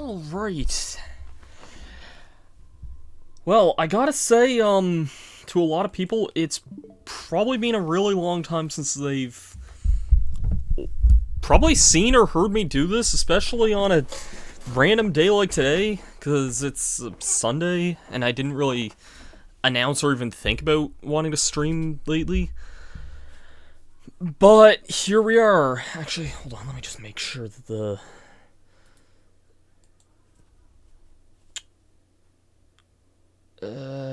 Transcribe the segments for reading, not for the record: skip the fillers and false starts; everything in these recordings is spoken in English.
Alright. Well, I gotta say, to a lot of people, it's probably been a really long time since they've probably seen or heard me do this, especially on a random day like today, because it's Sunday, and I didn't really announce or even think about wanting to stream lately. But here we are. Actually, hold on, let me just make sure that the...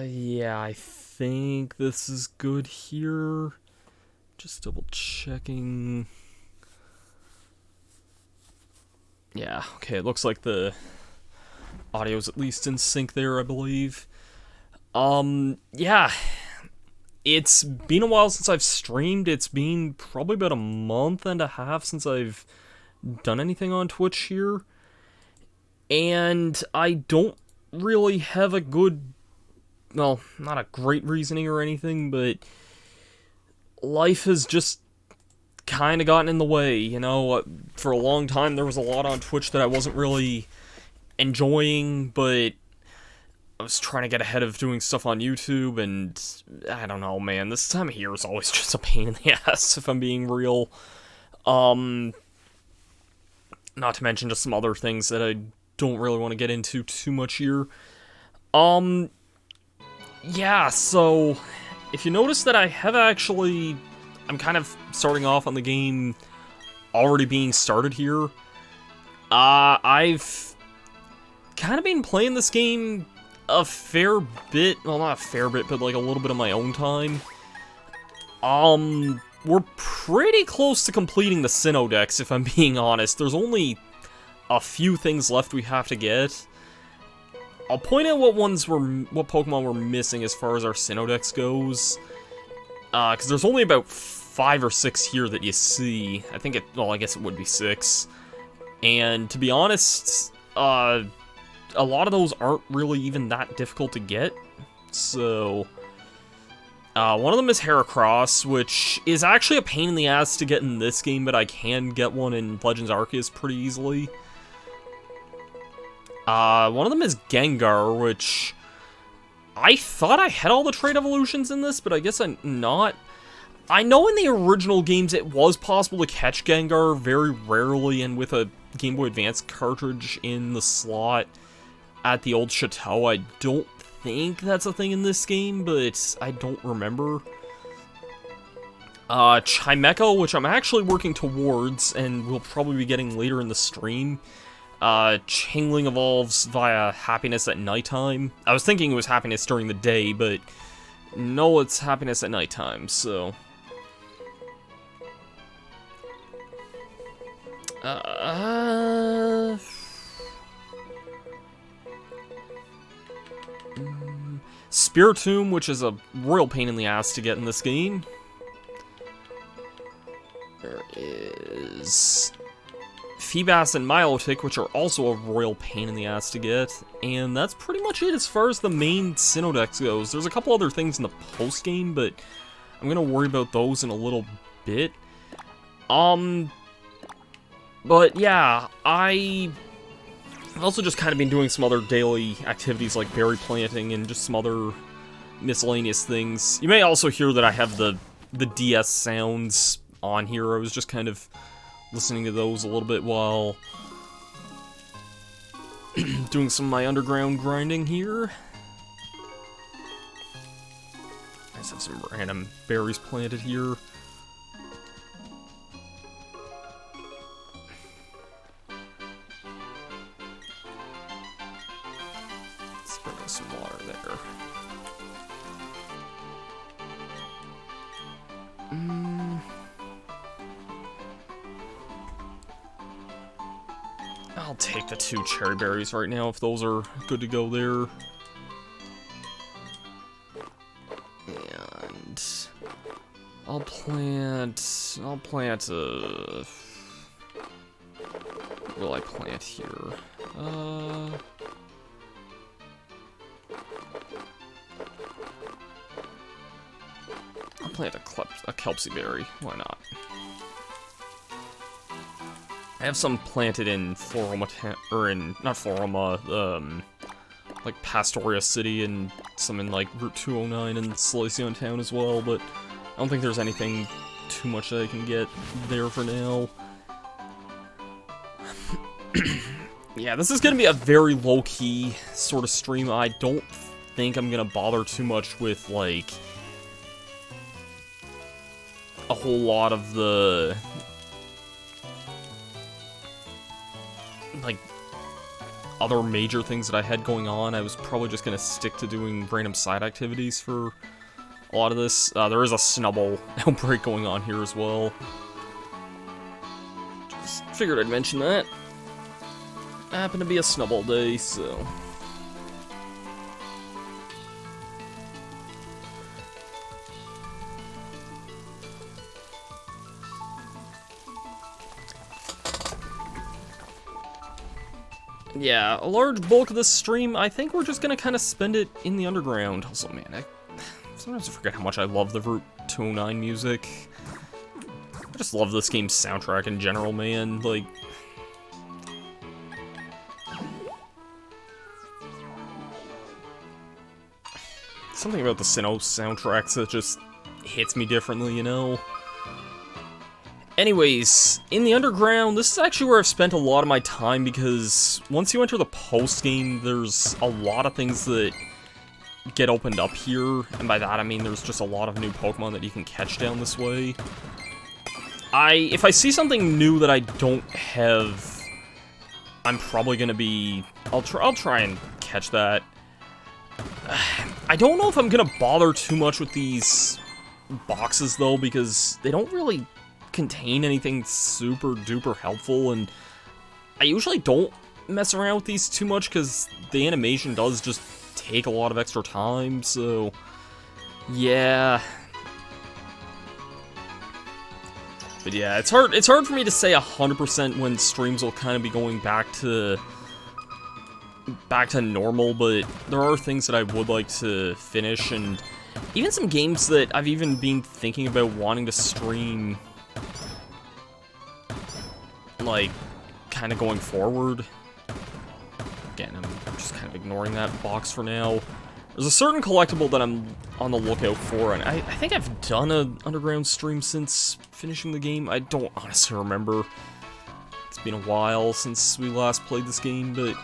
yeah, I think this is good here. Just double checking. Yeah, okay, it looks like the audio's at least in sync there, I believe. Yeah. It's been a while since I've streamed. It's been probably about a month and a half since I've done anything on Twitch here. And I don't really have a good... well, not a great reasoning or anything, but life has just kind of gotten in the way, you know? For a long time, there was a lot on Twitch that I wasn't really enjoying, but I was trying to get ahead of doing stuff on YouTube, and I don't know, man, this time of year is always just a pain in the ass, if I'm being real. Not to mention just some other things that I don't really want to get into too much here. Yeah, so, if you notice that I have actually, I'm kind of starting off on the game already being started here. I've kind of been playing this game a fair bit, well, not a fair bit, but like a little bit of my own time. We're pretty close to completing the Sinnoh Dex, if I'm being honest. There's only a few things left we have to get. I'll point out what Pokemon we're missing as far as our Sinnoh Dex goes. Because there's only about 5 or 6 here that you see. I think well, I guess it would be 6. And to be honest, a lot of those aren't really even that difficult to get. So, one of them is Heracross, which is actually a pain in the ass to get in this game, but I can get one in Legends Arceus pretty easily. One of them is Gengar, which I thought I had all the trait evolutions in this, but I guess I'm not. I know in the original games it was possible to catch Gengar very rarely and with a Game Boy Advance cartridge in the slot at the old chateau. I don't think that's a thing in this game, but I don't remember. Chimecho, which I'm actually working towards, and we'll probably be getting later in the stream. Chingling evolves via happiness at nighttime. I was thinking it was happiness during the day, but no, it's happiness at nighttime, so... Spiritomb, which is a royal pain in the ass to get in this game. There is Feebas and Milotic, which are also a royal pain in the ass to get. And that's pretty much it as far as the main Sinnoh Dex goes. There's a couple other things in the post-game, but I'm gonna worry about those in a little bit. But yeah, I've also just kind of been doing some other daily activities like berry planting and just some other miscellaneous things. You may also hear that I have the DS sounds on here. I was just kind of listening to those a little bit while doing some of my underground grinding here. I just have some random berries planted here. Sprinkle some water there. I'll take the 2 cherry berries right now if those are good to go there. And I'll plant a... what will I plant here? I'll plant a Kelpsie berry. Why not? I have some planted in Floroma, or in, not Floroma, like Pastoria City, and some in like Route 209 and Solaceon Town as well, but I don't think there's anything too much that I can get there for now. Yeah, this is gonna be a very low-key sort of stream. I don't think I'm gonna bother too much with, like, a whole lot of the, like, other major things that I had going on. I was probably just gonna stick to doing random side activities for a lot of this. There is a snubble outbreak going on here as well. Just figured I'd mention that. Happened to be a snubble day, so... Yeah, a large bulk of this stream, I think we're just gonna kind of spend it in the underground. Also, man, sometimes I forget how much I love the Route 209 music. I just love this game's soundtrack in general, man. Like... something about the Sinnoh soundtracks that just hits me differently, you know? Anyways, in the underground, this is actually where I've spent a lot of my time, because once you enter the post-game, there's a lot of things that get opened up here, and by that I mean there's just a lot of new Pokemon that you can catch down this way. If I see something new that I don't have, I'm probably gonna be... I'll try and catch that. I don't know if I'm gonna bother too much with these boxes, though, because they don't really contain anything super duper helpful, and I usually don't mess around with these too much, because the animation does just take a lot of extra time, so... yeah... But yeah, it's hard for me to say 100% when streams will kind of be going back to normal, but there are things that I would like to finish, and even some games that I've even been thinking about wanting to stream, like, kind of going forward. Again, I'm just kind of ignoring that box for now. There's a certain collectible that I'm on the lookout for, and I think I've done an underground stream since finishing the game. I don't honestly remember. It's been a while since we last played this game, but...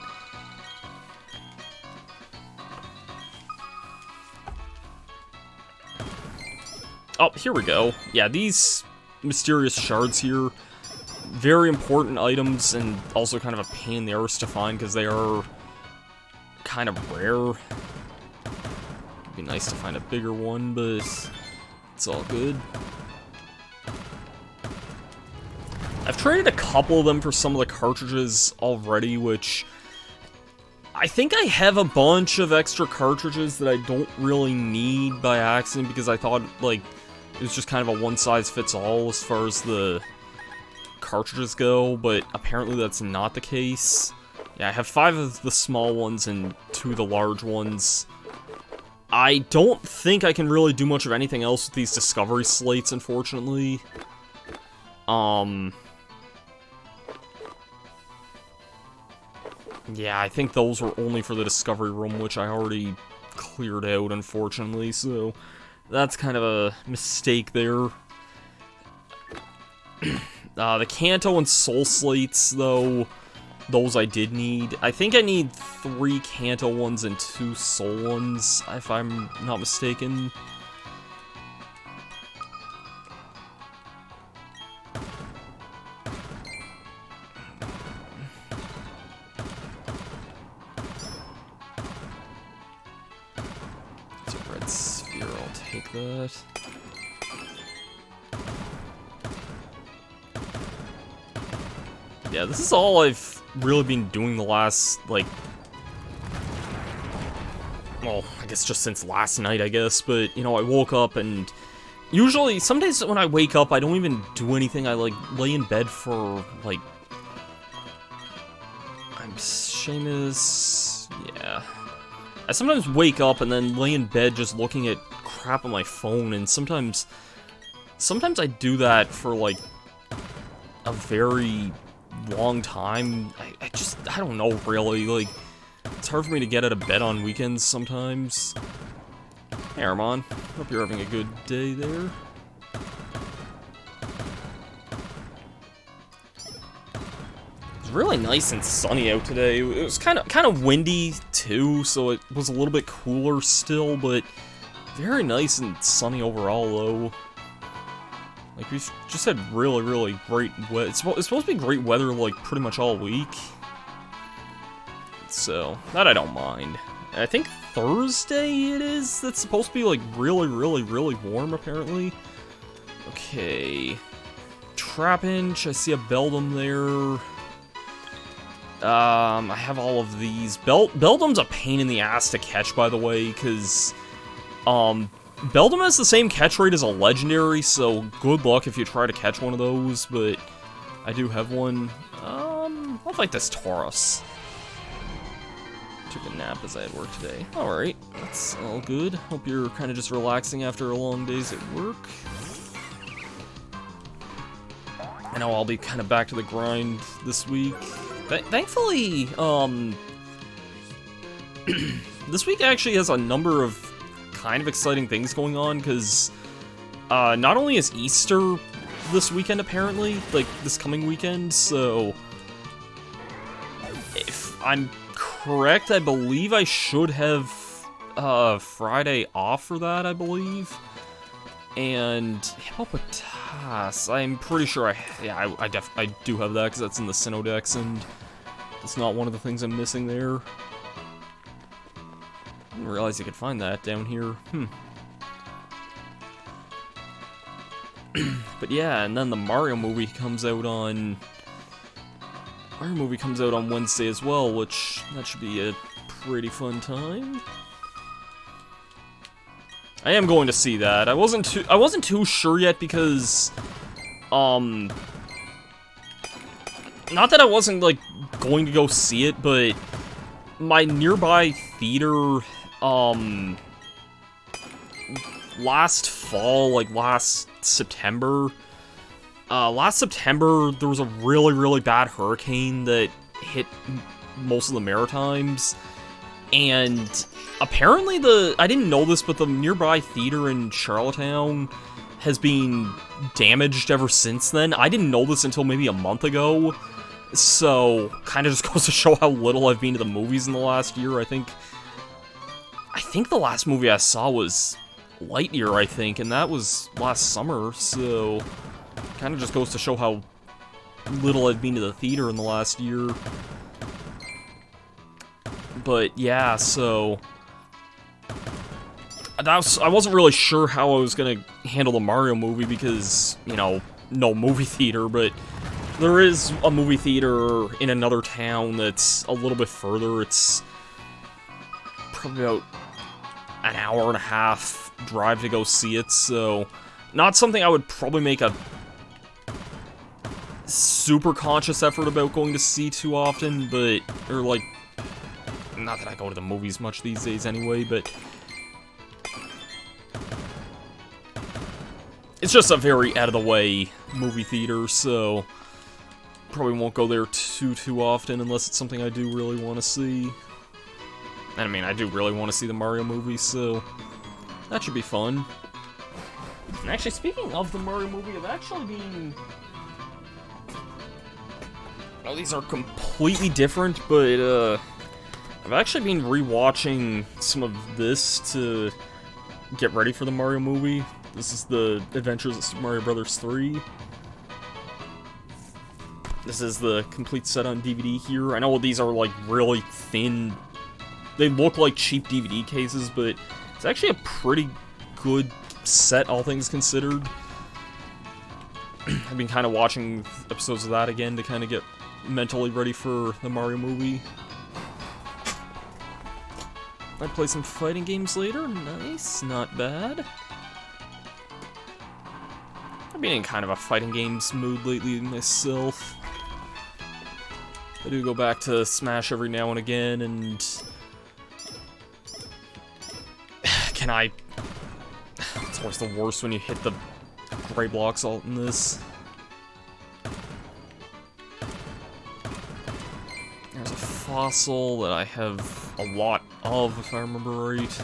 oh, here we go. Yeah, these mysterious shards here, very important items, and also kind of a pain in the arse to find, because they are kind of rare. It'd be nice to find a bigger one, but it's all good. I've traded a couple of them for some of the cartridges already, which... I think I have a bunch of extra cartridges that I don't really need by accident, because I thought, like, it was just kind of a one-size-fits-all as far as the cartridges go, but apparently that's not the case. Yeah, I have 5 of the small ones and 2 of the large ones. I don't think I can really do much of anything else with these discovery slates, unfortunately. Yeah, I think those were only for the discovery room, which I already cleared out, unfortunately, so that's kind of a mistake there. The Kanto and Soul Slates, though, those I did need. I think I need 3 Kanto ones and 2 Soul ones, if I'm not mistaken. It's a red sphere, I'll take that. Yeah, this is all I've really been doing the last, like... well, I guess just since last night, I guess, but, you know, I woke up and... usually, some days when I wake up, I don't even do anything. I, like, lay in bed for, like... I'm Seamus... yeah. I sometimes wake up and then lay in bed just looking at crap on my phone, and sometimes I do that for, like, a very, long time. I don't know, really. Like, it's hard for me to get out of bed on weekends sometimes. Hey, Armand. Hope you're having a good day there. It's really nice and sunny out today. It was kind of windy too, so it was a little bit cooler still, but very nice and sunny overall though. Like, we've just had really great weather. It's supposed to be great weather, like, pretty much all week. So, that I don't mind. I think Thursday it is that's supposed to be, like, really warm, apparently. Okay. Trapinch, I see a Beldum there. I have all of these. Beldum's a pain in the ass to catch, by the way, because, Beldum has the same catch rate as a legendary, so good luck if you try to catch one of those, but I do have one. I'll fight this Taurus. Took a nap as I had work today. Alright, that's all good. Hope you're kind of just relaxing after a long day's at work. I know I'll be kind of back to the grind this week. Thankfully, this week actually has a number of kind of exciting things going on, because not only is Easter this weekend, apparently, like this coming weekend, so if I'm correct, I believe I should have Friday off for that, I believe. And Hippopotas, I'm pretty sure I do have that, because that's in the Synodex, and it's not one of the things I'm missing there. I didn't realize you could find that down here. But yeah, and then the Mario movie comes out on Wednesday as well, which that should be a pretty fun time. I am going to see that. I wasn't too sure yet because not that I wasn't like going to go see it, but my nearby theater last fall, like last September, there was a really bad hurricane that hit most of the Maritimes, and apparently I didn't know this, but the nearby theater in Charlottetown has been damaged ever since then. I didn't know this until maybe a month ago, so kind of just goes to show how little I've been to the movies in the last year. I think the last movie I saw was Lightyear, I think, and that was last summer, so kind of just goes to show how little I've been to the theater in the last year. But yeah, so I wasn't really sure how I was gonna handle the Mario movie because, you know, no movie theater, but there is a movie theater in another town that's a little bit further. It's probably about an hour and a half drive to go see it, so not something I would probably make a super conscious effort about going to see too often, but, or like, not that I go to the movies much these days anyway, but it's just a very out-of-the-way movie theater, so probably won't go there too often unless it's something I do really want to see. And I mean, I do really want to see the Mario movie, so that should be fun. And actually, speaking of the Mario movie, I've actually been... Oh, these are completely different, but, I've actually been rewatching some of this to get ready for the Mario movie. This is the Adventures of Super Mario Bros. 3. This is the complete set on DVD here. I know these are, like, really thin. They look like cheap DVD cases, but it's actually a pretty good set, all things considered. I've been kind of watching episodes of that again to kind of get mentally ready for the Mario movie. Might play some fighting games later. Nice, not bad. I've been in kind of a fighting games mood lately myself. I do go back to Smash every now and again, and it's always the worst when you hit the gray blocks alt in this. There's a fossil that I have a lot of, if I remember right.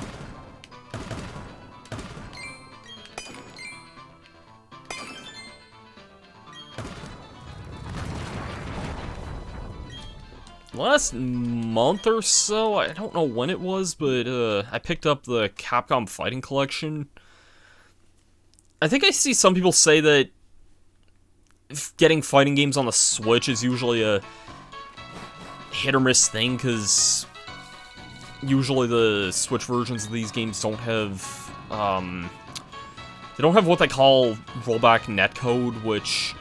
Last month or so, I don't know when it was, but I picked up the Capcom Fighting Collection. I think I see some people say that getting fighting games on the Switch is usually a hit or miss thing, because usually the Switch versions of these games don't have, they don't have what they call rollback netcode, which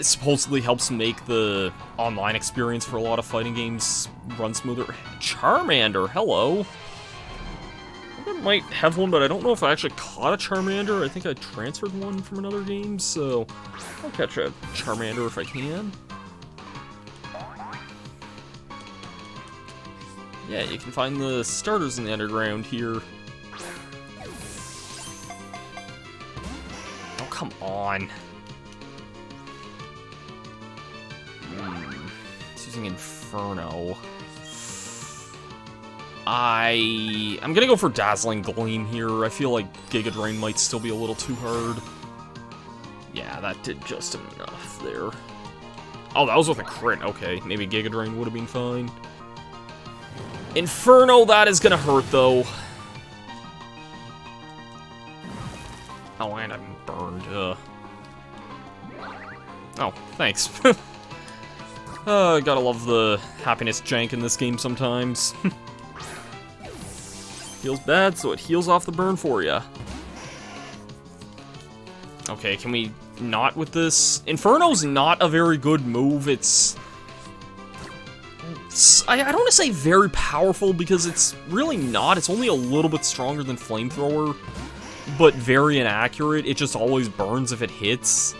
supposedly helps make the online experience for a lot of fighting games run smoother. Charmander, hello! I think I might have one, but I don't know if I actually caught a Charmander. I think I transferred one from another game, so I'll catch a Charmander if I can. Yeah, you can find the starters in the underground here. Oh, come on. It's using Inferno. I'm gonna go for Dazzling Gleam here. I feel like Giga Drain might still be a little too hard. Yeah, that did just enough there. Oh, that was with a crit. Okay, maybe Giga Drain would have been fine. Inferno, that is gonna hurt, though. Oh, and I'm burned. Oh, thanks. Gotta love the happiness jank in this game sometimes. Feels bad, so it heals off the burn for ya. Okay, can we not with this? Inferno's not a very good move. I don't want to say very powerful, because it's really not. It's only a little bit stronger than Flamethrower, but very inaccurate. It just always burns if it hits.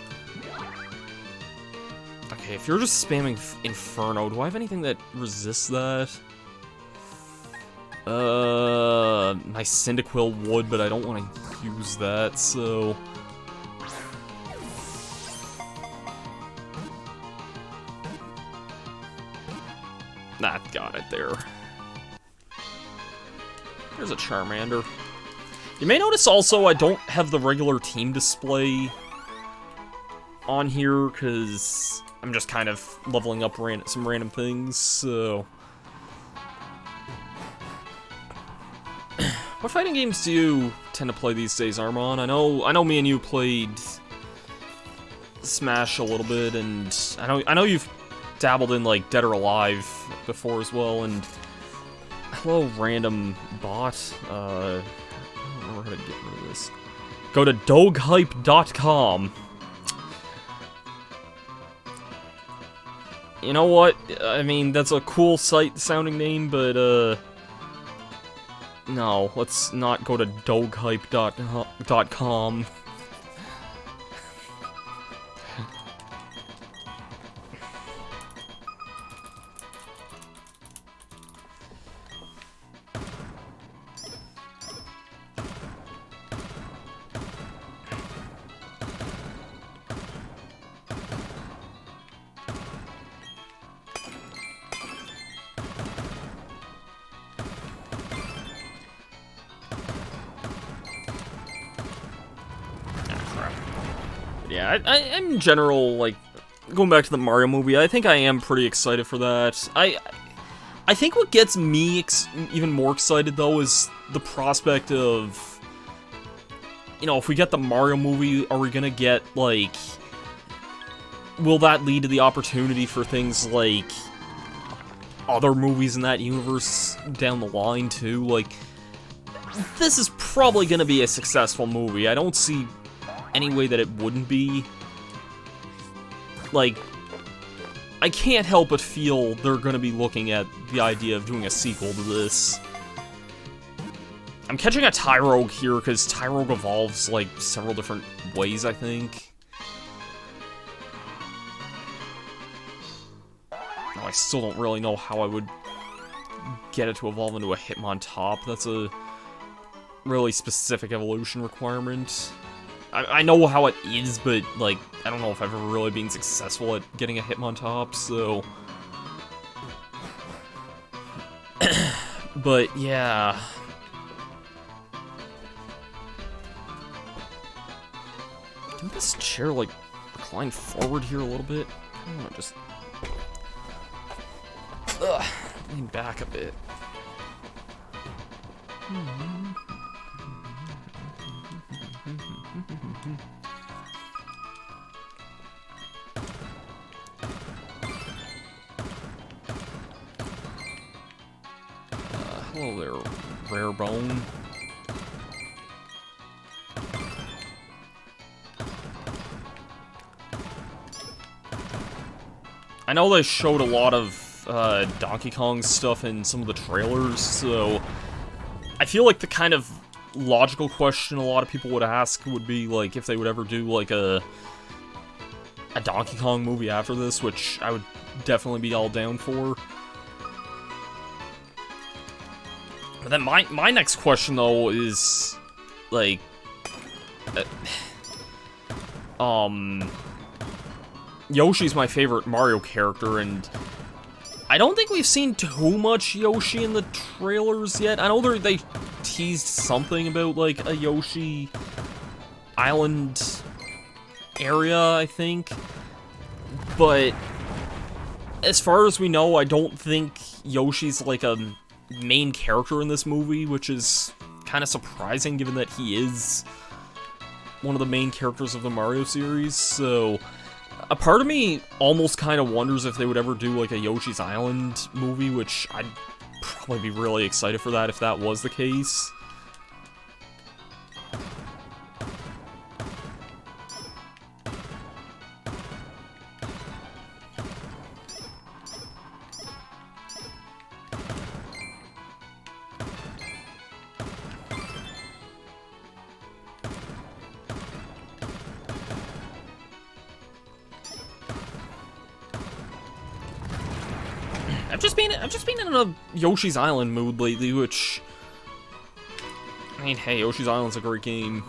Okay, if you're just spamming Inferno, do I have anything that resists that? My Cyndaquil would, but I don't want to use that, so... That got it there. There's a Charmander. You may notice also I don't have the regular team display on here, because I'm just kind of leveling up some random things, so... What fighting games do you tend to play these days, Armon? I know me and you played Smash a little bit, and I know you've dabbled in, like, Dead or Alive before as well, and... Hello, random bot. I don't remember how to get rid of this. Go to doghype.com. You know what? I mean, that's a cool site-sounding name, but, no, let's not go to doghype.com. Yeah, I'm in general, like, going back to the Mario movie, I think I am pretty excited for that. I think what gets me even more excited, though, is the prospect of, you know, if we get the Mario movie, are we gonna get, like, will that lead to the opportunity for things like other movies in that universe down the line, too? Like, this is probably gonna be a successful movie. I don't see any way that it wouldn't be. Like, I can't help but feel they're gonna be looking at the idea of doing a sequel to this. I'm catching a Tyrogue here, because Tyrogue evolves, like, several different ways, I think. No, I still don't really know how I would get it to evolve into a Hitmontop. That's a really specific evolution requirement. I know how it is, but, like, I don't know if I've ever really been successful at getting a Hitmontop, so... But yeah. Can this chair, like, recline forward here a little bit? I don't know, just... lean back a bit. Hello there, rare bone. I know they showed a lot of Donkey Kong stuff in some of the trailers, so I feel like the kind of logical question a lot of people would ask would be, like, if they would ever do, like, a Donkey Kong movie after this, which I would definitely be all down for. But then my next question, though, is, like, Yoshi's my favorite Mario character, and I don't think we've seen too much Yoshi in the trailers yet. I know they teased something about, like, a Yoshi Island area, I think. But as far as we know, I don't think Yoshi's, like, a main character in this movie, which is kind of surprising given that he is one of the main characters of the Mario series. So a part of me almost kind of wonders if they would ever do, like, a Yoshi's Island movie, which I'd probably be really excited for that if that was the case. I've just been in a Yoshi's Island mood lately, which, I mean, hey, Yoshi's Island's a great game.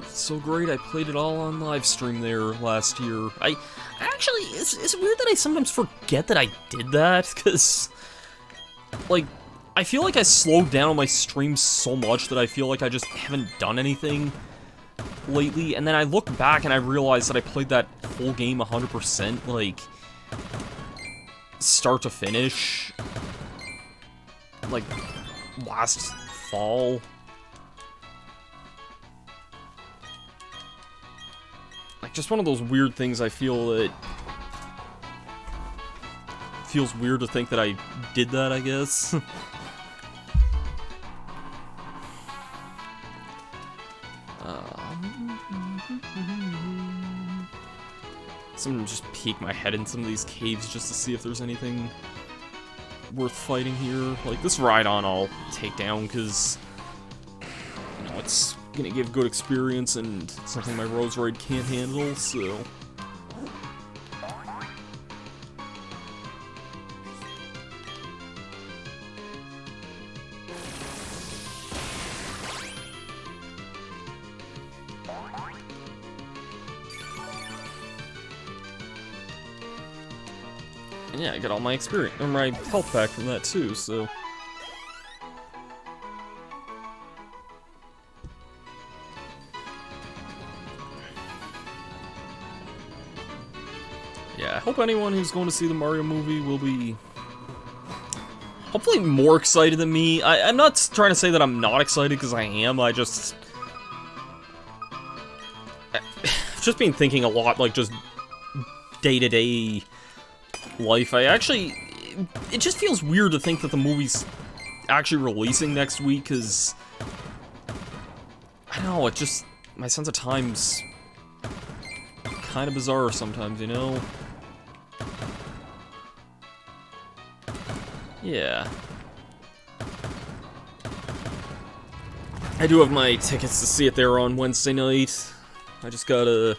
It's so great, I played it all on live stream there last year. I actually, it's weird that I sometimes forget that I did that, because, like, I feel like I slowed down on my streams so much that I feel like I just haven't done anything lately, and then I look back and I realize that I played that whole game 100%, like, start to finish, like, last fall. Like, just one of those weird things I feel that feels weird to think that I did that, I guess. I'm gonna just peek my head in some of these caves just to see if there's anything worth fighting here. Like, this Rhydon I'll take down because, you know, it's gonna give good experience and something my Roserade can't handle, so... And yeah, I got all my experience, or my health back from that too, so... Yeah, I hope anyone who's going to see the Mario movie will be... hopefully more excited than me. I'm not trying to say that I'm not excited, because I am, I just... I've just been thinking a lot, like, just day-to-day... life. It just feels weird to think that the movie's actually releasing next week, because, I don't know, it just, my sense of time's kind of bizarre sometimes, you know? Yeah. I do have my tickets to see it there on Wednesday night. I just gotta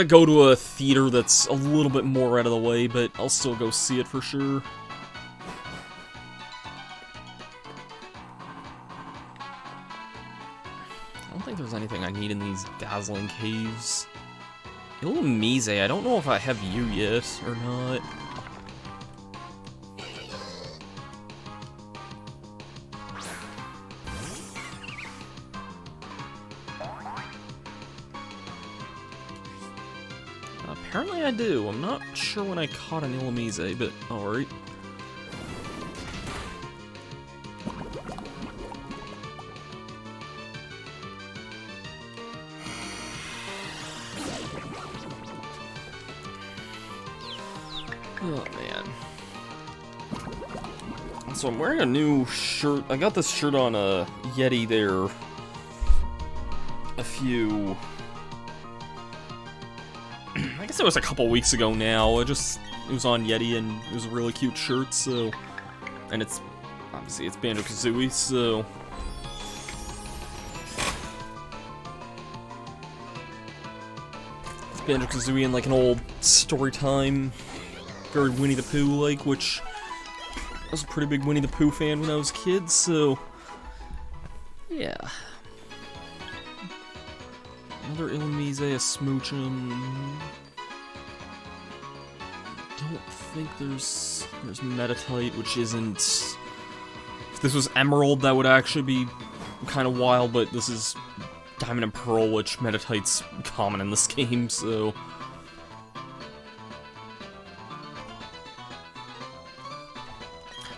go to a theater that's a little bit more out of the way, but I'll still go see it for sure. I don't think there's anything I need in these dazzling caves. Illumise, I don't know if I have you yet or not. Apparently I do. I'm not sure when I caught an Illumise, but alright. Oh, man. So I'm wearing a new shirt. I got this shirt on a Yeti there a few... I guess it was a couple weeks ago now. It was on Yeti and it was a really cute shirt, so... And it's... Obviously it's Banjo-Kazooie, so... It's Banjo-Kazooie in like an old story time. Very Winnie the Pooh-like, which I was a pretty big Winnie the Pooh fan when I was a kid, so yeah. Another Illumise, a Smoochum. Don't think there's Metatite, which isn't. If this was Emerald, that would actually be kind of wild, but this is Diamond and Pearl, which Metatite's common in this game, so.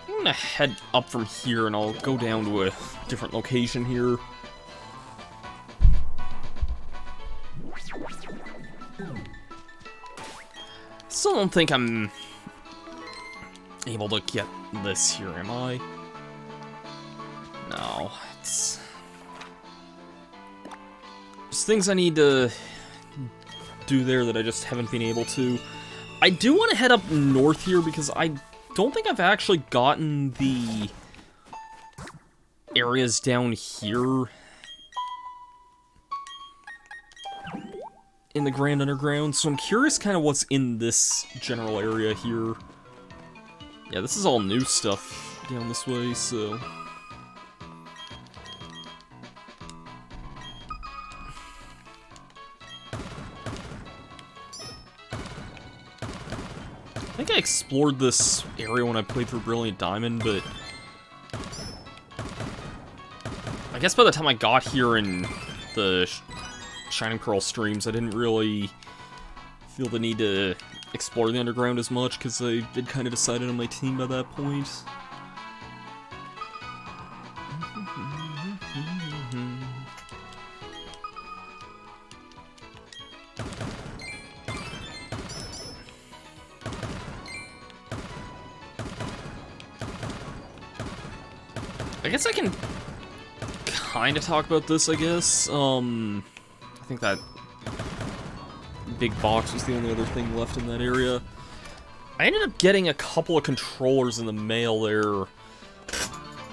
I'm gonna head up from here and I'll go down to a different location here. Still don't think I'm able to get this here, am I? No, it's... There's things I need to do there that I just haven't been able to. I do want to head up north here because I don't think I've actually gotten the areas down here in the Grand Underground, so I'm curious kind of what's in this general area here. Yeah, this is all new stuff down this way, so... I think I explored this area when I played through Brilliant Diamond, but... I guess by the time I got here in the Shining Pearl streams, I didn't really feel the need to explore the underground as much, because I had kind of decided on my team by that point. I guess I can kind of talk about this, I guess. I think that big box was the only other thing left in that area. I ended up getting a couple of controllers in the mail there.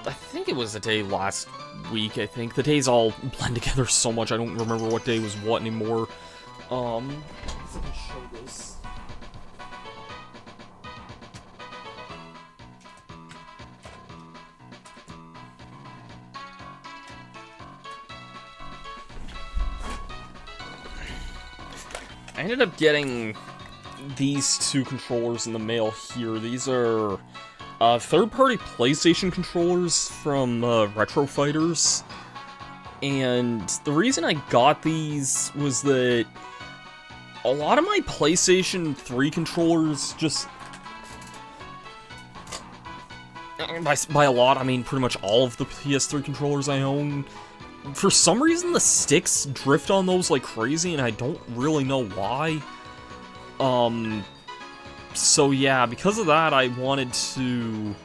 I think it was the day last week, I think. The days all blend together so much, I don't remember what day was what anymore. Let's see if I can show this. I ended up getting these two controllers in the mail here. These are third-party PlayStation controllers from Retro Fighters. And the reason I got these was that a lot of my PlayStation 3 controllers just... By a lot, I mean pretty much all of the PS3 controllers I own. For some reason, the sticks drift on those like crazy, and I don't really know why. So yeah, because of that, I wanted to...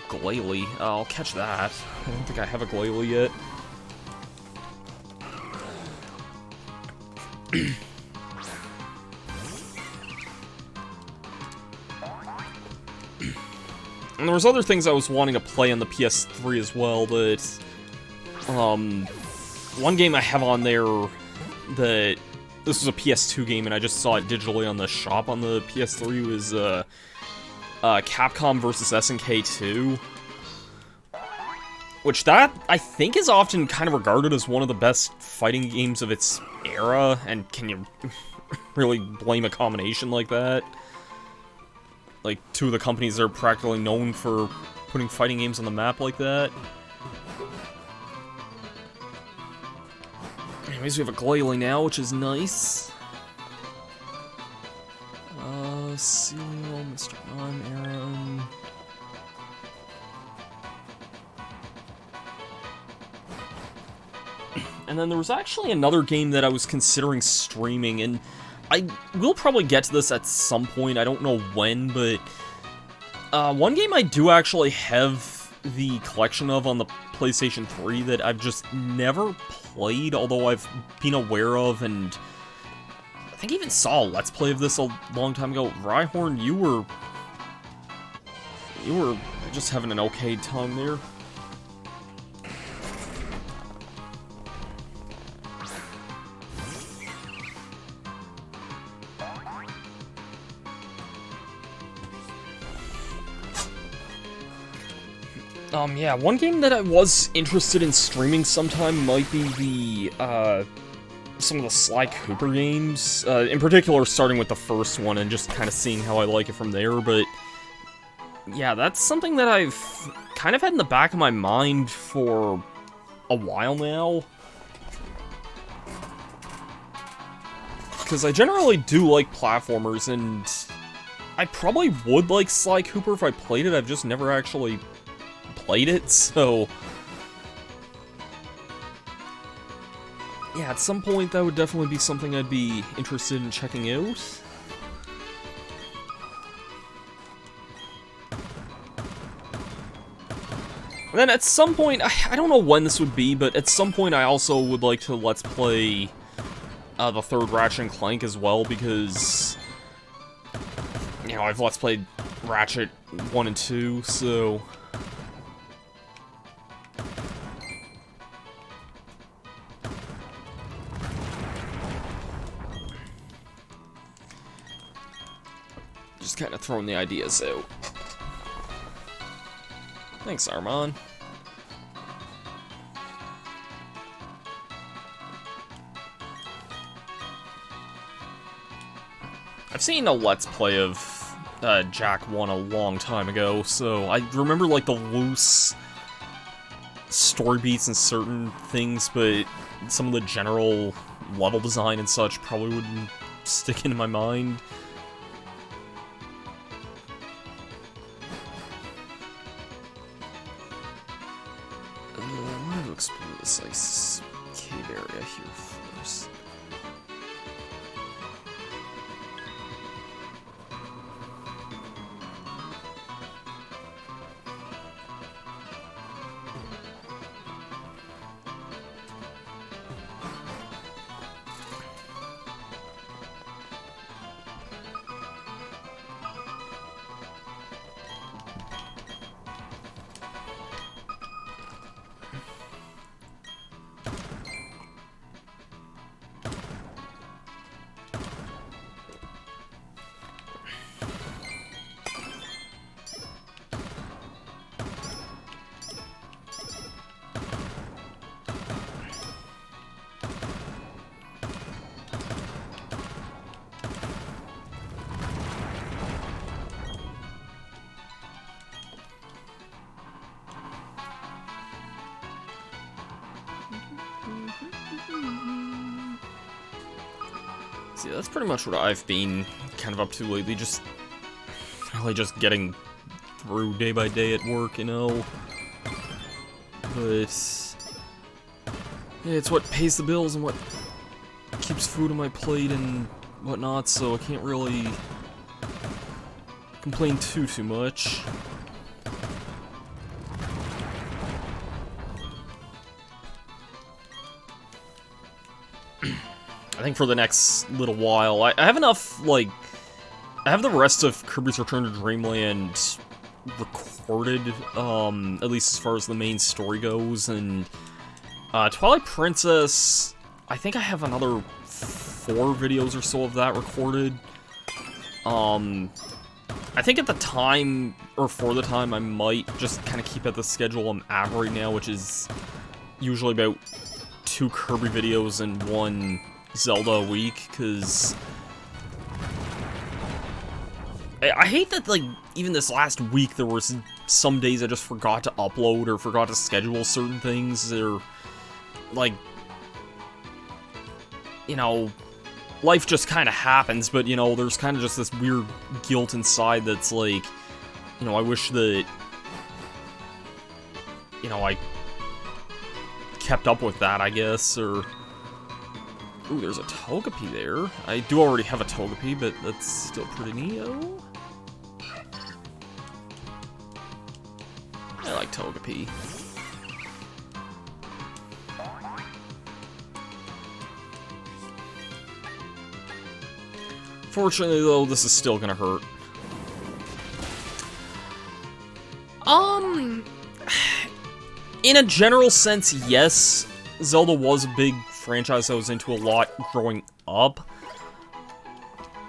Glalie. I'll catch that. I don't think I have a Glalie yet. And there was other things I was wanting to play on the PS3 as well, but... one game I have on there that... This was a PS2 game and I just saw it digitally on the shop on the PS3 was, Capcom vs. SNK 2. Which that, I think, is often kind of regarded as one of the best fighting games of its era, and can you really blame a combination like that. Like, two of the companies that are practically known for putting fighting games on the map like that. Anyways, we have a Glalie now, which is nice. Seal, Masterstarman, Aaron. And then there was actually another game that I was considering streaming, and I will probably get to this at some point, I don't know when, but one game I do actually have the collection of on the PlayStation 3 that I've just never played, although I've been aware of, and I think I even saw a Let's Play of this a long time ago. Rhyhorn, you were just having an okay time there. Yeah, one game that I was interested in streaming sometime might be the, some of the Sly Cooper games. In particular, starting with the first one and just kind of seeing how I like it from there, but yeah, that's something that I've kind of had in the back of my mind for a while now. Because I generally do like platformers, and I probably would like Sly Cooper if I played it, I've just never actually played it, so yeah, at some point that would definitely be something I'd be interested in checking out. And then at some point, I don't know when this would be, but at some point I also would like to Let's Play the third Ratchet & Clank as well, because, you know, I've Let's Played Ratchet 1 and 2, so just kind of throwing the ideas out. Thanks, Armand. I've seen a Let's Play of Jak 1 a long time ago, so I remember, like, the loose story beats and certain things, but some of the general level design and such probably wouldn't stick into my mind. I wanted to explore this nice cave area here first. See, that's pretty much what I've been kind of up to lately, just really just getting through day by day at work, you know. But yeah, it's what pays the bills and what keeps food on my plate and whatnot, so I can't really complain too much. I think for the next little while, I have enough, like, I have the rest of Kirby's Return to Dreamland recorded, at least as far as the main story goes, and Twilight Princess, I think I have another 4 videos or so of that recorded. I think at the time, or for the time, I might just kind of keep at the schedule I'm at right now, which is usually about 2 Kirby videos and 1 Zelda a week, because I hate that, like, even this last week there was some days I just forgot to upload or forgot to schedule certain things, or, like, you know, life just kind of happens, but, you know, there's kind of just this weird guilt inside that's like, you know, I wish that, you know, I kept up with that, I guess, or... Ooh, there's a Togepi there. I do already have a Togepi, but that's still pretty neo. I like Togepi. Fortunately, though, this is still gonna hurt. In a general sense, yes, Zelda was a big franchise I was into a lot growing up.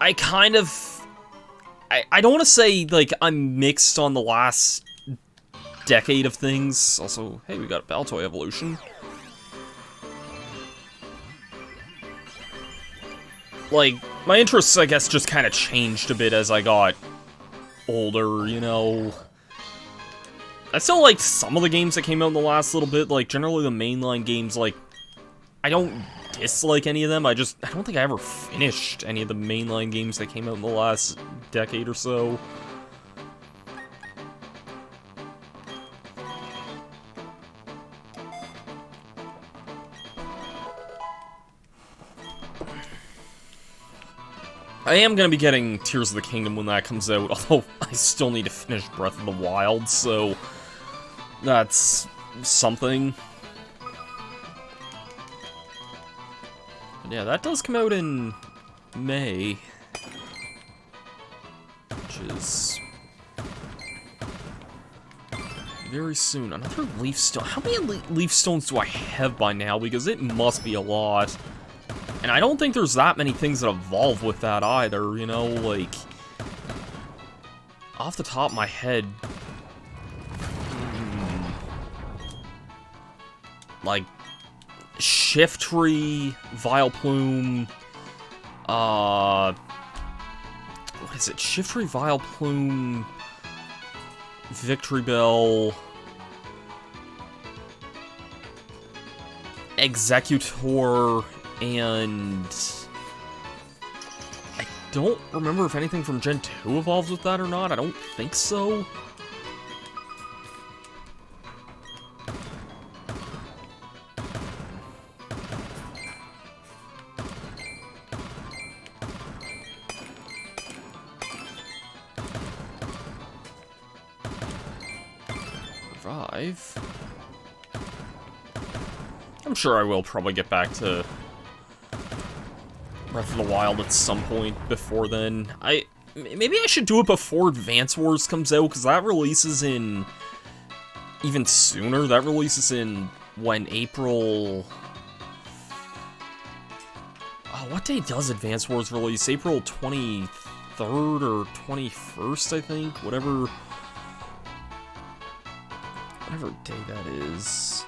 I kind of... I don't want to say, like, I'm mixed on the last decade of things. Also, hey, we got a Baltoy evolution. Like, my interests, I guess, just kind of changed a bit as I got older, you know. I still like some of the games that came out in the last little bit, like, generally the mainline games, like, I don't dislike any of them, I don't think I ever finished any of the mainline games that came out in the last decade or so. I am going to be getting Tears of the Kingdom when that comes out, although I still need to finish Breath of the Wild, so that's something. But yeah, that does come out in May, which is very soon. Another Leaf Stone. How many Leaf Stones do I have by now? Because it must be a lot. And I don't think there's that many things that evolve with that either, you know, like... Off the top of my head... Like... Shiftry, Vileplume... What is it? Shiftry, Vileplume... Victory Bell... Executor... And I don't remember if anything from Gen 2 evolves with that or not. I don't think so. Revive. I'm sure I will probably get back to Breath of the Wild at some point before then. Maybe I should do it before Advance Wars comes out, because that releases in... even sooner. That releases in... when? April... Oh, what day does Advance Wars release? April 23rd or 21st, I think? Whatever day that is...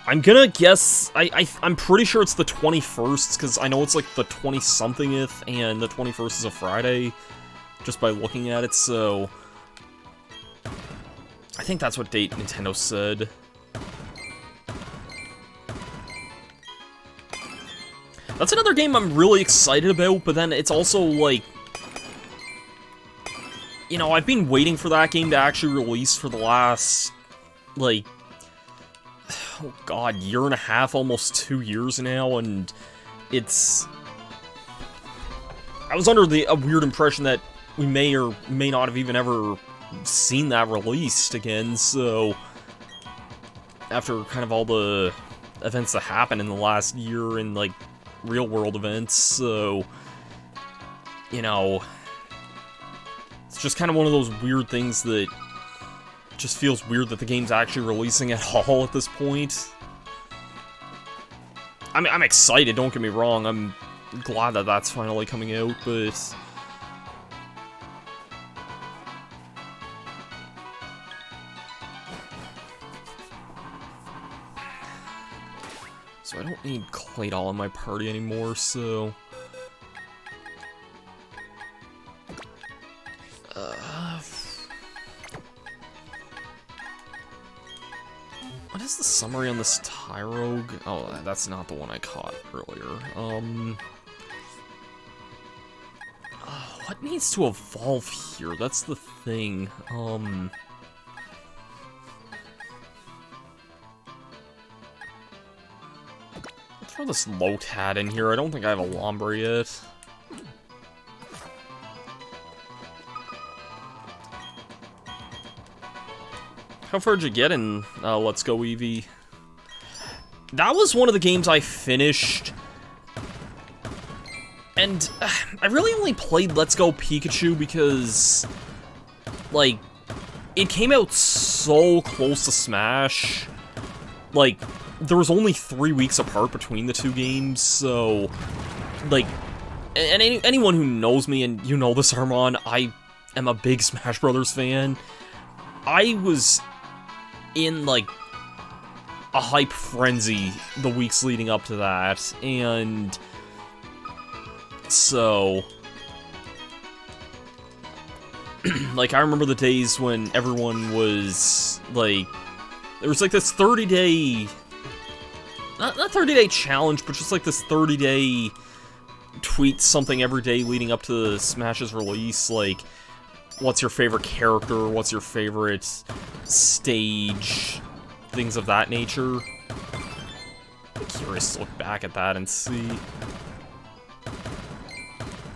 I'm gonna guess, I'm pretty sure it's the 21st, because I know it's like the 20-somethingth, and the 21st is a Friday, just by looking at it, so... I think that's what date Nintendo said. That's another game I'm really excited about, but then it's also, like... You know, I've been waiting for that game to actually release for the last, like... Oh god, year and a half, almost 2 years now, and it's... I was under a weird impression that we may or may not have even ever seen that released again, so... After kind of all the events that happened in the last year and, like, real-world events, so... You know... It's just kind of one of those weird things that... just feels weird that the game's actually releasing at all at this point. I mean, I'm excited, don't get me wrong, I'm glad that that's finally coming out, but... So I don't need Claydol in my party anymore, so... summary on this Tyrogue. Oh, that's not the one I caught earlier. What needs to evolve here? That's the thing. I'll throw this Lotat in here. I don't think I have a Lombre yet. How far did you get in Let's Go Eevee? That was one of the games I finished. And I really only played Let's Go Pikachu because, like, it came out so close to Smash. Like, there was only 3 weeks apart between the two games, so, like, and anyone who knows me, and you know this, Armand, I am a big Smash Brothers fan. I was in, like, a hype frenzy the weeks leading up to that, and so, like, I remember the days when everyone was, like, there was, like, this 30-day, not 30-day challenge, but just, like, this 30-day tweet something every day leading up to Smash's release, like, what's your favorite character, what's your favorite stage, things of that nature. I'm curious to look back at that and see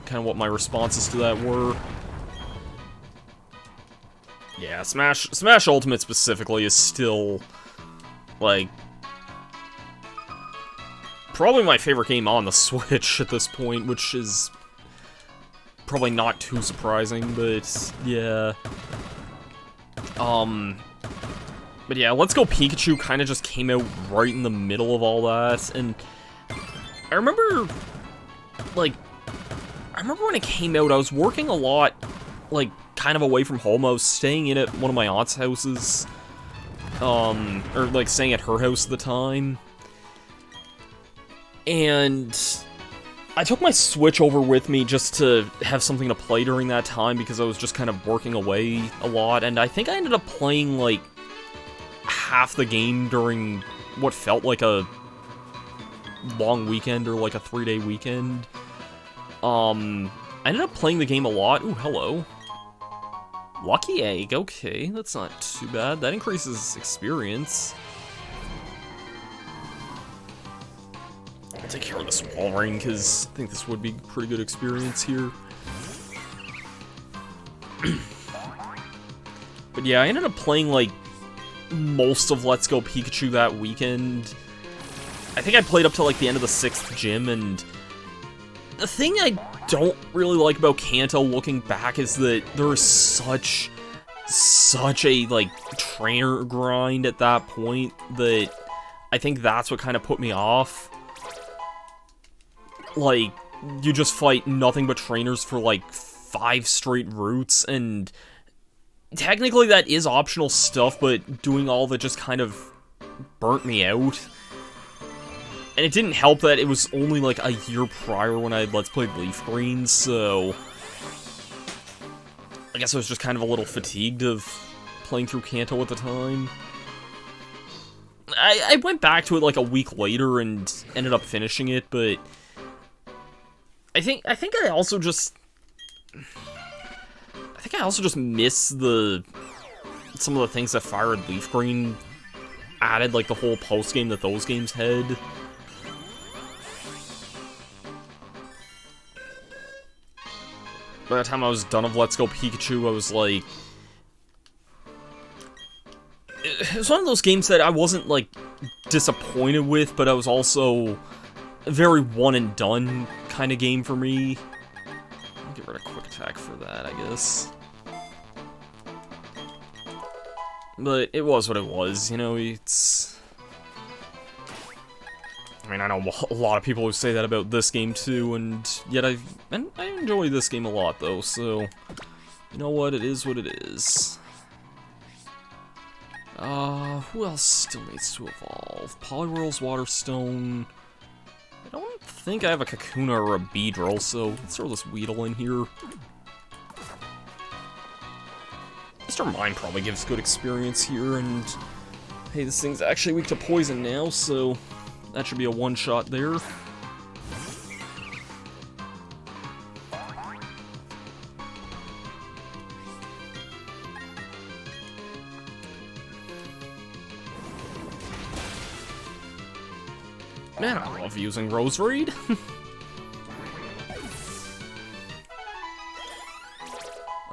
kind of what my responses to that were. Yeah, Smash Ultimate specifically is still, like, probably my favorite game on the Switch at this point, which is probably not too surprising, but yeah. But yeah, Let's Go Pikachu kind of just came out right in the middle of all that, and I remember, like, when it came out, I was working a lot, like, kind of away from home. I was staying in at one of my aunt's houses, or, like, staying at her house at the time, and I took my Switch over with me just to have something to play during that time, because I was just kind of working away a lot, and I think I ended up playing, like, half the game during what felt like a long weekend, or like a 3-day weekend. I ended up playing the game a lot. Ooh, hello. Lucky Egg, okay, that's not too bad. That increases experience. I'll take care of this wall ring, because I think this would be pretty good experience here. But yeah, I ended up playing, like, most of Let's Go Pikachu that weekend. I think I played up to, like, the end of the 6th gym, and the thing I don't really like about Kanto looking back is that there is such a, like, trainer grind at that point that I think that's what kind of put me off. Like, you just fight nothing but trainers for, like, 5 straight routes, and technically that is optional stuff, but doing all of it just kind of burnt me out. And it didn't help that it was only, like, a year prior when I had Let's Played Leaf Green, so I guess I was just kind of a little fatigued of playing through Kanto at the time. I went back to it, like, a week later and ended up finishing it, but I think I also just miss some of the things that Fire and Leaf Green added, like the whole post-game that those games had. By the time I was done of Let's Go Pikachu, I was like, it was one of those games that I wasn't, like, disappointed with, but I was also a very one-and-done kind of game for me. I'll get rid of Quick Attack for that, I guess. But it was what it was, you know, it's... I mean, I know a lot of people who say that about this game too, and yet I enjoy this game a lot, though, so... You know what, it is what it is. Who else still needs to evolve? Poliwhirl's Waterstone... I don't think I have a Kakuna or a Beedrill, so let's throw this Weedle in here. Mr. Mime probably gives good experience here, and Hey, this thing's actually weak to poison now, so that should be a one-shot there. Man, I love using Rose Raid.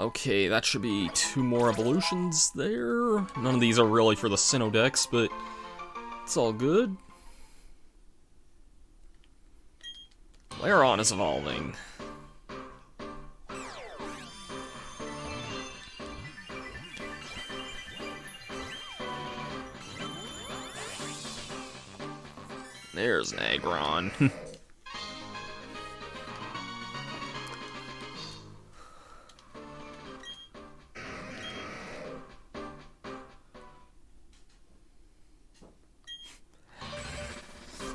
Okay, that should be 2 more evolutions there. None of these are really for the Sinnoh decks, but it's all good. Lairon is evolving. There's an Aggron.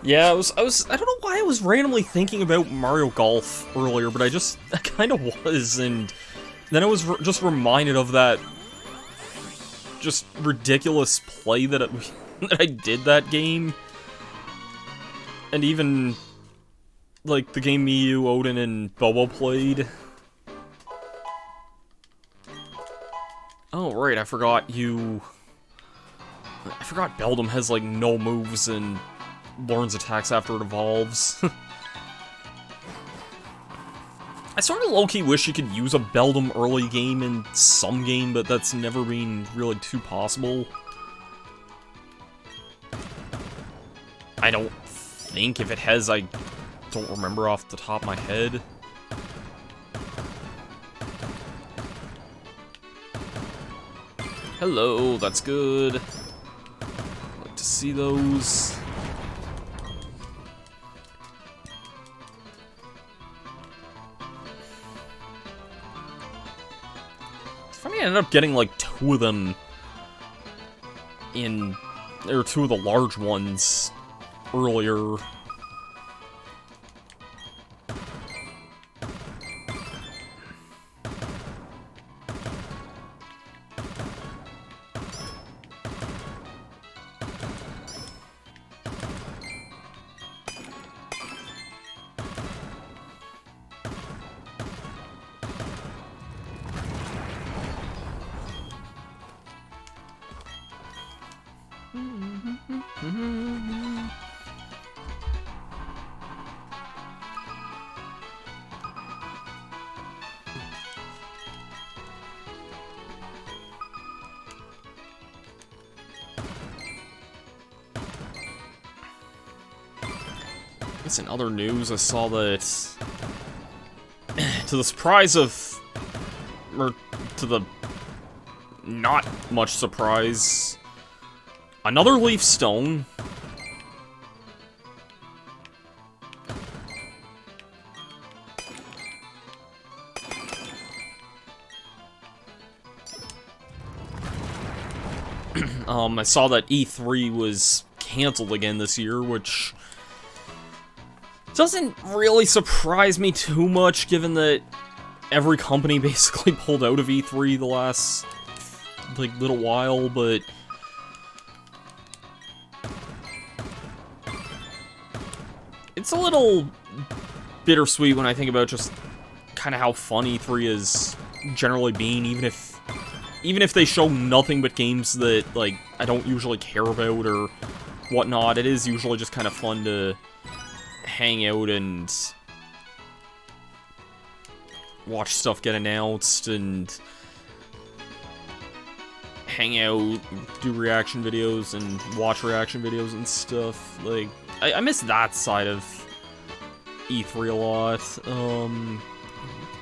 Yeah, I don't know why I was randomly thinking about Mario Golf earlier, but I kind of was, and then I was just reminded of that just ridiculous play that that I did that game. And even, like, the game Miyu, Odin, and Bobo played. Oh, right, I forgot Beldum has, like, no moves and learns attacks after it evolves. I sort of low-key wish you could use a Beldum early game in some game, but that's never been really too possible. I don't think if it has, I don't remember off the top of my head. Hello, that's good. Like to see those. It's funny I ended up getting like 2 of them or 2 of the large ones earlier. In other news, I saw that, to the surprise of, or to the not much surprise, another Leaf Stone I saw that E3 was canceled again this year, which doesn't really surprise me too much, given that every company basically pulled out of E3 the last, like, little while, but it's a little bittersweet when I think about just kind of how fun E3 is generally being, even if they show nothing but games that, like, I don't usually care about or whatnot. It is usually just kind of fun to hang out and watch stuff get announced and hang out, do reaction videos and watch reaction videos and stuff. Like, I miss that side of E3 a lot. What can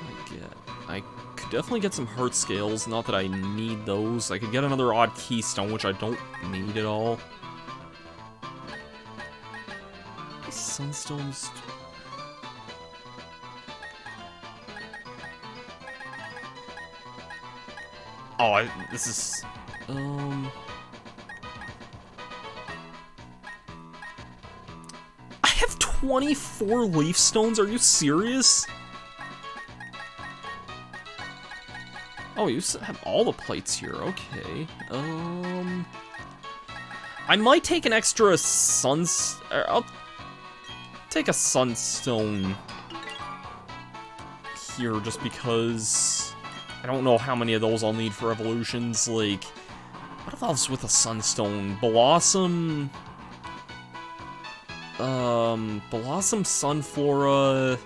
I get? I could definitely get some heart scales, not that I need those. I could get another odd keystone, which I don't need at all. Sunstones. Oh, this is... I have 24 leaf stones? Are you serious? Oh, you have all the plates here. Okay. I might take an extra I'll take a Sunstone here just because I don't know how many of those I'll need for evolutions. Like, what evolves with a Sunstone? Blossom... Blossom, Sunflora...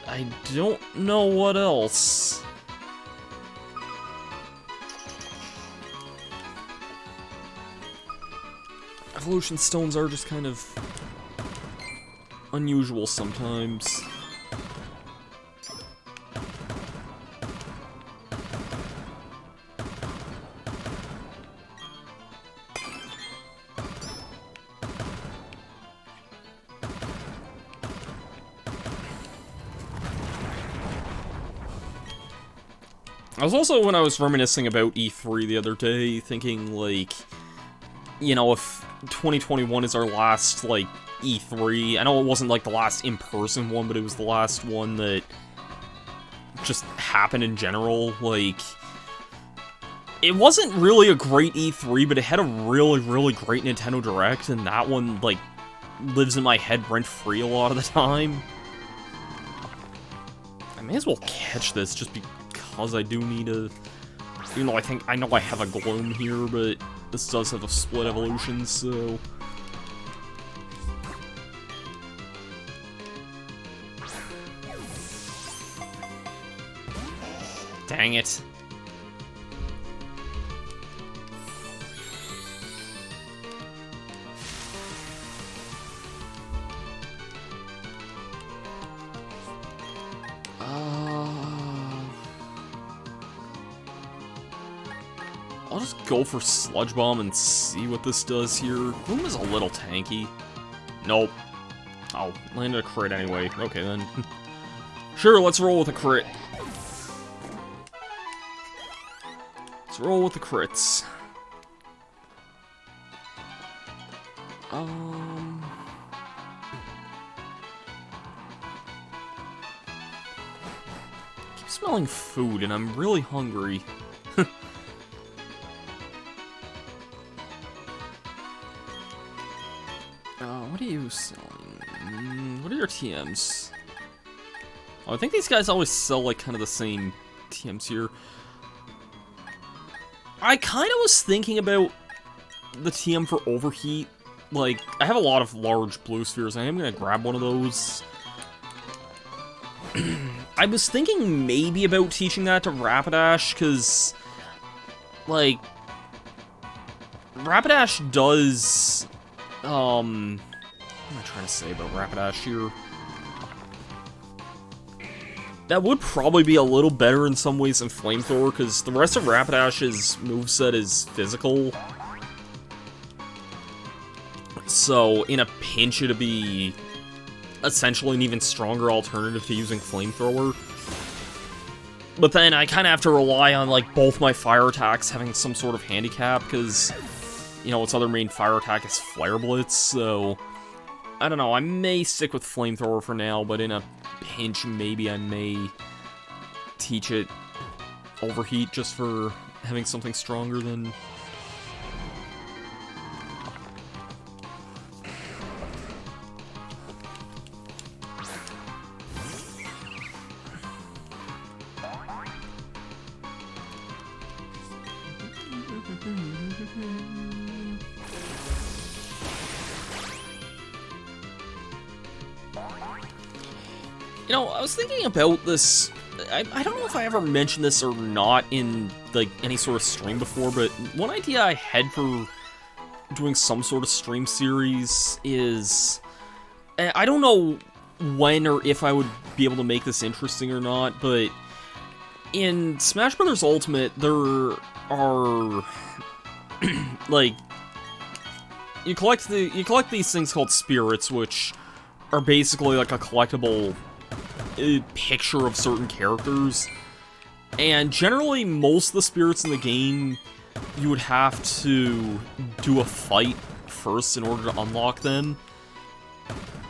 I don't know what else. Evolution stones are just kind of unusual sometimes. I was also, when I was reminiscing about E3 the other day, thinking, like, you know, if 2021 is our last, like, E3, I know it wasn't, like, the last in-person one, but it was the last one that just happened in general, like, it wasn't really a great E3, but it had a really, really great Nintendo Direct, and that one, like, lives in my head rent-free a lot of the time. I may as well catch this, just because I do need a... Even though I know I have a Gloom here, but this does have a split evolution, so... Dang it. I'll just go for Sludge Bomb and see what this does here. Gloom is a little tanky. Nope. Oh, landed a crit anyway. Okay, then. Sure, let's roll with a crit. Let's roll with the crits. I keep smelling food, and I'm really hungry. What are you selling? What are your TMs? Oh, I think these guys always sell, like, kind of the same TMs here. I kind of was thinking about the TM for Overheat. Like, I have a lot of large blue spheres. I am going to grab one of those. I was thinking maybe about teaching that to Rapidash, because, like, Rapidash does, what am I trying to say about Rapidash here? That would probably be a little better in some ways than Flamethrower, because the rest of Rapidash's moveset is physical. So, in a pinch, it'd be essentially an even stronger alternative to using Flamethrower. But then I kind of have to rely on, like, both my fire attacks having some sort of handicap, because, you know, its other main fire attack is Flare Blitz, so... I don't know, I may stick with Flamethrower for now, but in a pinch, maybe I may teach it Overheat just for having something stronger than... You know, I was thinking about this, I don't know if I ever mentioned this or not in, like, any sort of stream before, but one idea I had for doing some sort of stream series is, I don't know when or if I would be able to make this interesting or not, but in Smash Bros. Ultimate, there are, like, you collect these things called spirits, which are basically like a collectible picture of certain characters, and generally most of the spirits in the game you would have to do a fight first in order to unlock them.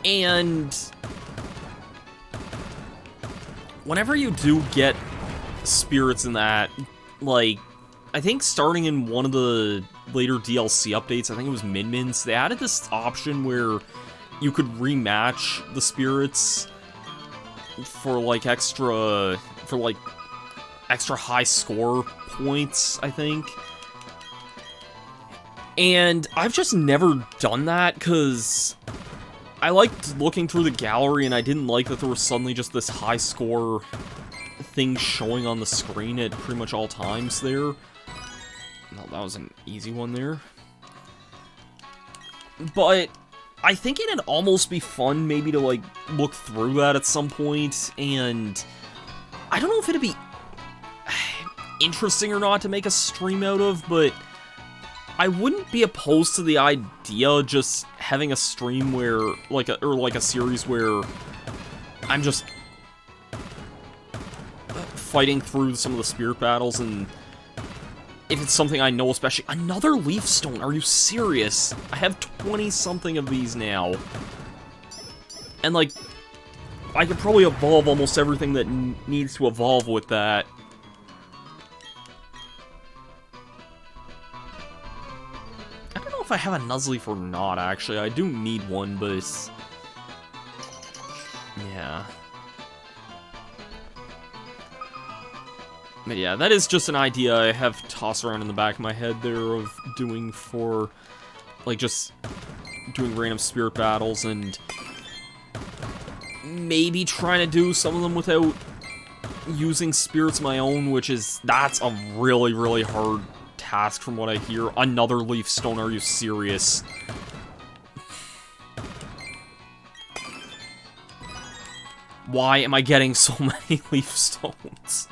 And whenever you do get spirits in that, like, I think starting in one of the later DLC updates, I think it was Min-Min's, they added this option where you could rematch the spirits for like extra high score points, I think. And I've just never done that because I liked looking through the gallery and I didn't like that there was suddenly just this high score thing showing on the screen at pretty much all times there. No, that was an easy one there. But I think it'd almost be fun maybe to like look through that at some point, and I don't know if it'd be interesting or not to make a stream out of, but I wouldn't be opposed to the idea just having a stream where, like a series where I'm just fighting through some of the spirit battles, and if it's something I know, especially another leaf stone. Are you serious? I have 20-something of these now, and like I could probably evolve almost everything that needs to evolve with that. If I have a Nuzleaf or not, actually. I do need one, but it's... yeah. But yeah, that is just an idea I have tossed around in the back of my head there of doing for, like, just doing random spirit battles and maybe trying to do some of them without using spirits of my own, that's a really, really hard task from what I hear. Another leaf stone, are you serious? Why am I getting so many leaf stones?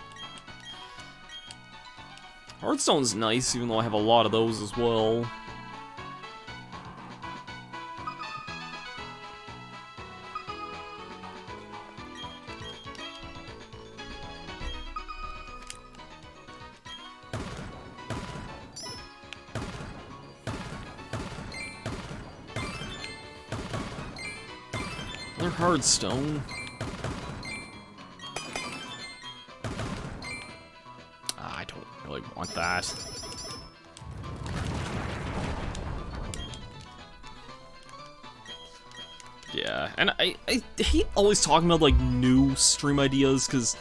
Heartstone's nice, even though I have a lot of those as well. Hardstone. I don't really want that. Yeah, and I hate always talking about, like, new stream ideas, because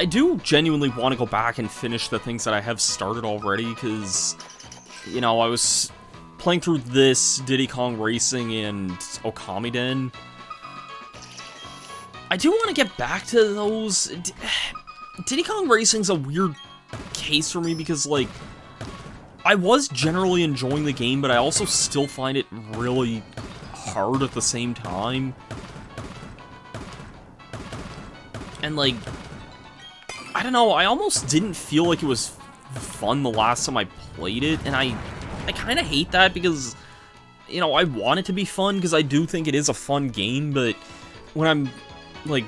I do genuinely want to go back and finish the things that I have started already, because, you know, I was playing through this, Diddy Kong Racing, and Okamiden. I do want to get back to those. Diddy Kong Racing's a weird case for me because, like, I was generally enjoying the game, but I also still find it really hard at the same time. And, like, I don't know, I almost didn't feel like it was fun the last time I played it, and I kind of hate that because, you know, I want it to be fun because I do think it is a fun game, but when I'm like,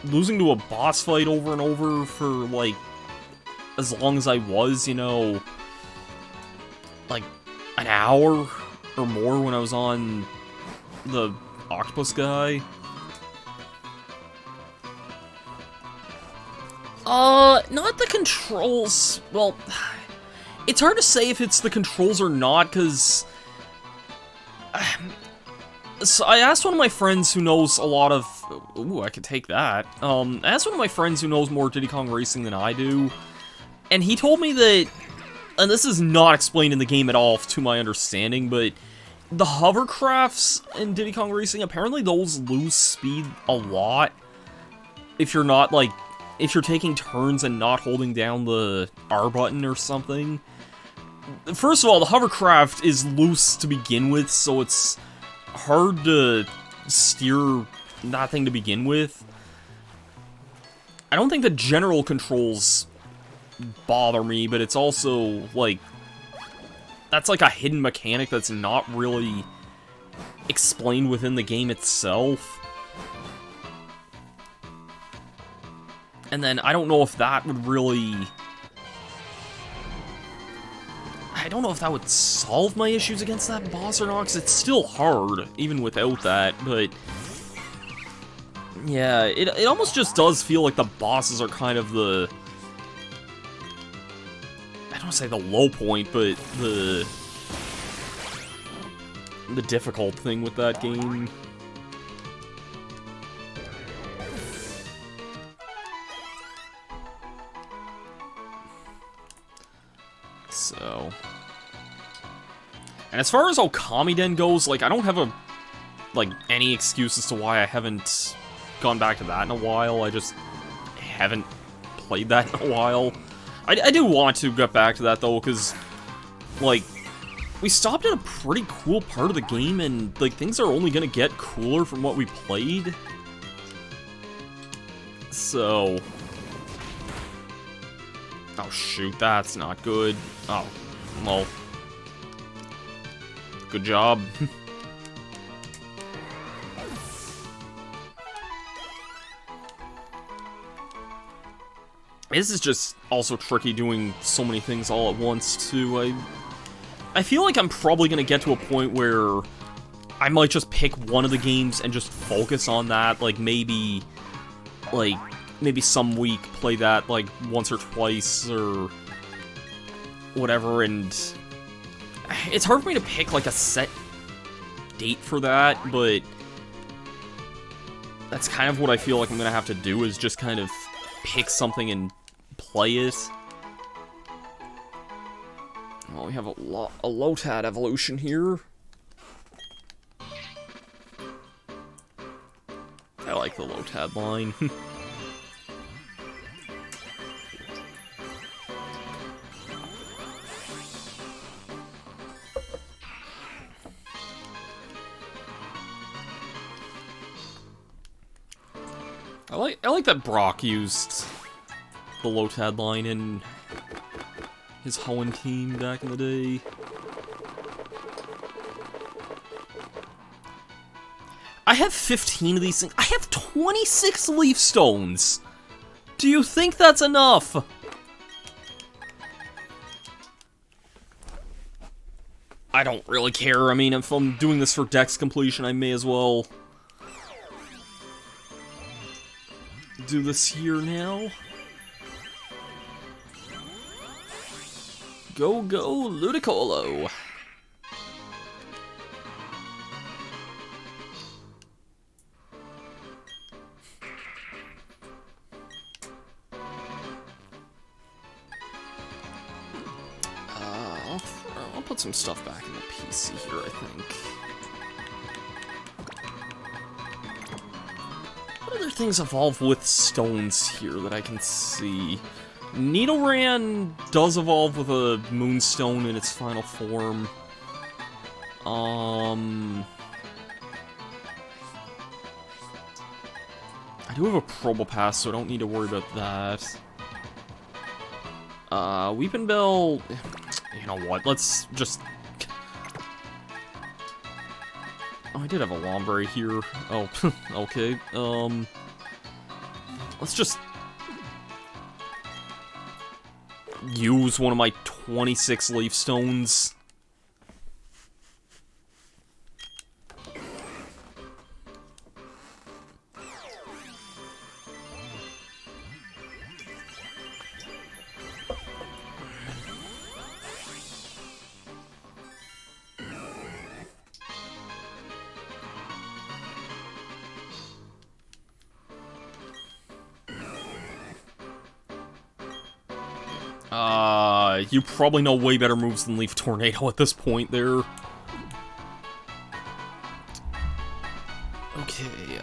losing to a boss fight over and over for, like, as long as I was, you know, like, an hour or more when I was on the octopus guy. Not the controls. Well, it's hard to say if it's the controls or not, because so I asked one of my friends who knows a lot of... Ooh, I could take that. I asked one of my friends who knows more Diddy Kong Racing than I do, and he told me that... And this is not explained in the game at all, to my understanding, but the hovercrafts in Diddy Kong Racing, apparently those lose speed a lot if you're not, like... If you're taking turns and not holding down the R button or something. First of all, the hovercraft is loose to begin with, so it's hard to steer that thing to begin with. I don't think the general controls bother me, but it's also, like, that's like a hidden mechanic that's not really explained within the game itself. And then I don't know if that would really... I don't know if that would solve my issues against that boss or not, because it's still hard, even without that, but... Yeah, it almost just does feel like the bosses are kind of the... I don't want to say the low point, but the... the difficult thing with that game. So... And as far as Okamiden goes, like, I don't have any excuse as to why I haven't gone back to that in a while. I just haven't played that in a while. I do want to get back to that, though, because, like, we stopped at a pretty cool part of the game, and, like, things are only gonna get cooler from what we played. So... Oh, shoot, that's not good. Oh, well... Good job. This is just also tricky doing so many things all at once, too. I feel like I'm probably gonna get to a point where I might just pick one of the games and just focus on that. Like, maybe some week play that, like, once or twice, or whatever, and... It's hard for me to pick, like, a set date for that, but that's kind of what I feel like I'm gonna have to do, is just kind of pick something and play it. Well, we have a Lotad evolution here. I like the Lotad line. I like that Brock used the Lotad line in his Hoenn team back in the day. I have 15 of these things. I have 26 Leaf Stones! Do you think that's enough? I don't really care. I mean, if I'm doing this for Dex completion, I may as well do this here now. Go, Ludicolo! I'll put some stuff back in the PC here, I think. What other things evolve with stones here that I can see? Nidoran does evolve with a Moonstone in its final form. I do have a Probopass, so I don't need to worry about that. Weepinbell... You know what, let's just... Oh, I did have a Lombre here. Oh, okay. Let's just use one of my 26 Leaf Stones. You probably know way better moves than Leaf Tornado at this point there. Okay,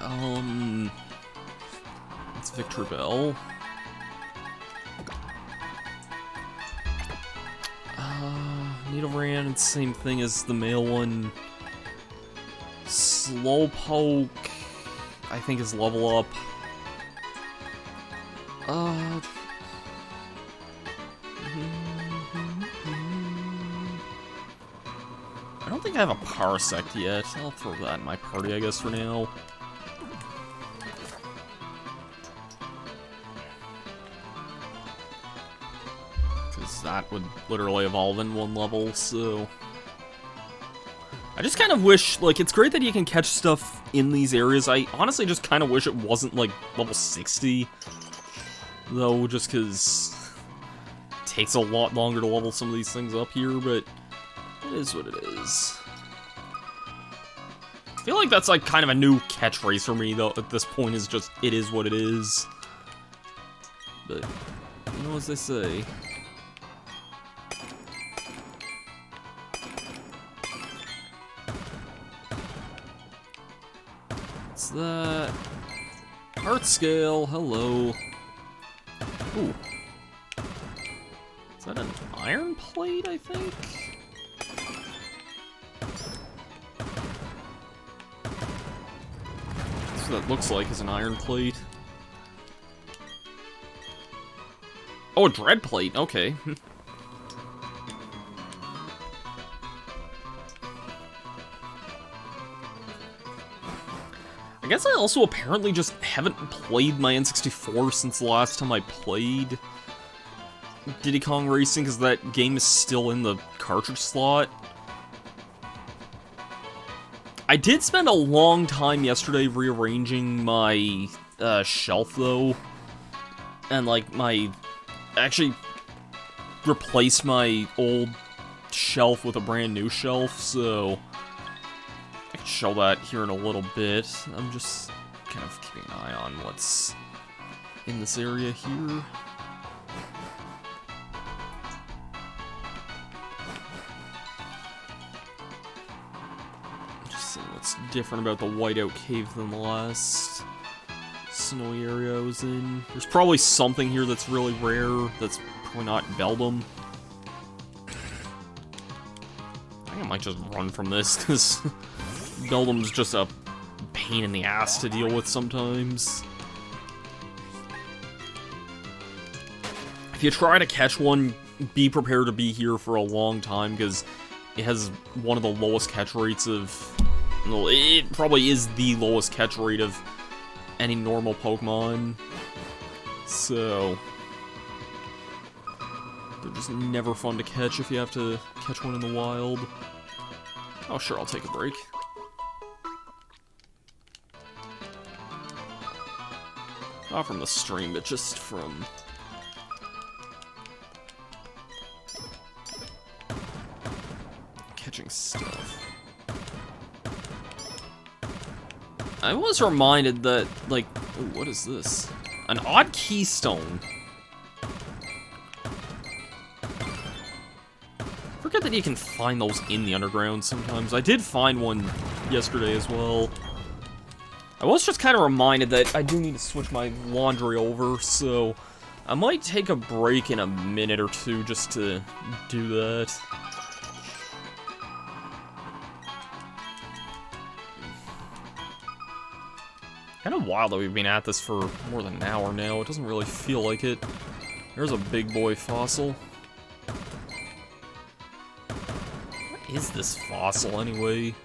it's Victreebel. Nidoran, same thing as the male one. Slowpoke, I think is level up. I don't think I have a Parasect yet. I'll throw that in my party, I guess, for now. Because that would literally evolve in one level, so... I just kind of wish, like, it's great that you can catch stuff in these areas. I honestly just kind of wish it wasn't, like, level 60. Though, just because it takes a lot longer to level some of these things up here, but it is what it is. feel like that's like kind of a new catchphrase for me, though, at this point. Is just, it is what it is. But, you know, as they say... What's that? Art scale, hello. Ooh. Is that an iron plate, I think? That's what that looks like, is an iron plate. Oh, a dread plate, okay. I guess I also apparently just haven't played my N64 since the last time I played Diddy Kong Racing, because that game is still in the cartridge slot. I did spend a long time yesterday rearranging my shelf, though. And, like, actually replaced my old shelf with a brand new shelf, so... I can show that here in a little bit. I'm just kind of keeping an eye on what's in this area here. Just seeing what's different about the whiteout cave than the last snowy area I was in. There's probably something here that's really rare that's probably not Beldum. I think I might just run from this, because Beldum's just a pain in the ass to deal with sometimes. If you try to catch one, be prepared to be here for a long time, because it has one of the lowest catch rates of... Well, it probably is the lowest catch rate of any normal Pokemon. So... they're just never fun to catch if you have to catch one in the wild. Oh, sure, I'll take a break. Not from the stream, but just from... catching stuff. I was reminded that, like... Ooh, what is this? An odd keystone. Forget that you can find those in the underground sometimes. I did find one yesterday as well. I was just kind of reminded that I do need to switch my laundry over, so I might take a break in a minute or two just to do that. Kind of wild that we've been at this for more than an hour now. It doesn't really feel like it. There's a big boy fossil. What is this fossil anyway?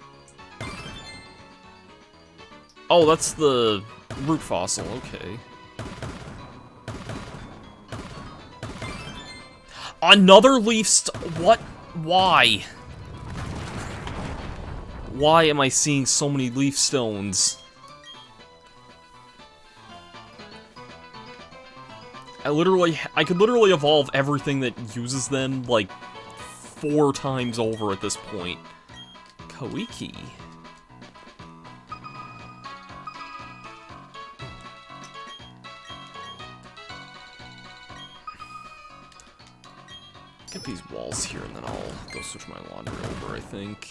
Oh, that's the root fossil, okay. Another leaf what? Why? Why am I seeing so many leaf stones? I could literally evolve everything that uses them, like, 4 times over at this point. Koiki. Get these walls here, and then I'll go switch my laundry over, I think.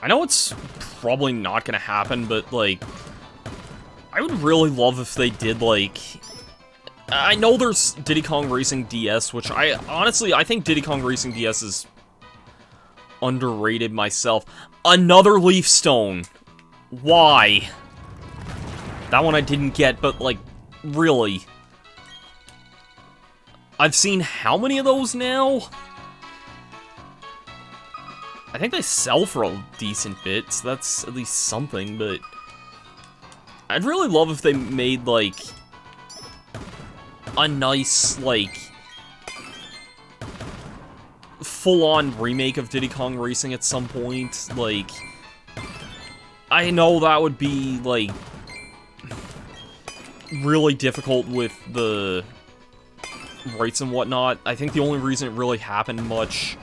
I know it's probably not gonna happen, but, like, I would really love if they did, like... I know there's Diddy Kong Racing DS, which honestly, I think Diddy Kong Racing DS is underrated myself. Another leaf stone. Why? That one I didn't get, but, like, really. I've seen how many of those now? I think they sell for a decent bit, so that's at least something, but... I'd really love if they made, like... a nice, like... full-on remake of Diddy Kong Racing at some point, like... I know that would be, like... really difficult with the... rights and whatnot. I think the only reason it really happened much...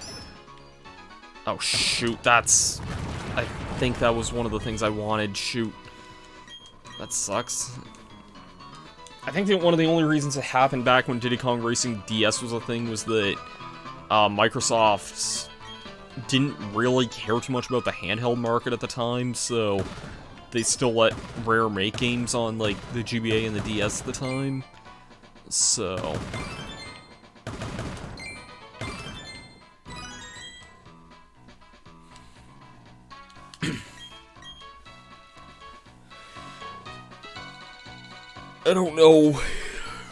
Oh, shoot, that's... I think that was one of the things I wanted, shoot. That sucks. I think that one of the only reasons it happened back when Diddy Kong Racing DS was a thing was that Microsoft didn't really care too much about the handheld market at the time, so they still let Rare make games on, like, the GBA and the DS at the time. So... I don't know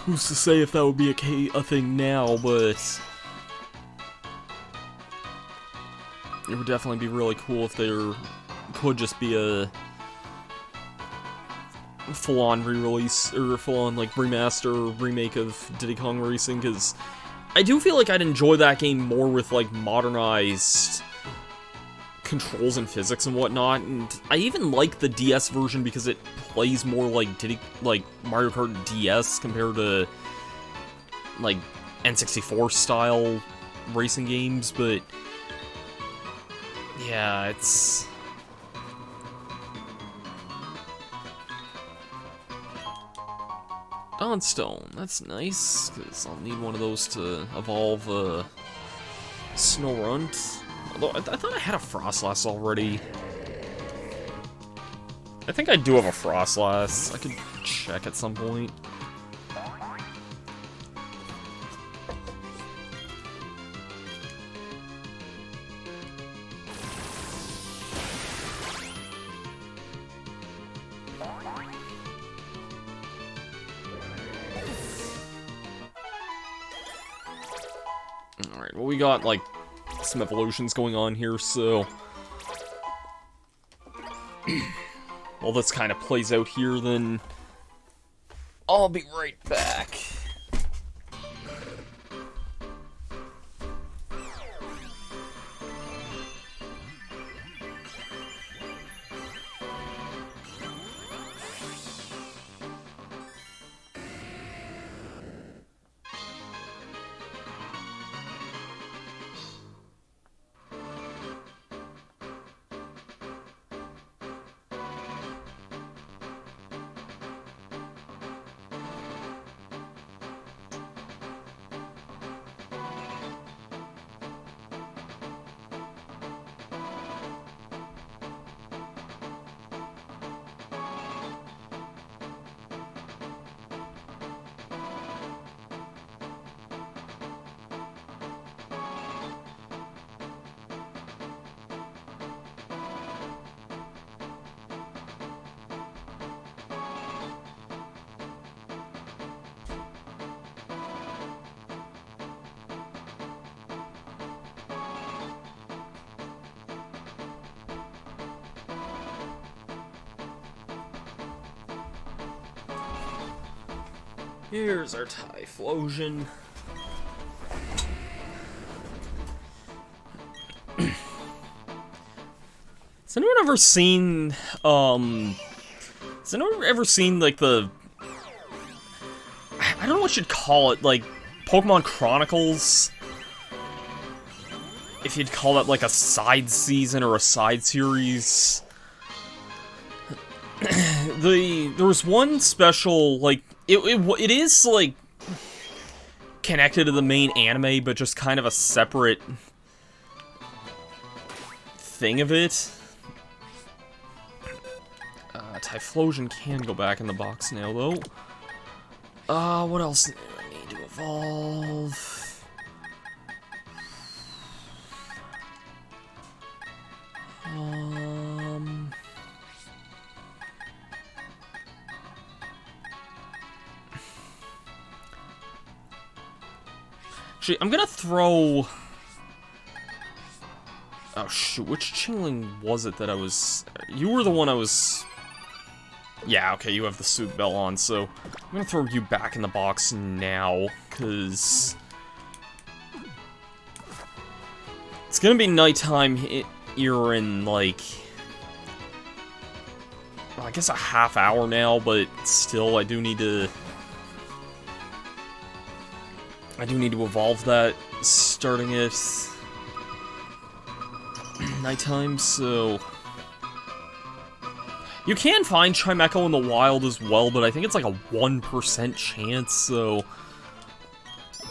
who's to say if that would be a thing now, but it would definitely be really cool if there could just be a full-on re-release, or full-on, like, remaster or remake of Diddy Kong Racing, because I do feel like I'd enjoy that game more with, like, modernized controls and physics and whatnot, and I even like the DS version because it plays more like Mario Kart DS compared to, like, N64 style racing games, but yeah, it's... Dawnstone, that's nice, because I'll need one of those to evolve Snorunt. Although, I thought I had a Frostlass already. I think I do have a Frostlass. I could check at some point. Alright, well, we got, like, some evolutions going on here, so... Well, this kind of plays out here, then... I'll be right back. Here's our Typhlosion. Has anyone ever seen, has anyone ever seen, like, the... I don't know what you'd call it, like, Pokemon Chronicles? If you'd call that, like, a side season or a side series. There was one special, like, it is, like, connected to the main anime, but just kind of a separate thing of it. Typhlosion can go back in the box now, though. What else do I need to evolve? Actually, I'm gonna throw... Oh, shoot. Which Chingling was it that I was... You were the one I was... Yeah, okay, you have the suit belt on, so... I'm gonna throw you back in the box now, because... It's gonna be nighttime here in, like... Well, I guess a half hour now, but still, I do need to evolve that, starting at... nighttime, so... You can find Chimecho in the wild as well, but I think it's like a 1% chance, so...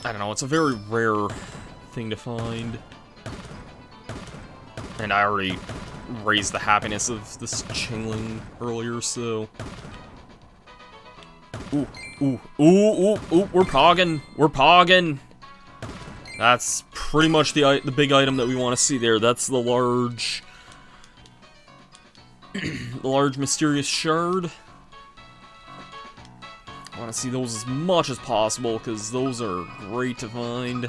I don't know, it's a very rare thing to find. And I already raised the happiness of this Chingling earlier, so... Ooh, ooh, ooh, ooh, ooh, we're pogging! We're pogging! That's pretty much the big item that we want to see there. That's the large... the large mysterious shard. I want to see those as much as possible, because those are great to find.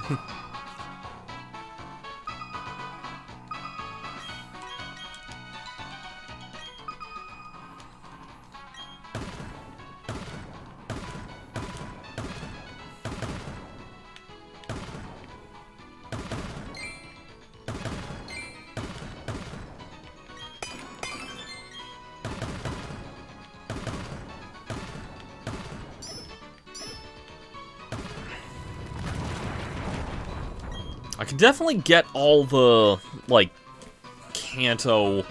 I could definitely get all the, like, Kanto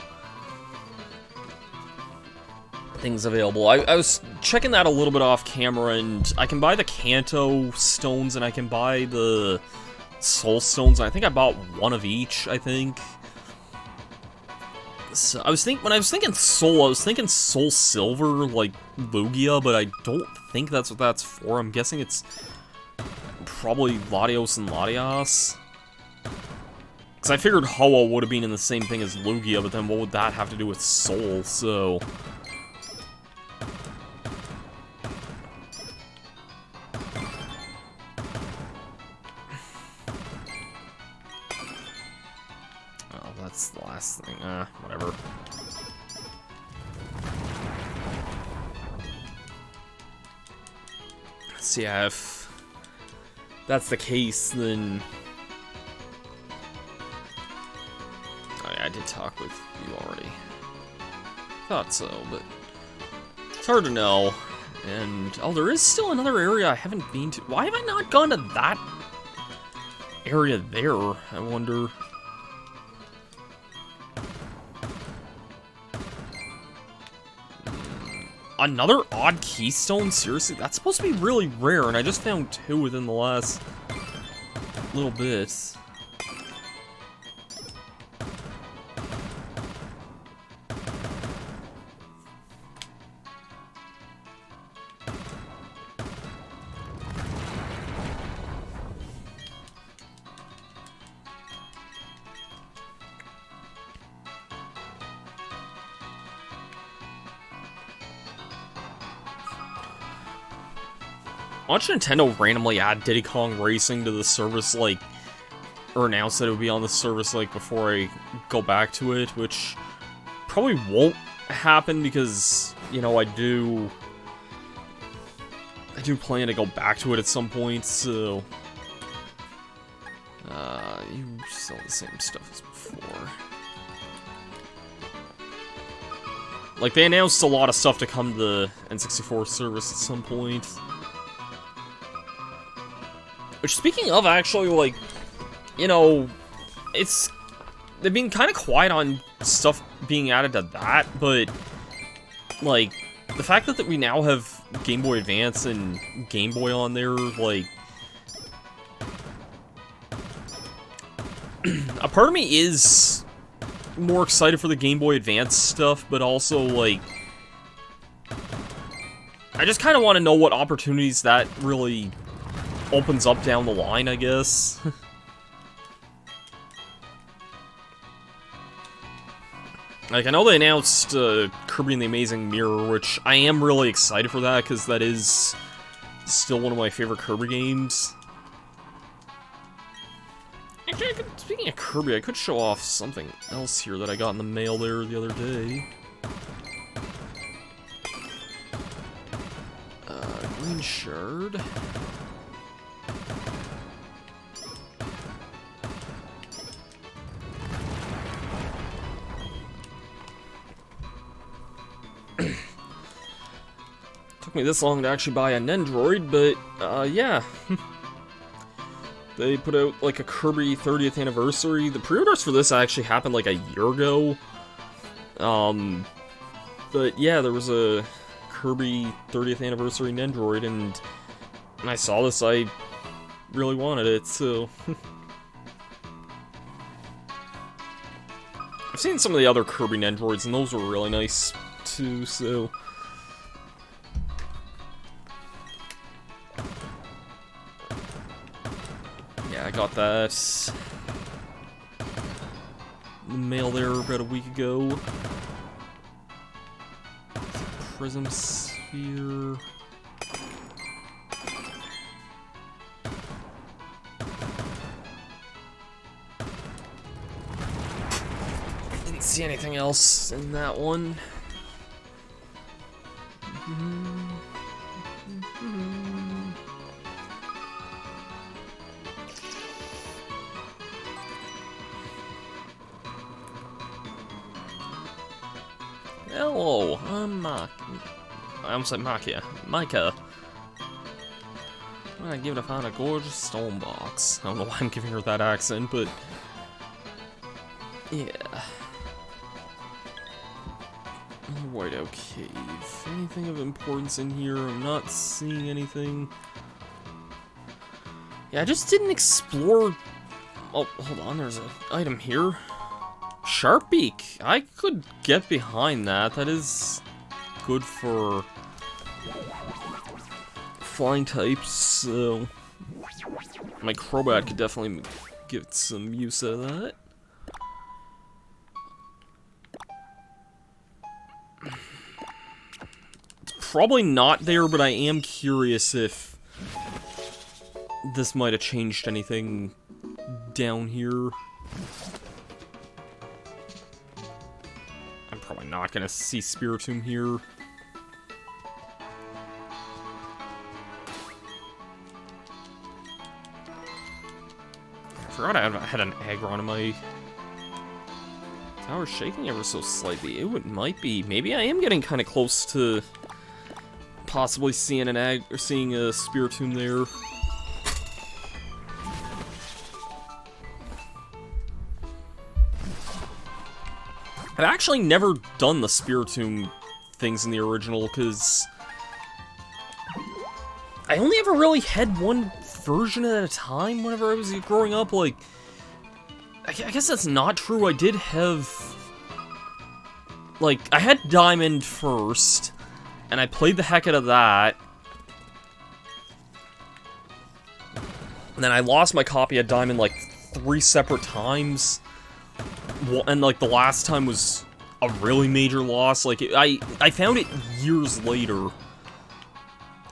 things available. I was checking that a little bit off camera, and I can buy the Kanto stones, and I can buy the Soul stones, and I think I bought one of each, I think. So, when I was thinking Soul, I was thinking Soul Silver, like Lugia, but I don't think that's what that's for. I'm guessing it's probably Latios and Latias. Because I figured Ho-Oh would have been in the same thing as Lugia, but then what would that have to do with Soul, so... Oh, that's the last thing. Whatever. So yeah, if that's the case, then... I did talk with you already. Thought so, but it's hard to know. And, oh, there is still another area I haven't been to. Why have I not gone to that area there, I wonder? Another odd keystone? Seriously? That's supposed to be really rare, and I just found 2 within the last little bit. Watch Nintendo randomly add Diddy Kong Racing to the service, like, or announce that it would be on the service, like, before I go back to it, which probably won't happen because, you know, I do plan to go back to it at some point, so... you sell the same stuff as before. Like, they announced a lot of stuff to come to the N64 service at some point. Which, speaking of, actually, like, you know, they've been kind of quiet on stuff being added to that, but, like, the fact that we now have Game Boy Advance and Game Boy on there, like, a part of me is more excited for the Game Boy Advance stuff, but also, like, I just kind of want to know what opportunities that really opens up down the line, I guess. Like, I know they announced Kirby and the Amazing Mirror, which I am really excited for that, because that is still one of my favorite Kirby games. Actually, speaking of Kirby, I could show off something else here that I got in the mail there the other day. Green shard. Took me this long to actually buy an Nendroid, but, yeah. They put out, like, a Kirby 30th anniversary. The pre-orders for this actually happened, like, a year ago. But, yeah, there was a Kirby 30th anniversary Nendroid, and when I saw this, I really wanted it, so... I've seen some of the other Kirby Nendroids, and those were really nice, too, so... Yeah, I got that in the mail there about a week ago. Prism Sphere. Didn't see anything else in that one. Hello, I'm Mark. I almost said Micah. I'm gonna give it a find a gorgeous stone box. I don't know why I'm giving her that accent, but yeah. Whiteout Cave. Anything of importance in here? I'm not seeing anything. Yeah, I just didn't explore. Oh, hold on. There's an item here. Sharpbeak! I could get behind that. That is good for flying types, so my Crobat could definitely get some use out of that. It's probably not there, but I am curious if this might have changed anything down here. Probably not gonna see Spiritomb here. I forgot I had an Aggron in my tower shaking ever so slightly. It might be. Maybe I am getting kind of close to possibly seeing seeing a Spiritomb there. I've actually never done the Spiritomb things in the original, because I only ever really had one version at a time whenever I was growing up. Like, I guess that's not true. I did have, like, I had Diamond first, and I played the heck out of that. And then I lost my copy of Diamond, like, 3 separate times. And, like, the last time was a really major loss. Like, I found it years later.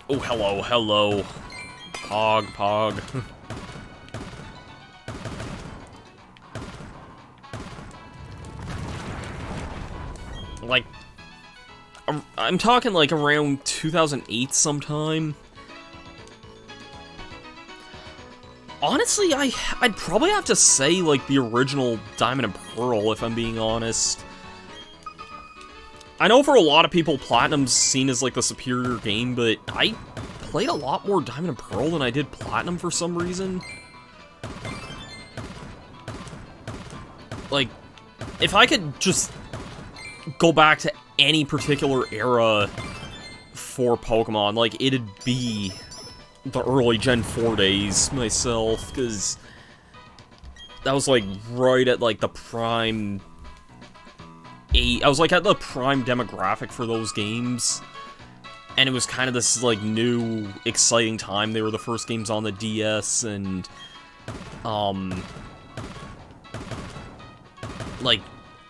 Oh, hello, hello. Pog. Like, I'm talking, like, around 2008 sometime. Honestly, I'd probably have to say, like, the original Diamond and Pearl, if I'm being honest. I know for a lot of people, Platinum's seen as, like, the superior game, but I played a lot more Diamond and Pearl than I did Platinum for some reason. Like, if I could just go back to any particular era for Pokemon, like, it'd be the early Gen 4 days myself, because that was, like, right at, like, the prime I was, like, at the prime demographic for those games, and it was kind of this, like, new, exciting time. They were the first games on the DS, and, like,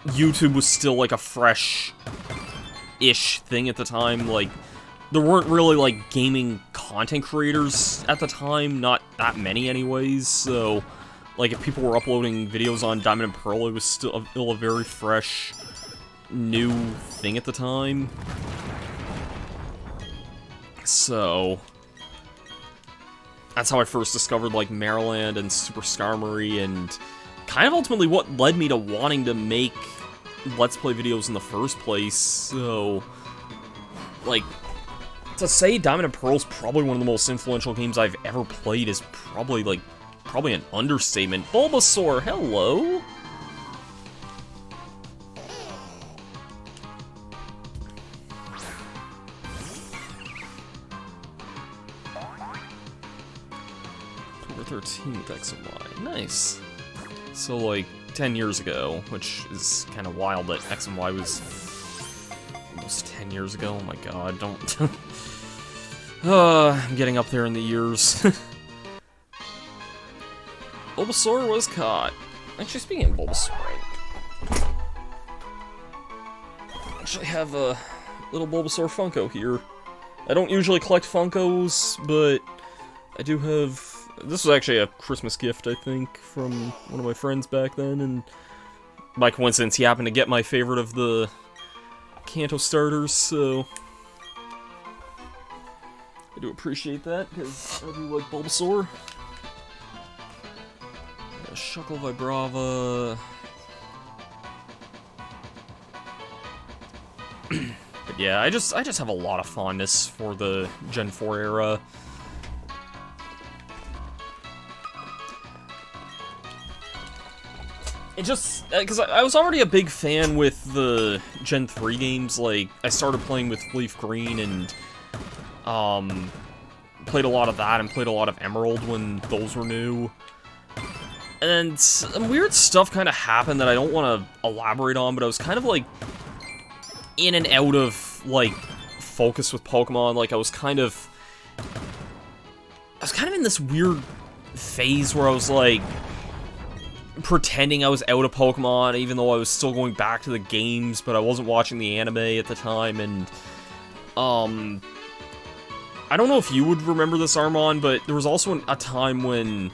YouTube was still, like, a fresh-ish thing at the time. Like, there weren't really, like, gaming content creators at the time, not that many anyways, so like, if people were uploading videos on Diamond and Pearl, it was still a very fresh, new thing at the time. So, that's how I first discovered, like, Maryland and Super Skarmory, and kind of ultimately what led me to wanting to make Let's Play videos in the first place. So, like, to say Diamond and Pearl's probably one of the most influential games I've ever played is probably an understatement. Bulbasaur, hello! October 13th, X and Y. Nice. So, like, 10 years ago, which is kind of wild that X and Y was almost 10 years ago. Oh my god, don't... I'm getting up there in the years. Bulbasaur was caught. Actually, speaking of Bulbasaur, I actually have a little Bulbasaur Funko here. I don't usually collect Funkos, but I do have... This was actually a Christmas gift, I think, from one of my friends back then, and by coincidence, he happened to get my favorite of the Kanto starters, so I do appreciate that, because I do like Bulbasaur. Shuckle Vibrava. But yeah, I just have a lot of fondness for the Gen 4 era. It just, because I was already a big fan with the Gen 3 games. Like, I started playing with Leaf Green and, played a lot of that and played a lot of Emerald when those were new. And some weird stuff kind of happened that I don't want to elaborate on, but I was kind of, like, in and out of, like, focus with Pokemon. Like, I was kind of in this weird phase where I was, like, pretending I was out of Pokemon, even though I was still going back to the games, but I wasn't watching the anime at the time, and, I don't know if you would remember this, Armand, but there was also a time when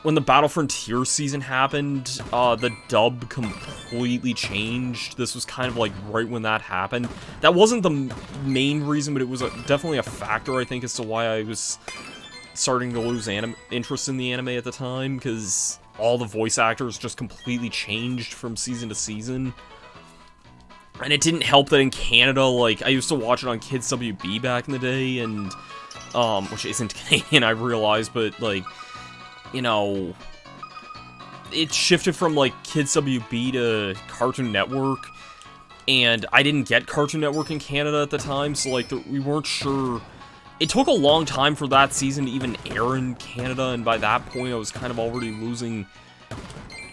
the Battle Frontier season happened, the dub completely changed. This was kind of, like, right when that happened. That wasn't the main reason, but it was definitely a factor, I think, as to why I was starting to lose interest in the anime at the time, because all the voice actors just completely changed from season to season. And it didn't help that in Canada, like, I used to watch it on Kids WB back in the day, and, which isn't Canadian, I realize, but, like, you know, it shifted from, like, Kids WB to Cartoon Network, and I didn't get Cartoon Network in Canada at the time, so, like, we weren't sure. It took a long time for that season to even air in Canada, and by that point I was kind of already losing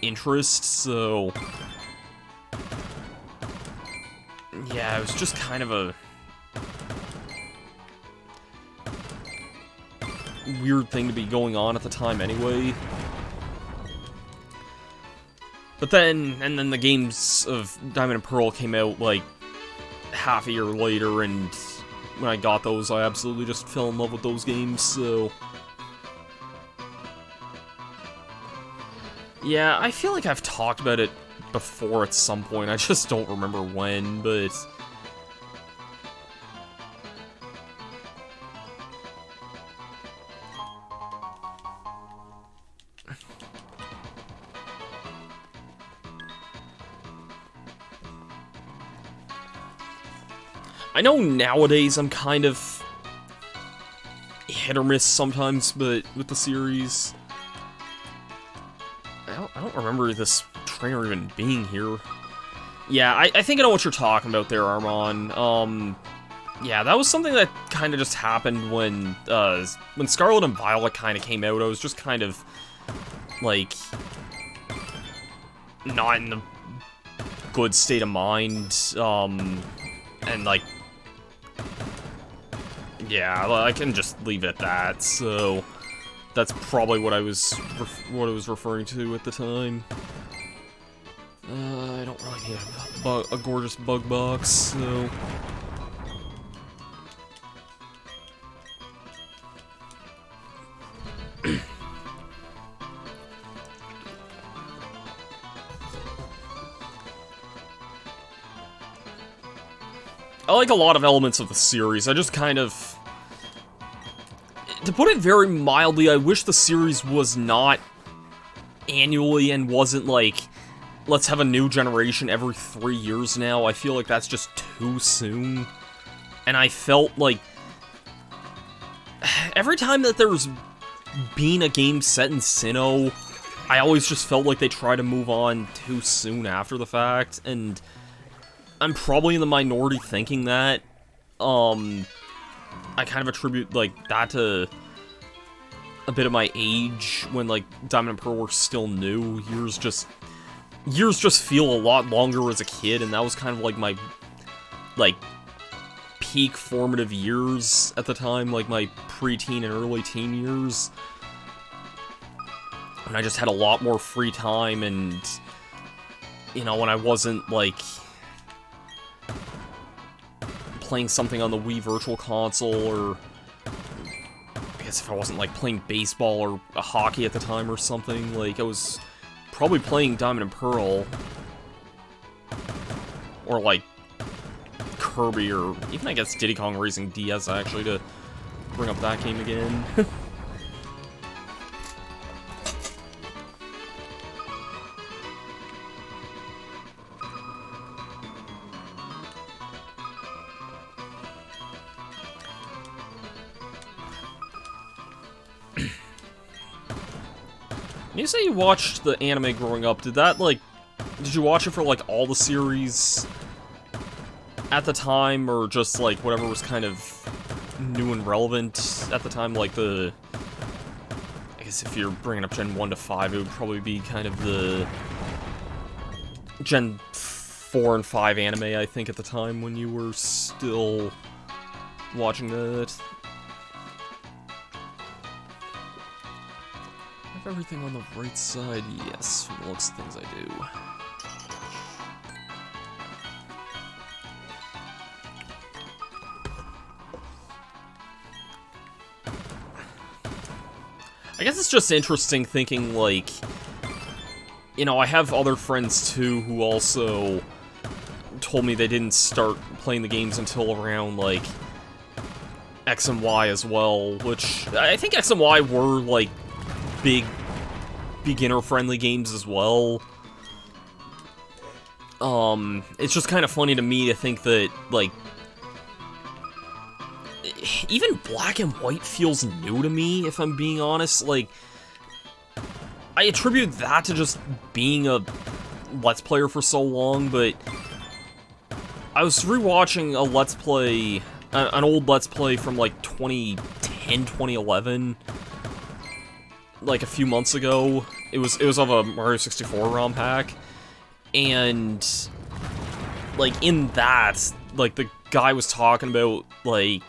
interest, so yeah, it was just kind of a weird thing to be going on at the time anyway. But then, and then the games of Diamond and Pearl came out, like, half a year later, and when I got those, I absolutely just fell in love with those games, so yeah, I feel like I've talked about it before at some point, I just don't remember when, but I know nowadays I'm kind of hit or miss sometimes, but with the series, I don't remember this trainer even being here. Yeah, I think I know what you're talking about there, Armand. Yeah, that was something that kind of just happened when Scarlet and Violet kind of came out. I was just kind of, like, not in a good state of mind, and, like, yeah, I can just leave it at that, so that's probably what I was referring to at the time. I don't really need a gorgeous bug box, so like a lot of elements of the series. I just kind of... To put it very mildly, I wish the series was not annually and wasn't like, let's have a new generation every 3 years now. I feel like that's just too soon. And I felt like... Every time that there's been a game set in Sinnoh, I always just felt like they try to move on too soon after the fact, and I'm probably in the minority thinking that. I kind of attribute, like, that to a bit of my age, when, like, Diamond and Pearl were still new. Years just feel a lot longer as a kid, and that was kind of, like, my, like, peak formative years at the time, like, my preteen and early teen years. And I just had a lot more free time, and, you know, when I wasn't, like, playing something on the Wii Virtual Console, or I guess if I wasn't, like, playing baseball or hockey at the time or something, like, I was probably playing Diamond and Pearl, or, like, Kirby, or even, I guess, Diddy Kong Racing DS, actually, to bring up that game again. You say you watched the anime growing up, did you watch it for, like, all the series at the time, or just, like, whatever was kind of new and relevant at the time, like I guess if you're bringing up Gen 1 to 5, it would probably be kind of the Gen 4 and 5 anime, I think, at the time, when you were still watching that. Everything on the right side, yes, from the looks of things I do. I guess it's just interesting thinking, like, you know, I have other friends too who also told me they didn't start playing the games until around, like, X and Y as well, which I think X and Y were, like, big beginner-friendly games as well. It's just kind of funny to me to think that, like, even Black and White feels new to me, if I'm being honest. Like, I attribute that to just being a Let's Player for so long, but I was rewatching a Let's Play, an old Let's Play from, like, 2010, 2011, like, a few months ago. It was of a Mario 64 ROM hack, and, like, in that, like, the guy was talking about, like,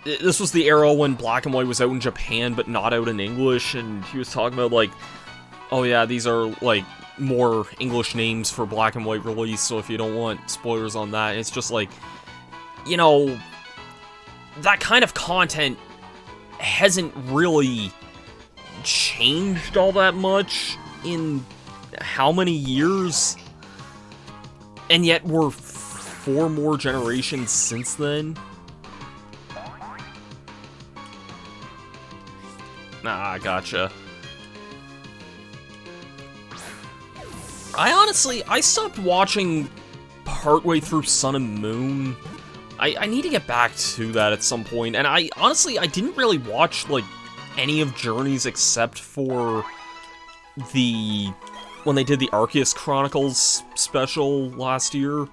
this was the era when Black and White was out in Japan, but not out in English, and he was talking about, like, oh yeah, these are, like, more English names for Black and White release, so if you don't want spoilers on that, it's just, like, you know, that kind of content hasn't really changed all that much in how many years? And yet we're 4 more generations since then. Ah, gotcha. I stopped watching partway through Sun and Moon. I need to get back to that at some point, and I didn't really watch, like, any of Journey's except for when they did the Arceus Chronicles special last year.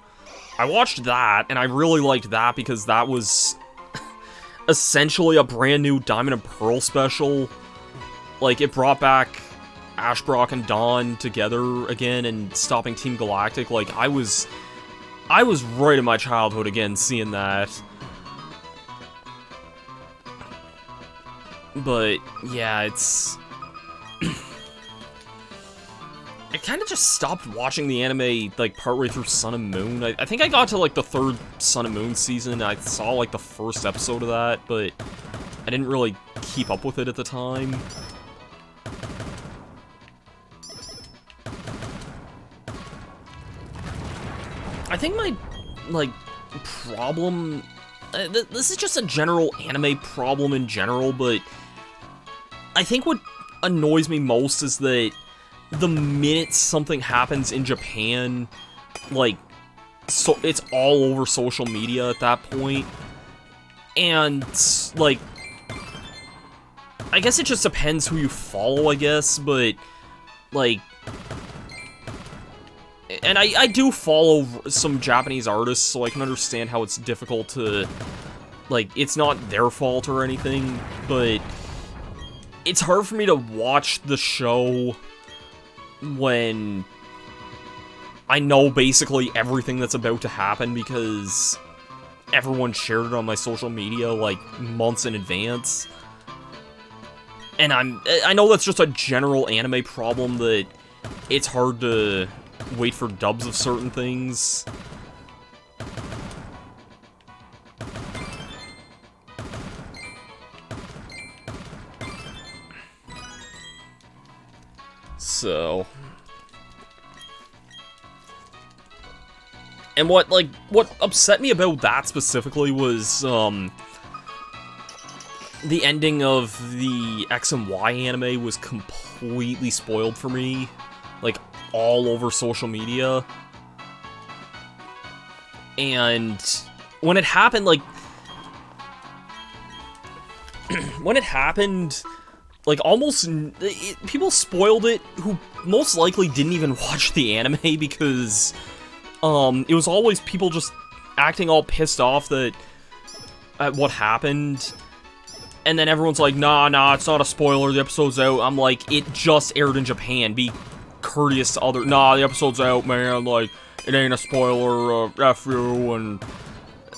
I watched that, and I really liked that because that was essentially a brand new Diamond and Pearl special. Like, it brought back Ash, Brock, and Dawn together again and stopping Team Galactic. Like, I was right in my childhood again seeing that. But, yeah, it's... I kind of just stopped watching the anime, like, partway through Sun and Moon. I think I got to, like, the 3rd Sun and Moon season, and I saw, like, the 1st episode of that, but I didn't really keep up with it at the time. I think my, like, problem... this is just a general anime problem in general, but I think what annoys me most is that the minute something happens in Japan, like, so it's all over social media at that point, and, like, I guess it just depends who you follow, I guess, but, like, and I do follow some Japanese artists, so I can understand how it's difficult to, like, it's not their fault or anything, but it's hard for me to watch the show when I know basically everything that's about to happen because everyone shared it on my social media, like, months in advance. And I know that's just a general anime problem that it's hard to wait for dubs of certain things. So... And what upset me about that specifically was, the ending of the X and Y anime was completely spoiled for me, like, all over social media. And when it happened, like, almost, people spoiled it who most likely didn't even watch the anime because, it was always people just acting all pissed off at what happened. And then everyone's like, nah, it's not a spoiler, the episode's out. I'm like, it just aired in Japan, be courteous to other... Nah, the episode's out, man, like, it ain't a spoiler, F you, and...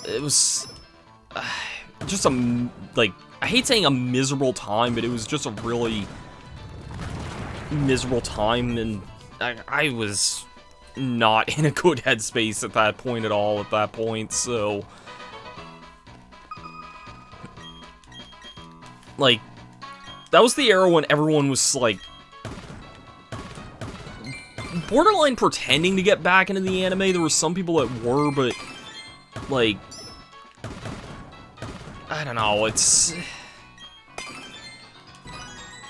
It was... just a, like, I hate saying a miserable time, but it was just a really miserable time, and I was not in a good headspace at that point at all, so... Like, that was the era when everyone was, like, borderline pretending to get back into the anime. There were some people that were, but, like, I don't know, it's...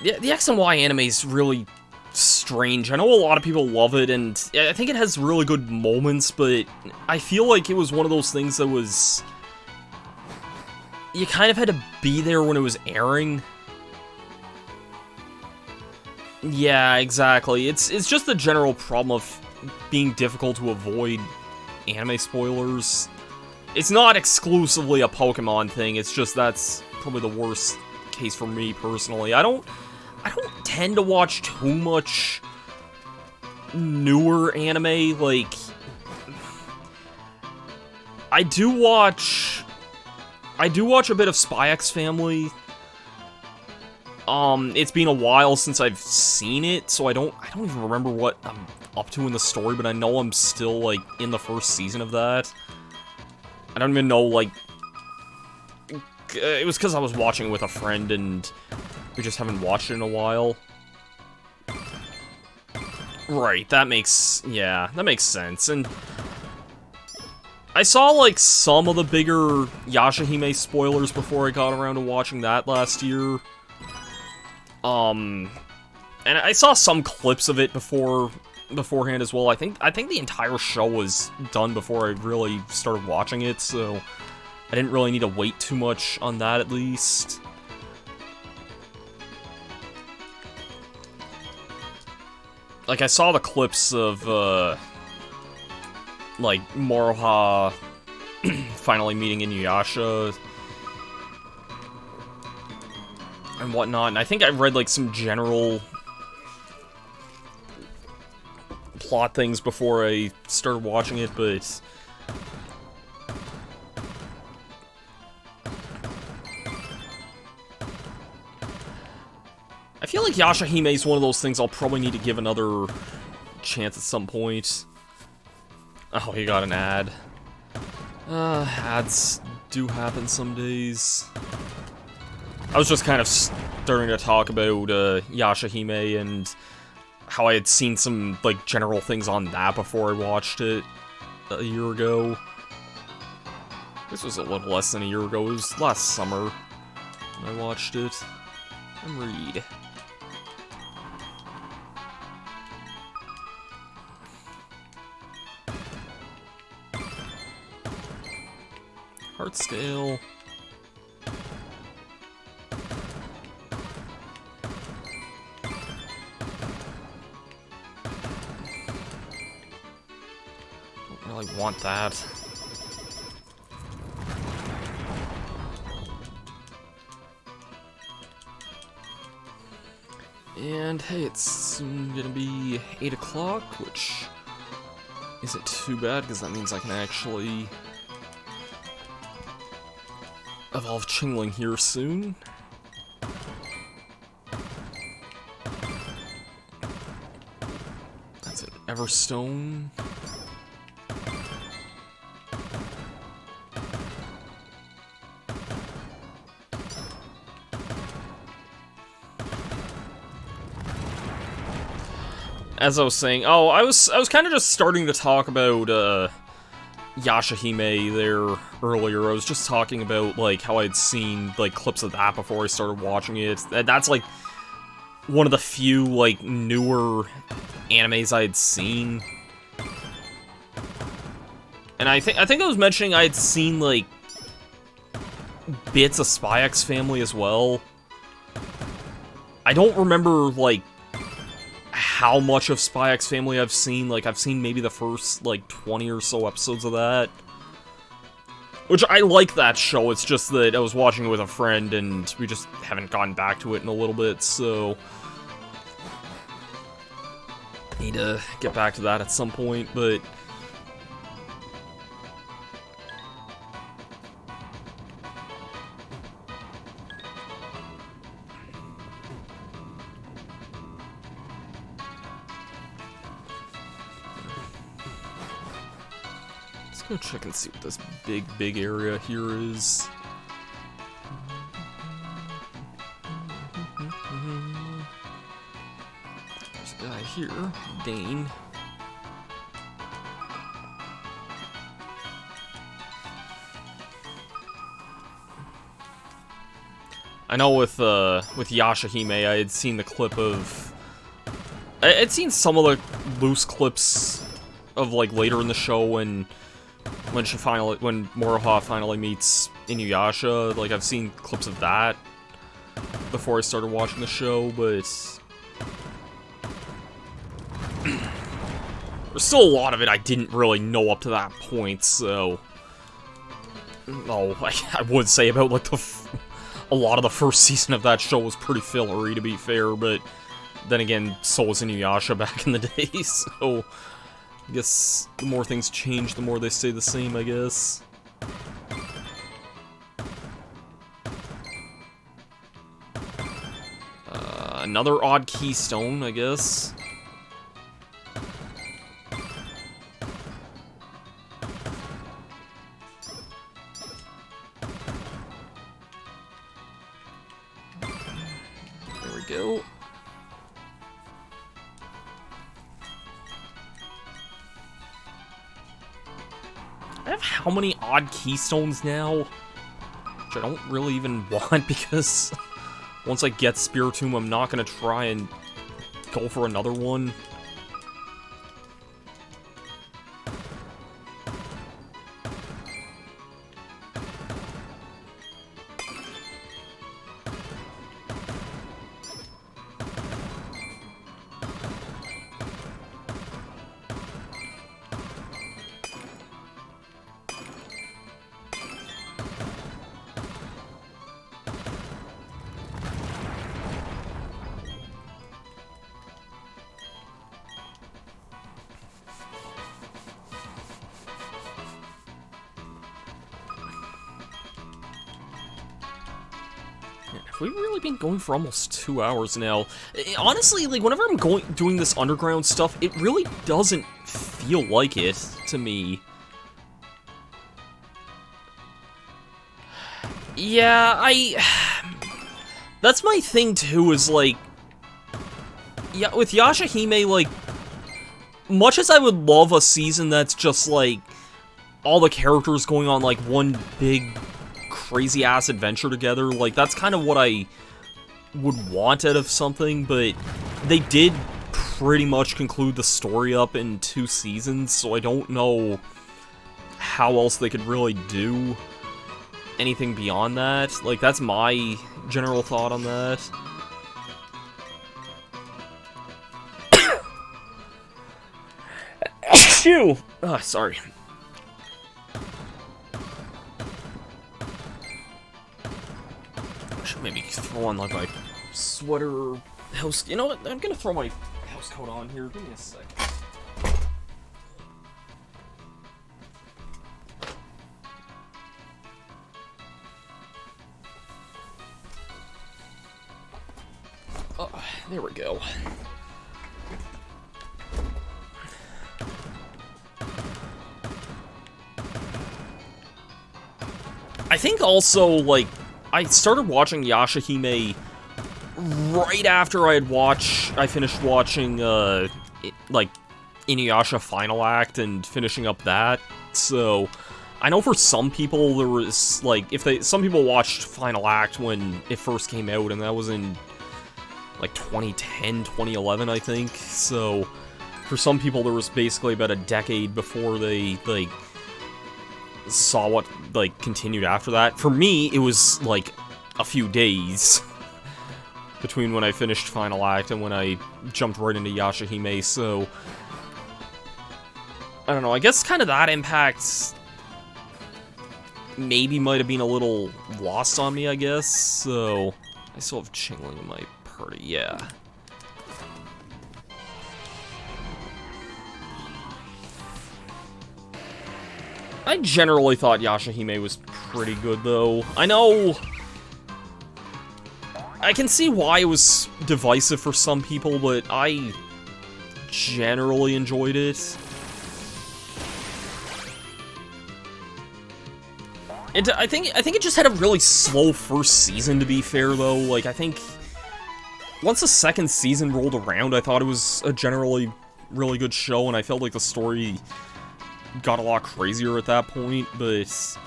The X and Y anime is really strange. I know a lot of people love it, and I think it has really good moments, but I feel like it was one of those things that was... You kind of had to be there when it was airing. Yeah, exactly. It's just the general problem of being difficult to avoid anime spoilers. It's not exclusively a Pokémon thing, it's just that's probably the worst case for me personally. I don't tend to watch too much newer anime, like... I do watch a bit of Spy X Family. It's been a while since I've seen it, so I don't even remember what I'm up to in the story, but I know I'm still, like, in the first season of that. I don't even know, like... It was because I was watching it with a friend, and we just haven't watched it in a while. Right, that makes sense, and... I saw, like, some of the bigger Yashahime spoilers before I got around to watching that last year. And I saw some clips of it beforehand as well. I think the entire show was done before I really started watching it, so I didn't really need to wait too much on that, at least. Like, I saw the clips of, like, Moroha finally meeting Inuyasha and whatnot, and I think I read, like, some general plot things before I started watching it, but... I feel like Yashahime is one of those things I'll probably need to give another chance at some point. Oh, he got an ad. Ads do happen some days. I was just kind of starting to talk about Yashahime and how I had seen some, like, general things on that before I watched it. a year ago. This was a little less than a year ago. It was last summer when I watched it. And read. Heart scale. Don't really want that. And hey, it's soon gonna be 8 o'clock, which isn't too bad because that means I can actually evolve Chingling here soon. That's an Everstone. As I was saying, oh, I was kind of just starting to talk about Yashahime there earlier. I was just talking about like how I'd seen like clips of that before I started watching it. That's like one of the few like newer animes I'd seen. And I think I was mentioning I'd seen like bits of Spy X Family as well. I don't remember like how much of Spy X Family I've seen. Like, I've seen maybe the first, like, 20 or so episodes of that. Which, I like that show, it's just that I was watching it with a friend, and we just haven't gotten back to it in a little bit, so need to get back to that at some point, but go check and see what this big area here is. There's a guy here, Dane. I know with Yashahime, I had seen the clip of... I'd seen some of the loose clips of, like, later in the show when Moroha finally meets Inuyasha. Like, I've seen clips of that before I started watching the show, but there's still a lot of it I didn't really know up to that point, so... Oh, I would say about, like, a lot of the first season of that show was pretty fillery, to be fair, but then again, so was Inuyasha back in the day, so I guess the more things change, the more they stay the same, I guess. Another odd keystone, I guess. There we go. I have how many odd keystones now? Which I don't really even want, because once I get Spiritomb, I'm not gonna try and go for another one. Have we really been going for almost 2 hours now? Honestly, like, whenever I'm doing this underground stuff, it really doesn't feel like it to me. Yeah, that's my thing too, is like, yeah, with Yashahime, like, much as I would love a season that's just like all the characters going on, like, one big crazy-ass adventure together. Like, that's kind of what I would want out of something, but they did pretty much conclude the story up in 2 seasons, so I don't know how else they could really do anything beyond that. Like, that's my general thought on that. Phew! Ah, sorry. I should maybe throw on, like, my sweater house... You know what? I'm gonna throw my house coat on here. Give me a sec. Oh, there we go. I think also, like, I started watching Yashahime right after I finished watching, like, Inuyasha Final Act and finishing up that, so I know for some people there was, like, some people watched Final Act when it first came out, and that was in, like, 2010, 2011, I think, so for some people there was basically about a decade before they, like, saw what, like, continued after that. For me, it was, like, a few days between when I finished Final Act and when I jumped right into Yashahime, so I don't know, I guess kind of that impact maybe might have been a little lost on me, I guess, so I still have Chingling in my party, yeah. I generally thought Yashahime was pretty good, though. I know I can see why it was divisive for some people, but I generally enjoyed it. And I think it just had a really slow first season, to be fair, though. Like, I think once the second season rolled around, I thought it was a generally really good show, and I felt like the story got a lot crazier at that point, but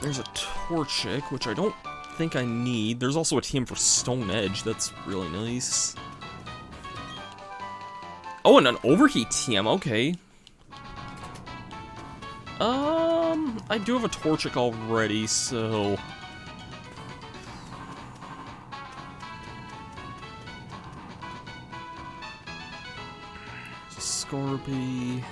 there's a Torchic, which I don't think I need. There's also a TM for Stone Edge, that's really nice. Oh, and an Overheat TM, okay. I do have a Torchic already, so Scorpy.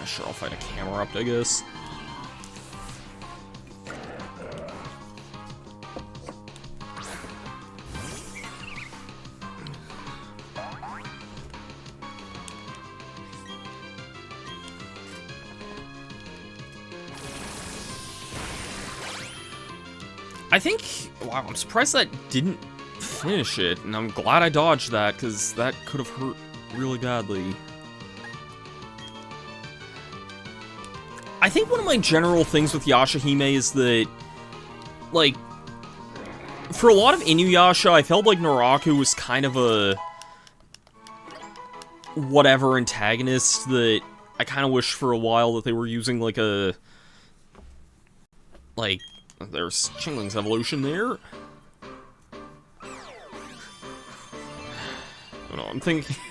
Sure, I'll fight a Camerupt, I guess. I think, wow, I'm surprised that didn't finish it, and I'm glad I dodged that, because that could have hurt really badly. I think one of my general things with Yashahime is that, like, for a lot of Inuyasha, I felt like Naraku was kind of a whatever antagonist that I kind of wish for a while that they were using, like, a, like, there's Chingling's evolution there. I don't know, I'm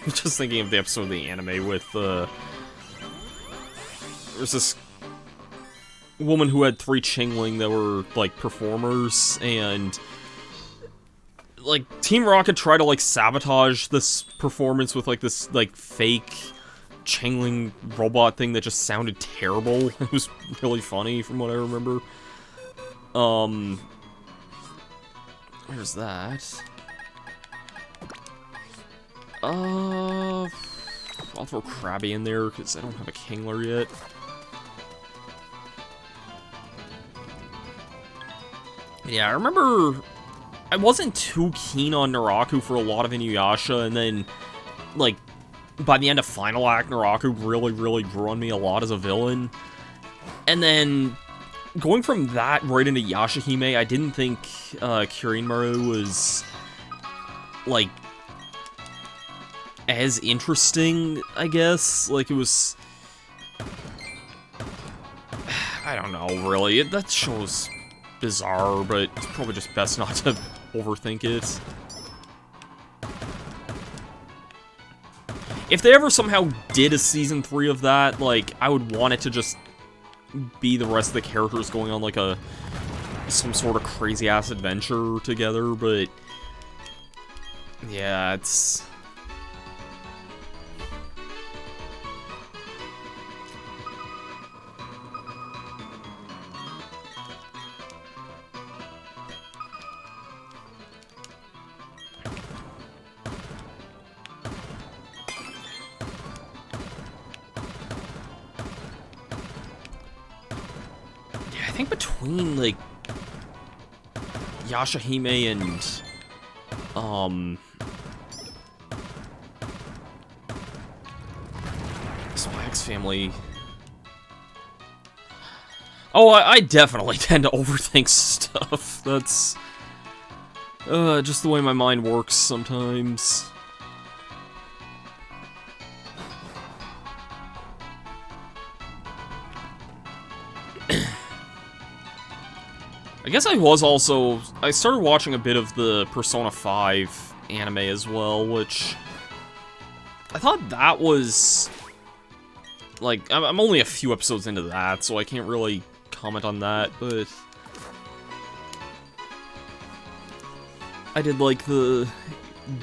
just thinking of the episode of the anime with, there's this woman who had 3 Chingling that were, like, performers, and, like, Team Rocket tried to, like, sabotage this performance with, like, this, like, fake Chingling robot thing that just sounded terrible. It was really funny, from what I remember. Where's that? I'll throw Krabby in there, because I don't have a Kingler yet. Yeah, I remember I wasn't too keen on Naraku for a lot of Inuyasha, and then, like, by the end of Final Act, Naraku really, really grew on me a lot as a villain. And then going from that right into Yashahime, I didn't think Kirinmaru was, like, as interesting, I guess. Like, it was... I don't know, really. That show's bizarre, but it's probably just best not to overthink it. If they ever somehow did a Season 3 of that, like, I would want it to just be the rest of the characters going on, like, some sort of crazy-ass adventure together, but... yeah, it's... I think between, like, Yashahime and, Spy X Family... oh, I definitely tend to overthink stuff. That's, just the way my mind works sometimes. I guess I started watching a bit of the Persona 5 anime as well, which I thought that was, like, I'm only a few episodes into that, so I can't really comment on that, but I did like the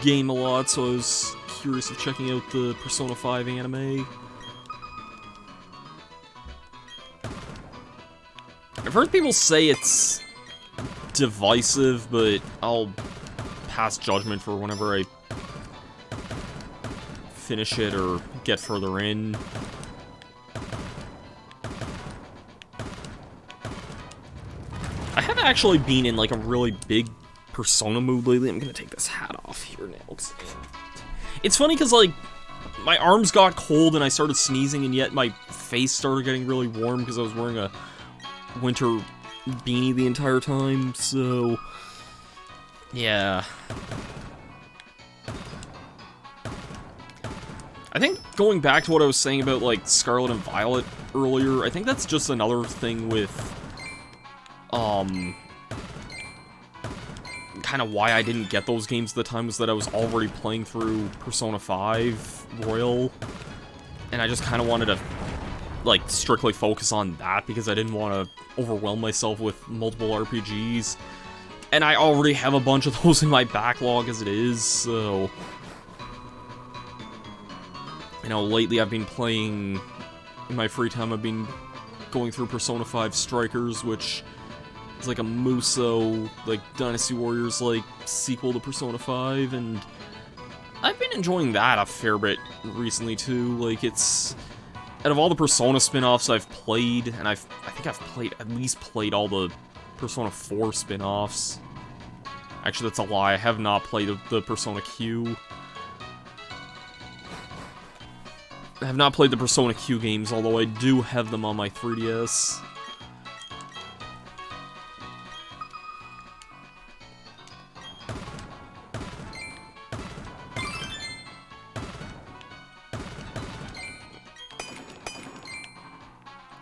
game a lot, so I was curious of checking out the Persona 5 anime. I've heard people say it's divisive, but I'll pass judgment for whenever I finish it or get further in. I have actually been in, like, a really big Persona mood lately. I'm gonna take this hat off here now. It's funny because, like, my arms got cold and I started sneezing, and yet my face started getting really warm because I was wearing a winter beanie the entire time, so... yeah. I think going back to what I was saying about, like, Scarlet and Violet earlier, I think that's just another thing with, kind of why I didn't get those games at the time, was that I was already playing through Persona 5 Royal, and I just kind of wanted to, like, strictly focus on that, because I didn't want to overwhelm myself with multiple RPGs, and I already have a bunch of those in my backlog as it is, so... you know, lately I've been playing, in my free time, I've been going through Persona 5 Strikers, which is like a Musou, like, Dynasty Warriors, like, sequel to Persona 5, and I've been enjoying that a fair bit recently, too. Like, it's... out of all the Persona spin-offs I've played, and I think I've at least played all the Persona 4 spin-offs. Actually, that's a lie. I have not played the Persona Q. I have not played the Persona Q games, although I do have them on my 3DS.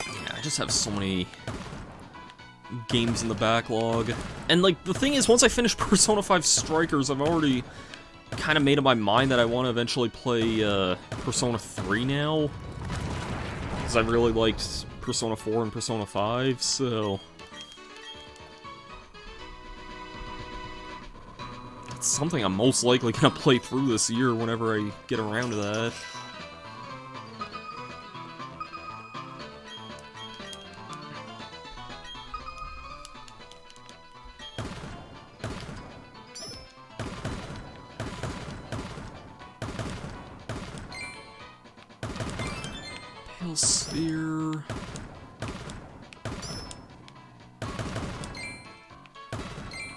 Yeah, I just have so many games in the backlog. And, like, the thing is, once I finish Persona 5 Strikers, I've already kind of made up my mind that I want to eventually play Persona 3 now, because I really liked Persona 4 and Persona 5, so it's something I'm most likely gonna play through this year whenever I get around to that. Sphere.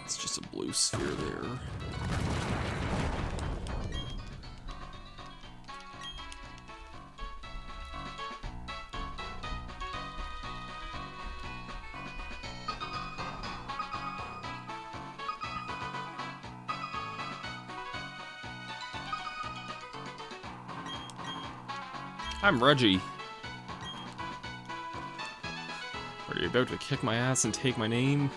It's just a blue sphere there. I'm Reggie. Are you about to kick my ass and take my name?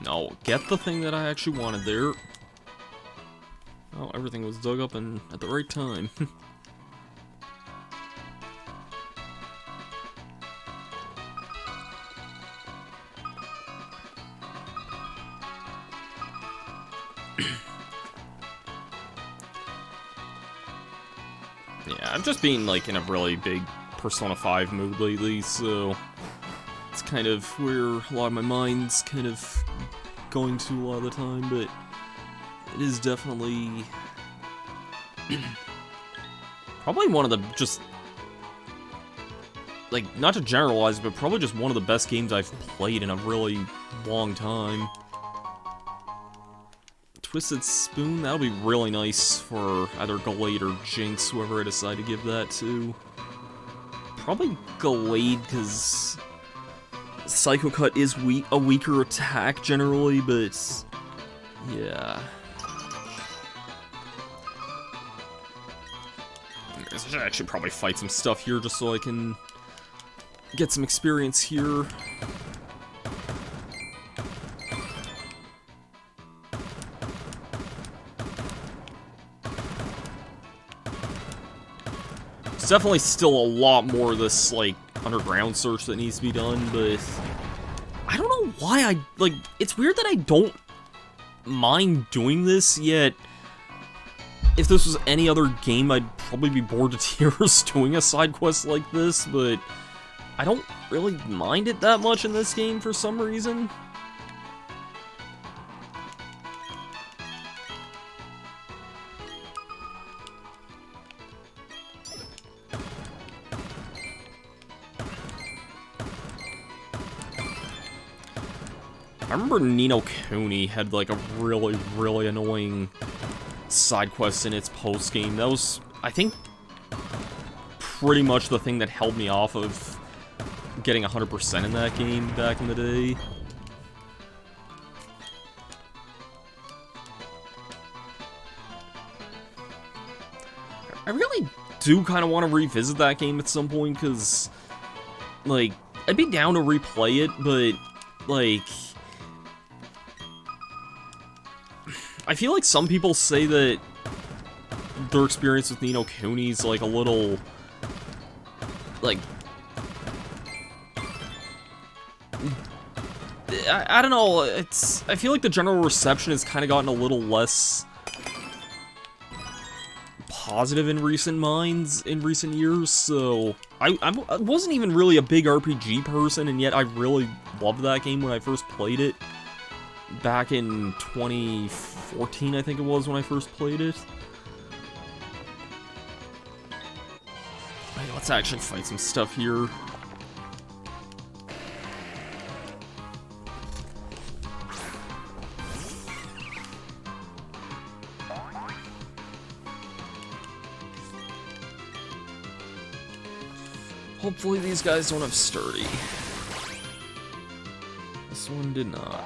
No, get the thing that I actually wanted there. Oh, everything was dug up and at the right time. Yeah, I've just been, like, in a really big Persona 5 mood lately, so it's kind of where a lot of my mind's kind of going to a lot of the time, but it is definitely probably one of the, just, like, not to generalize, but probably just one of the best games I've played in a really long time. Twisted Spoon, that'll be really nice for either Gallade or Jinx, whoever I decide to give that to. Probably Gallade, because Psycho Cut is a weaker attack generally, but yeah. I should actually probably fight some stuff here just so I can get some experience here. There's definitely still a lot more of this, like, underground search that needs to be done, but I don't know why like, it's weird that I don't mind doing this, yet if this was any other game, I'd probably be bored to tears doing a side quest like this, but I don't really mind it that much in this game for some reason. I remember Ni no Kuni had, like, a really, really annoying side quest in its post-game. That was, I think, pretty much the thing that held me off of getting 100% in that game back in the day. I really do kind of want to revisit that game at some point, because, like, I'd be down to replay it, but, like, I feel like some people say that their experience with Ni no Kuni is, like, a little, like, I don't know, I feel like the general reception has kind of gotten a little less positive in recent years, so I wasn't even really a big RPG person, and yet I really loved that game when I first played it. Back in 2014, I think it was, when I first played it. Hey, let's actually fight some stuff here. Hopefully these guys don't have sturdy. This one did not.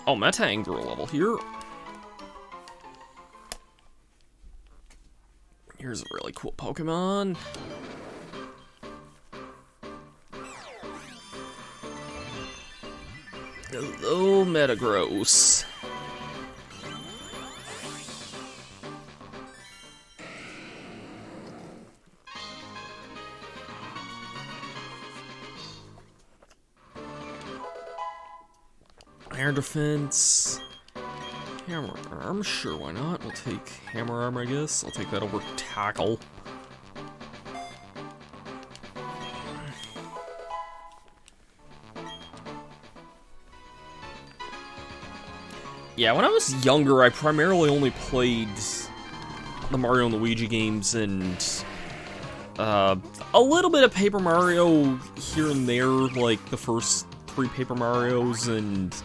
Oh, Meta Angler level here. Here's a really cool Pokemon. Hello, Metagross. Air defense. Hammer arm, sure, why not? We'll take hammer arm, I guess. I'll take that over tackle. Yeah, when I was younger, I primarily only played the Mario and Luigi games and a little bit of Paper Mario here and there, like the first 3 Paper Marios, and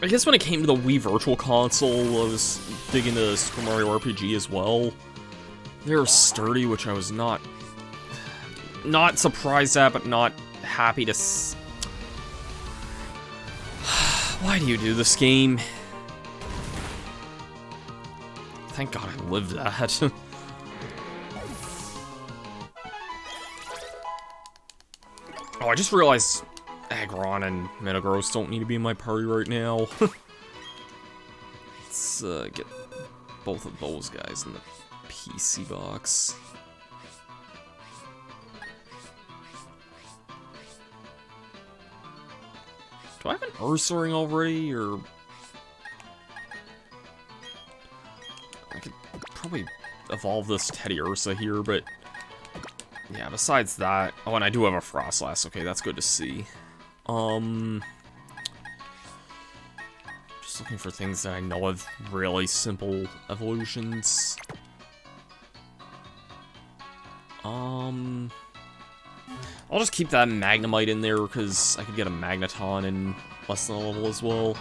I guess when it came to the Wii Virtual Console, I was big into Super Mario RPG as well. They were sturdy, which I was not surprised at, but not happy to Why do you do this game? Thank God I lived that. Oh, I just realized Aggron and Metagross don't need to be in my party right now. Let's get both of those guys in the PC box. Do I have an Ursaring already, or... I could probably evolve this Teddy Ursa here, but... Yeah, besides that... Oh, and I do have a Frostlass. Okay, that's good to see. Just looking for things that I know of really simple evolutions. I'll just keep that Magnemite in there, because I could get a Magneton in less than a level as well.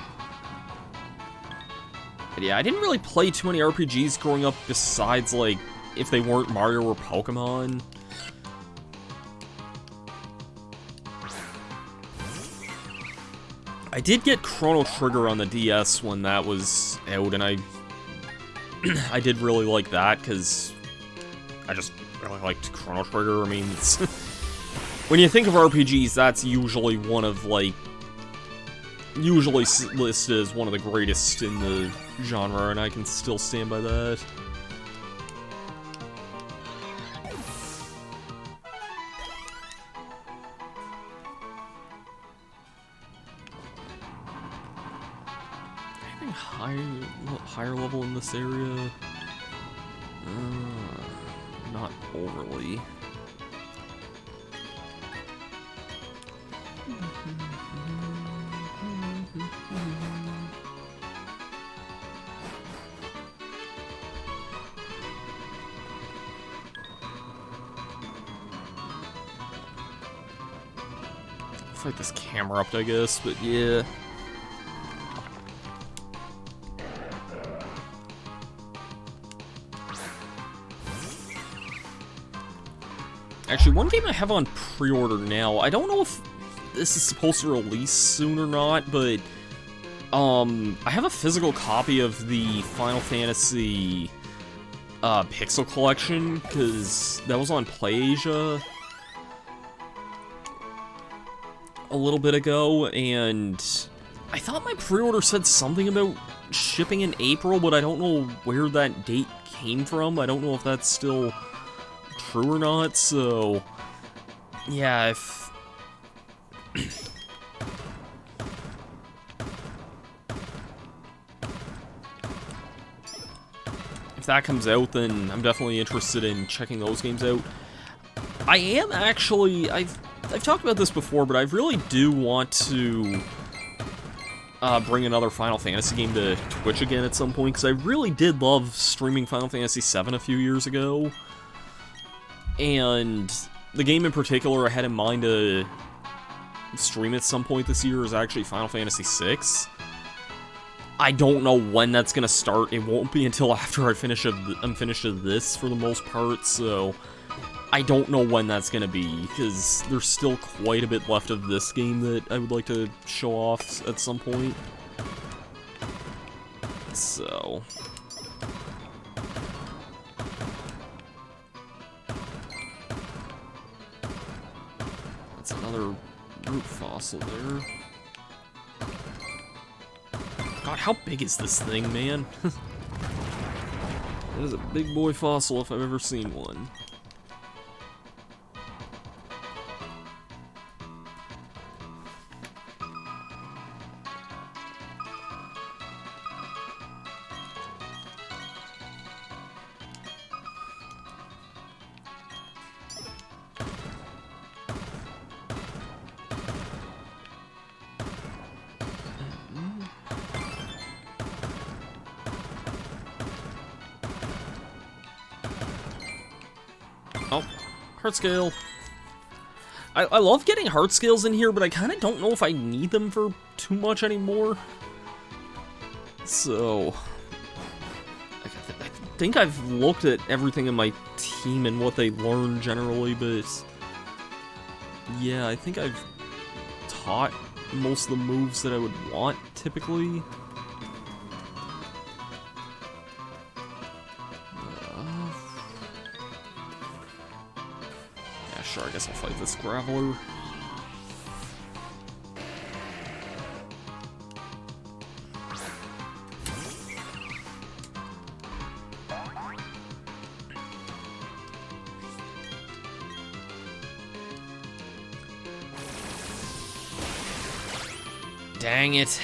But yeah, I didn't really play too many RPGs growing up, besides, like, if they weren't Mario or Pokémon. I did get Chrono Trigger on the DS when that was out, and I did really like that, because I just really liked Chrono Trigger. I mean, it's when you think of RPGs, that's usually one of, like, usually listed as one of the greatest in the genre, and I can still stand by that. Anything higher level in this area? Not overly. Fight this camera up, I guess, but yeah. Actually, one game I have on pre-order now, I don't know if this is supposed to release soon or not, but I have a physical copy of the Final Fantasy Pixel Collection, because that was on PlayAsia a little bit ago, and I thought my pre-order said something about shipping in April, but I don't know where that date came from. I don't know if that's still true or not, so yeah, if if that comes out, then I'm definitely interested in checking those games out. I am actually, I've talked about this before, but I really do want to bring another Final Fantasy game to Twitch again at some point, because I really did love streaming Final Fantasy VII a few years ago. And the game in particular I had in mind to stream at some point this year is actually Final Fantasy VI. I don't know when that's gonna start. It won't be until after I'm finished with this for the most part, so I don't know when that's gonna be, because there's still quite a bit left of this game that I would like to show off at some point. So that's another root fossil there. God, how big is this thing, man? That is a big boy fossil if I've ever seen one. Heart scale. I love getting heart scales in here, but I kind of don't know if I need them for too much anymore. So, I think I've looked at everything in my team and what they learn generally, but yeah, I think I've taught most of the moves that I would want, typically. Yeah, sure, I guess I'll fight this Graveler. Dang it.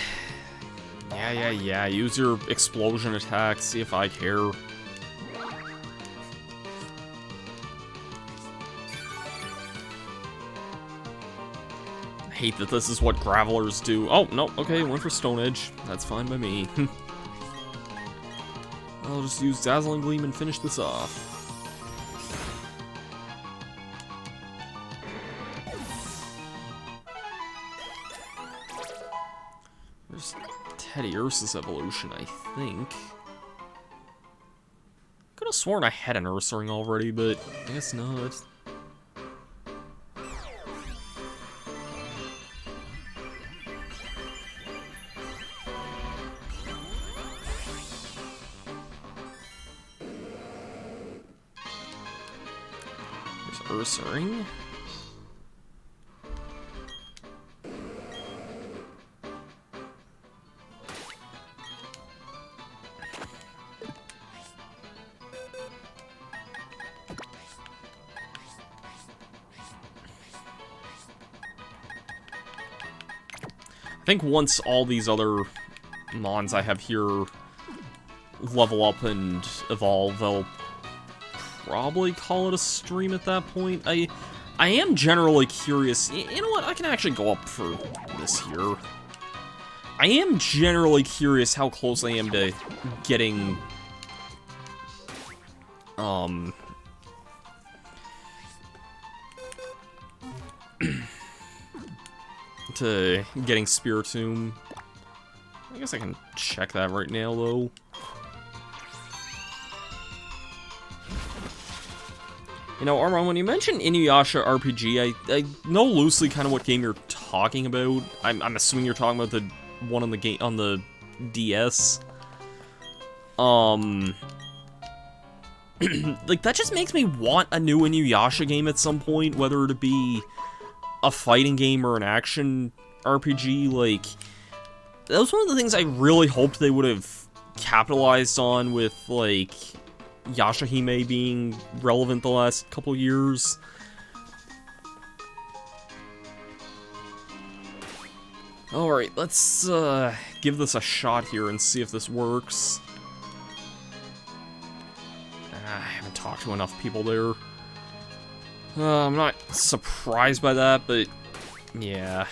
Yeah. Use your explosion attack, see if I care. I hate that this is what Gravelers do. Oh, no, okay, went for Stone Edge. That's fine by me. I'll just use Dazzling Gleam and finish this off. There's Teddy Ursa's evolution, I think. Could have sworn I had an Ursaring already, but I guess not. There's Ursaring. I think once all these other mons I have here level up and evolve, they'll probably call it a stream at that point. I am generally curious. You know what? I can actually go up for this here. I am generally curious how close I am to getting to getting Spiritomb. I guess I can check that right now, though. You know, Armand, when you mention Inuyasha RPG, I know loosely kind of what game you're talking about. I'm assuming you're talking about the one on the game on the DS. Like, that just makes me want a new Inuyasha game at some point, whether it be a fighting game or an action RPG. Like, that was one of the things I really hoped they would have capitalized on with, like, Yashahime being relevant the last couple years. Alright, let's give this a shot here and see if this works. I haven't talked to enough people there. I'm not surprised by that, but yeah.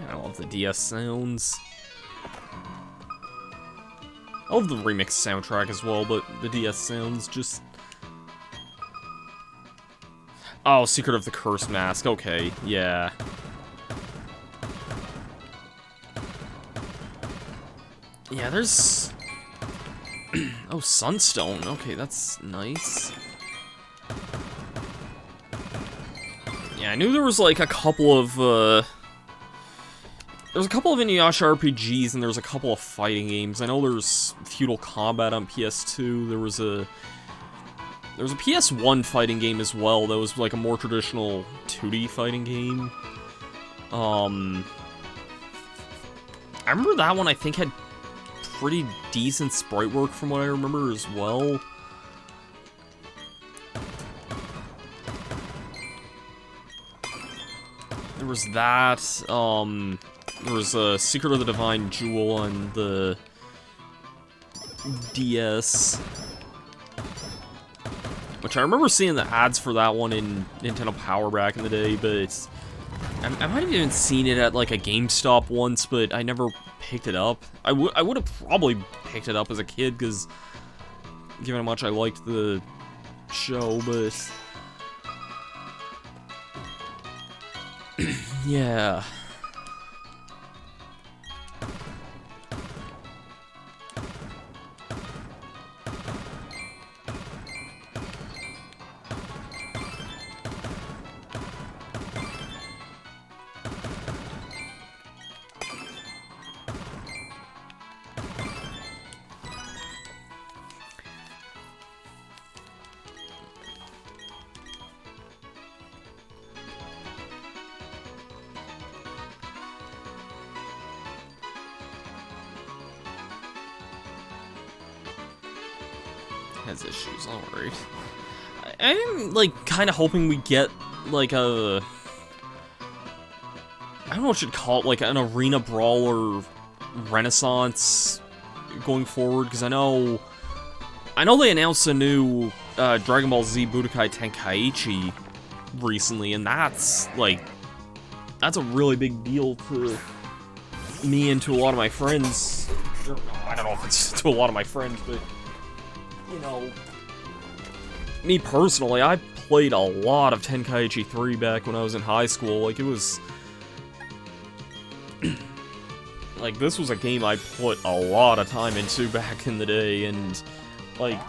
I love the DS sounds. I love the remix soundtrack as well, but the DS sounds just... Oh, Secret of the Cursed Mask, okay, yeah. Yeah, there's... Oh, Sunstone. Okay, that's nice. Yeah, I knew there was, like, a couple of, There's a couple of Inuyasha RPGs, and there's a couple of fighting games. I know there's Feudal Combat on PS2. There was a PS1 fighting game as well that was, like, a more traditional 2D fighting game. I remember that one, I think, had pretty decent sprite work from what I remember as well. There was that, there was a Secret of the Divine Jewel on the DS. Which I remember seeing the ads for that one in Nintendo Power back in the day, but I might have even seen it at, like, a GameStop once, but I never picked it up. I would have probably picked it up as a kid, because given how much I liked the show, but yeah. Has issues, alright. I'm, like, kind of hoping we get, like, a... I don't know what you should call it, like, an arena brawler renaissance going forward, because I know they announced a new Dragon Ball Z Budokai Tenkaichi recently, and that's, like, that's a really big deal to me and to a lot of my friends. I don't know if it's to a lot of my friends, but... You know, me personally, I played a lot of Tenkaichi 3 back when I was in high school. Like, it was... like, this was a game I put a lot of time into back in the day, and, like...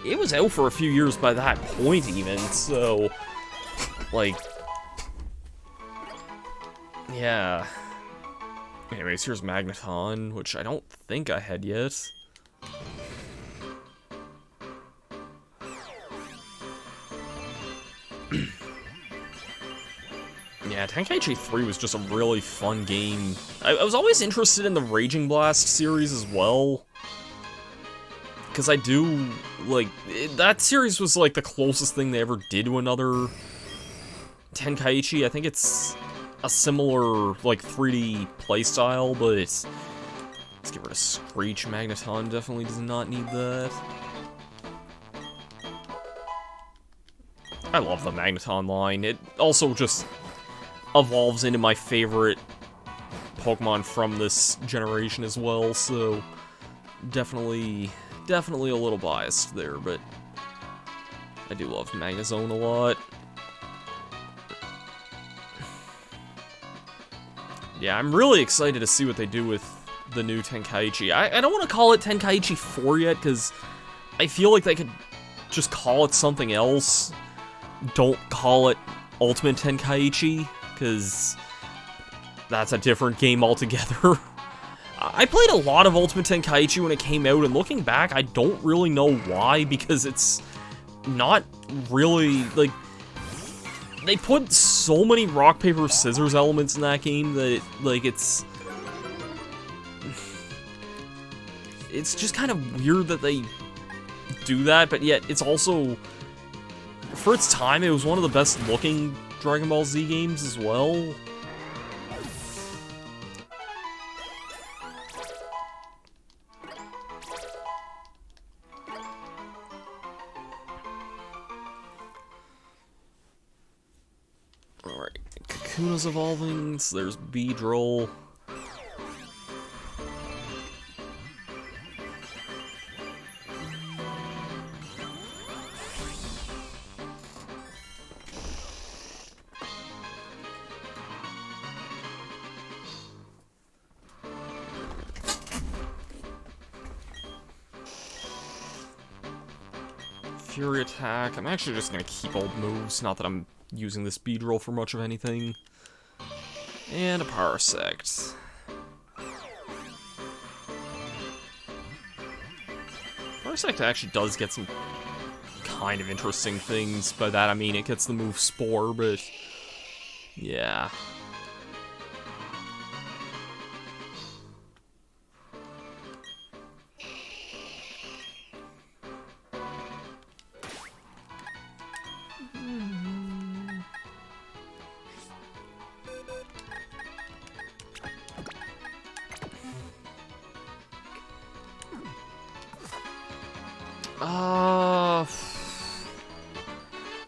It was out for a few years by that point, even, so... Like... Yeah... Anyways, here's Magneton, which I don't think I had yet. Yeah, Tenkaichi 3 was just a really fun game. I was always interested in the Raging Blast series as well. Because I do, like, that series was, like, the closest thing they ever did to another Tenkaichi. I think it's a similar, like, 3D playstyle, but let's get rid of Screech. Magneton definitely does not need that. I love the Magneton line. It also just evolves into my favorite Pokemon from this generation as well, so definitely a little biased there, but I do love Magnezone a lot. Yeah, I'm really excited to see what they do with the new Tenkaichi. I don't want to call it Tenkaichi 4 yet, because I feel like they could just call it something else. Don't call it Ultimate Tenkaichi, because that's a different game altogether. I played a lot of Ultimate Tenkaichi when it came out, and looking back, I don't really know why, because it's not really, like, they put so many rock, paper, scissors elements in that game that, it's just kind of weird that they do that, but yet it's also, for its time, it was one of the best looking Dragon Ball Z games as well. Alright, Kakuna's evolving, so there's Beedrill. Fury attack. I'm actually just gonna keep old moves, not that I'm using this Beedrill for much of anything. And a Parasect. Parasect actually does get some kind of interesting things. By that I mean it gets the move Spore, but yeah.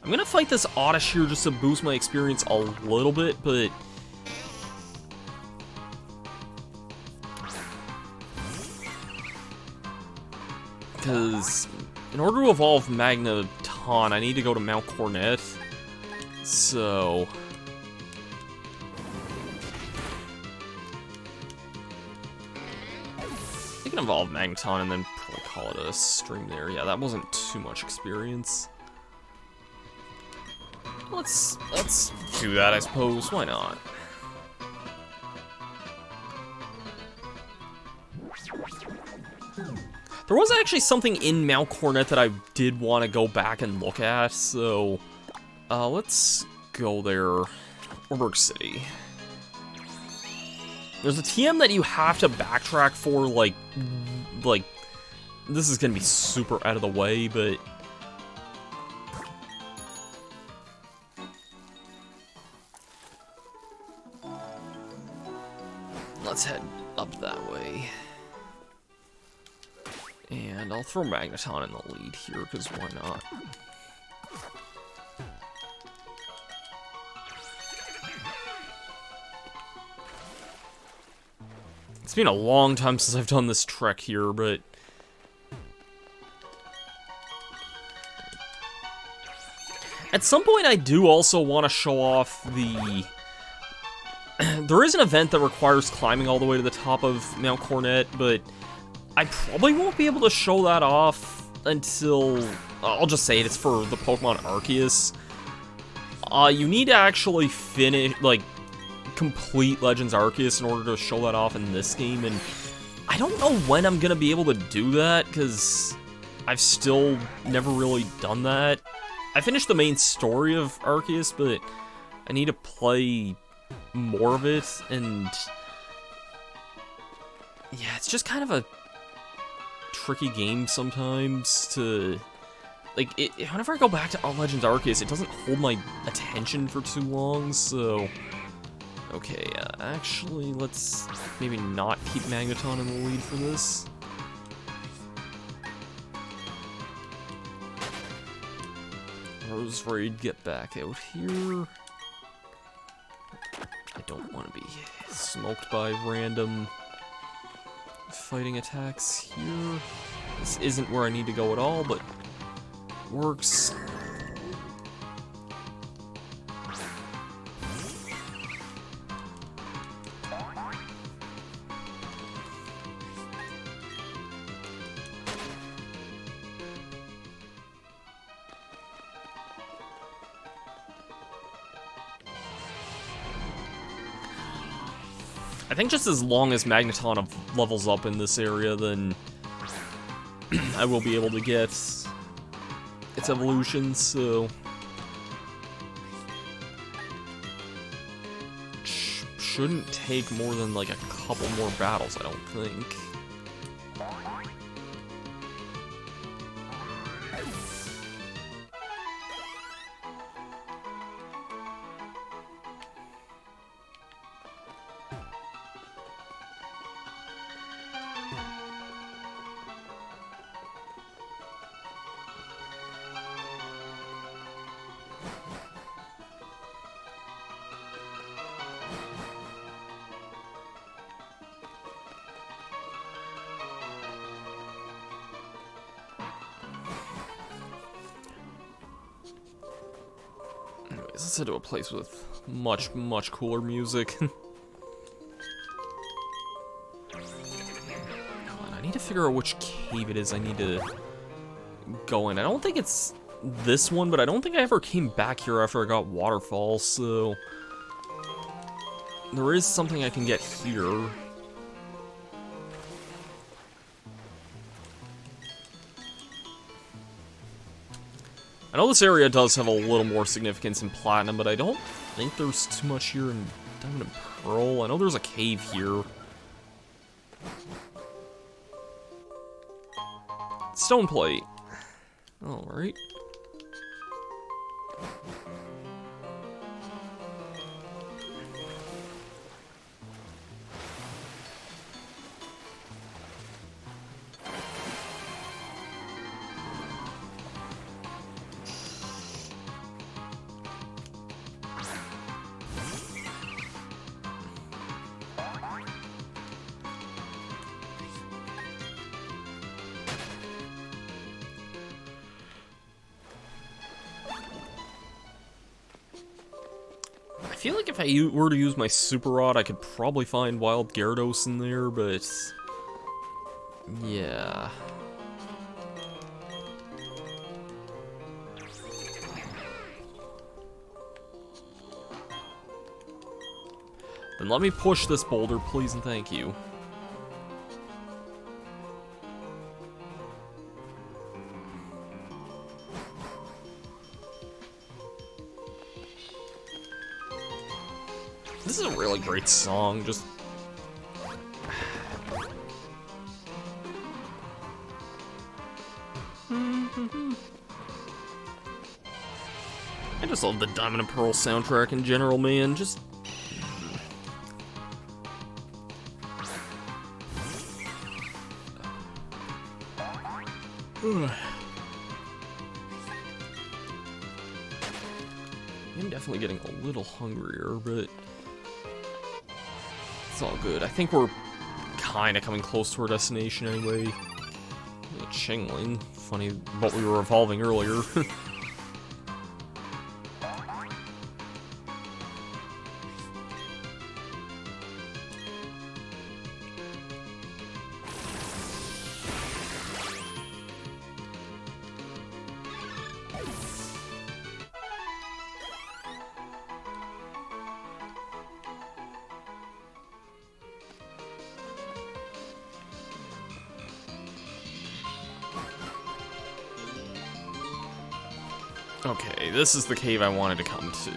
I'm gonna fight this Oddish here just to boost my experience a little bit, but because in order to evolve Magneton, I need to go to Mount Cornet. So... I can evolve Magneton and then probably call it a stream there. Yeah, that wasn't too much experience. Let's do that, I suppose. Why not? There was actually something in Mount Cornet that I did want to go back and look at, so let's go there. Orberg City. There's a TM that you have to backtrack for, like, this is gonna be super out of the way, but... Let's head up that way. And I'll throw Magneton in the lead here, because why not? It's been a long time since I've done this trek here, but... At some point, I do also want to show off the... There is an event that requires climbing all the way to the top of Mount Cornet, but I probably won't be able to show that off until... I'll just say it, it's for the Pokemon Arceus. You need to actually finish, like, complete Legends Arceus in order to show that off in this game, and I don't know when I'm gonna be able to do that, because I've still never really done that. I finished the main story of Arceus, but I need to play more of it, and yeah, it's just kind of a tricky game sometimes to, like, whenever I go back to Legends Arceus, it doesn't hold my attention for too long, so... Okay, actually, let's maybe not keep Magneton in the lead for this. Roserade, get back out here. I don't want to be smoked by random fighting attacks here. This isn't where I need to go at all, but works. I think just as long as Magneton levels up in this area, then I will be able to get its evolution, so... Shouldn't take more than, like, a couple more battles, I don't think. Let's head to a place with much, much cooler music. Hold on, I need to figure out which cave it is I need to go in. I don't think it's this one, but I don't think I ever came back here after I got Waterfall, so... There is something I can get here. I know this area does have a little more significance in Platinum, but I don't think there's too much here in Diamond and Pearl. I know there's a cave here. Stone plate. Alright. feel like if I were to use my Super Rod, I could probably find Wild Gyarados in there, but... yeah... Then let me push this boulder, please and thank you. This is a really great song, just... I just love the Diamond and Pearl soundtrack in general, man, just... I'm definitely getting a little hungrier, but it's all good. I think we're kind of coming close to our destination anyway. Chingling. Funny what we were evolving earlier. Okay, this is the cave I wanted to come to.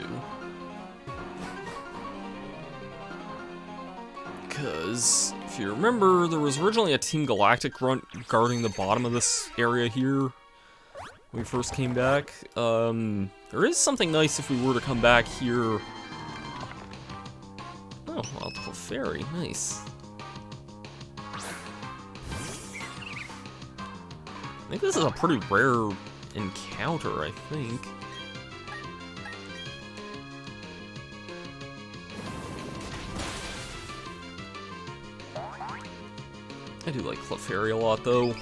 Because, if you remember, there was originally a Team Galactic grunt guarding the bottom of this area here when we first came back. There is something nice if we were to come back here. Oh, Wild Clefairy, nice. I think this is a pretty rare encounter, I think. I do like Clefairy a lot, though.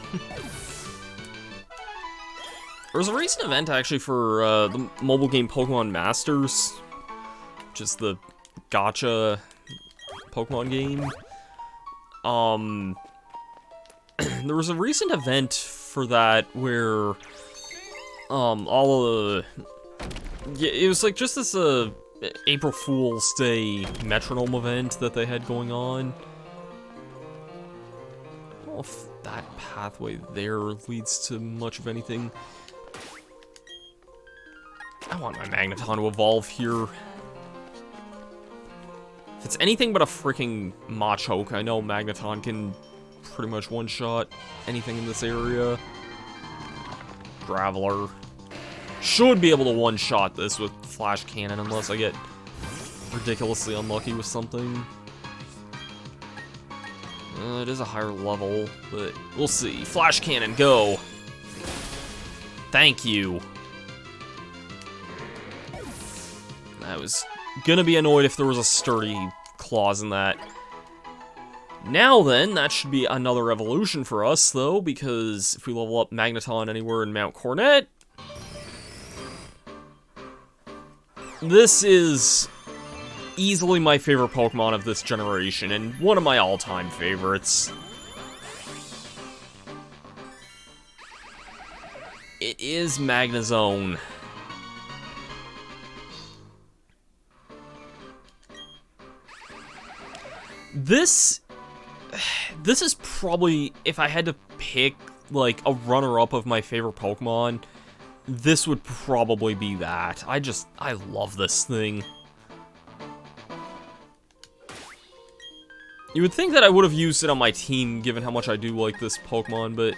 There was a recent event, actually, for the mobile game Pokemon Masters, which is the gacha Pokemon game. There was a recent event for that where all of the... yeah, it was like just this April Fool's Day metronome event that they had going on. I don't know if that pathway there leads to much of anything. I want my Magneton to evolve here. If it's anything but a freaking Machoke, I know Magneton can pretty much one-shot anything in this area. Graveler. Should be able to one-shot this with Flash Cannon unless I get ridiculously unlucky with something. It is a higher level, but we'll see. Flash Cannon, go! Thank you. I was gonna be annoyed if there was a sturdy clause in that. Now then, that should be another evolution for us, though, because if we level up Magneton anywhere in Mount Cornet, this is easily my favorite Pokemon of this generation, and one of my all-time favorites. It is Magnezone. This is probably, if I had to pick, like, a runner-up of my favorite Pokemon, this would probably be that. I love this thing. You would think that I would have used it on my team, given how much I do like this Pokemon, but...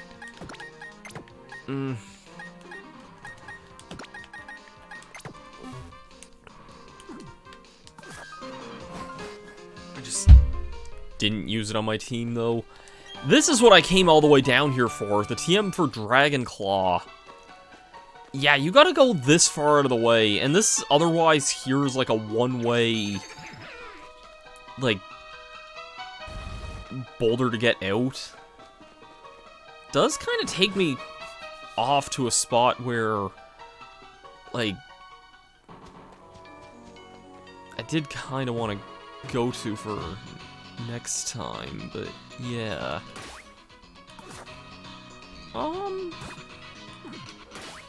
I just didn't use it on my team, though. This is what I came all the way down here for, the TM for Dragon Claw. Yeah, you gotta go this far out of the way, and this otherwise here is like a one-way, like, boulder to get out. Does kind of take me off to a spot where, like, I did kind of want to go to for next time, but yeah.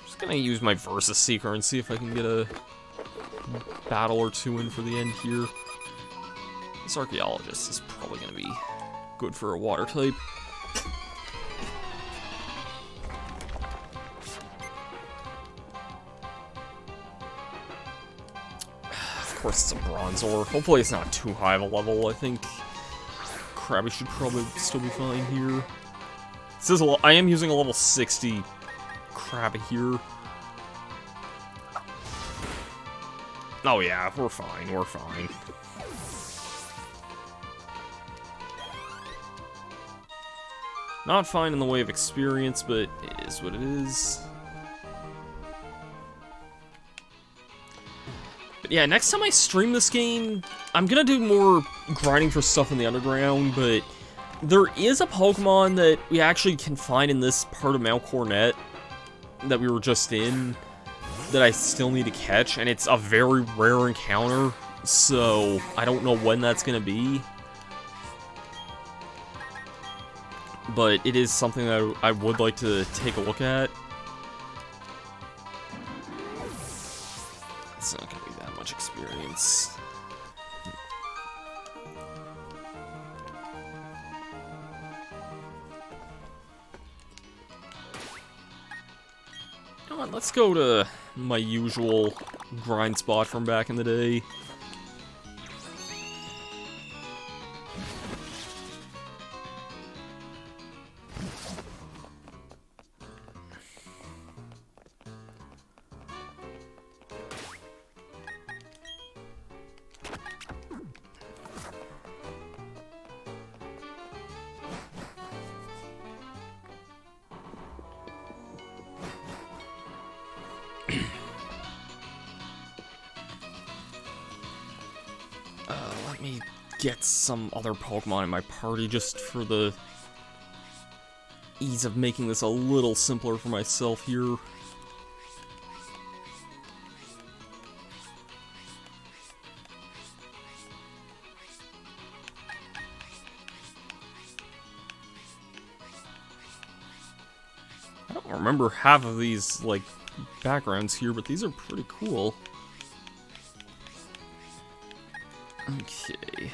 Just gonna use my Versus Seeker and see if I can get a battle or two in for the end here. This Archaeologist is probably gonna be good for a water type. Of course, it's a Bronzor. Hopefully, it's not too high of a level. I think Krabby should probably still be fine here. This is I am using a level 60 Krabby here. Oh yeah, we're fine, we're fine. Not fine in the way of experience, but it is what it is. But yeah, next time I stream this game, I'm gonna do more grinding for stuff in the underground, but there is a Pokemon that we actually can find in this part of Mount Cornet that we were just in that I still need to catch, and it's a very rare encounter, so I don't know when that's gonna be. But it is something that I would like to take a look at. It's not gonna be that much experience. Come on, let's go to my usual grind spot from back in the day. Let me get some other Pokemon in my party just for the ease of making this a little simpler for myself here. I don't remember half of these, like, backgrounds here, but these are pretty cool. Okay,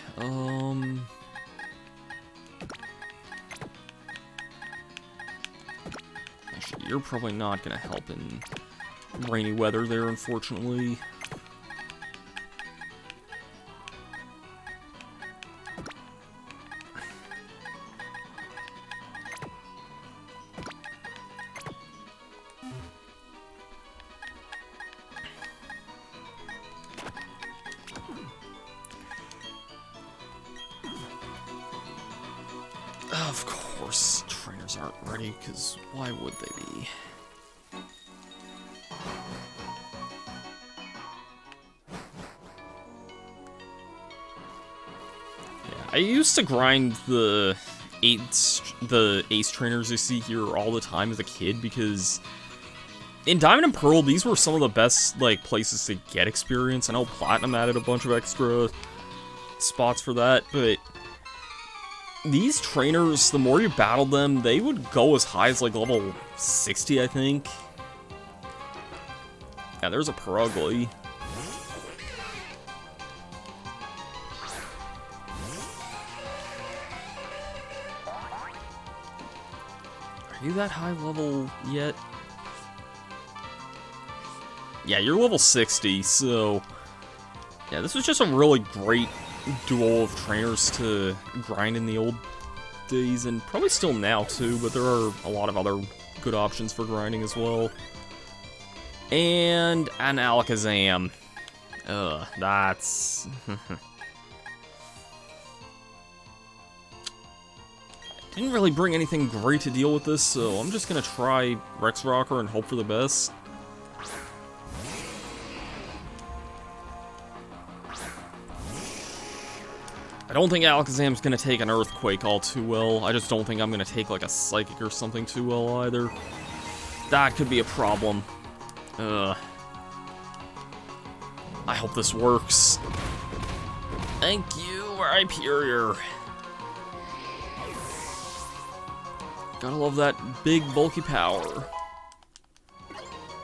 actually, you're probably not gonna help in rainy weather there, unfortunately. Of course, trainers aren't ready, because why would they be? Yeah, I used to grind the ace trainers you see here all the time as a kid, because in Diamond and Pearl, these were some of the best, like, places to get experience. I know Platinum added a bunch of extra spots for that, but these trainers, the more you battled them, they would go as high as, like, level 60, I think. Yeah, there's a Perugly. Are you that high level yet? Yeah, you're level 60, so yeah, this was just a really great duo of trainers to grind in the old days, and probably still now too, but there are a lot of other good options for grinding as well. And an Alakazam. Ugh, that's... Didn't really bring anything great to deal with this, so I'm just gonna try Rex Rocker and hope for the best. I don't think Alakazam's gonna take an Earthquake all too well. I just don't think I'm gonna take, like, a Psychic or something too well either. That could be a problem. I hope this works. Thank you, Hyperior. Gotta love that big, bulky power.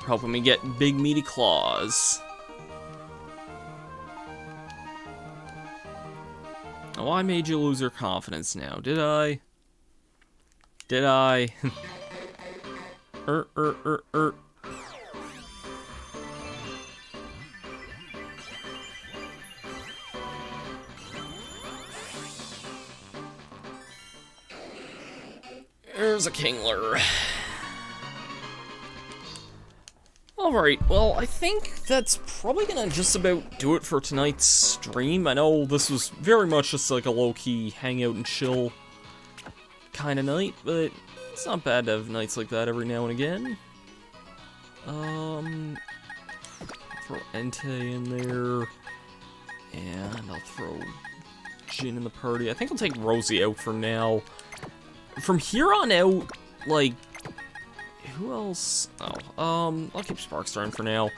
Helping me get big, meaty claws. Oh, I made you lose your confidence now, did I? Did I? There's a Kingler. Alright, well, I think that's probably gonna just about do it for tonight's stream. I know this was very much just like a low-key hangout and chill kind of night, but it's not bad to have nights like that every now and again. Throw Entei in there, and I'll throw Jin in the party. I think I'll take Rosie out for now. From here on out, like, who else? Oh, I'll keep Sparkstar for now.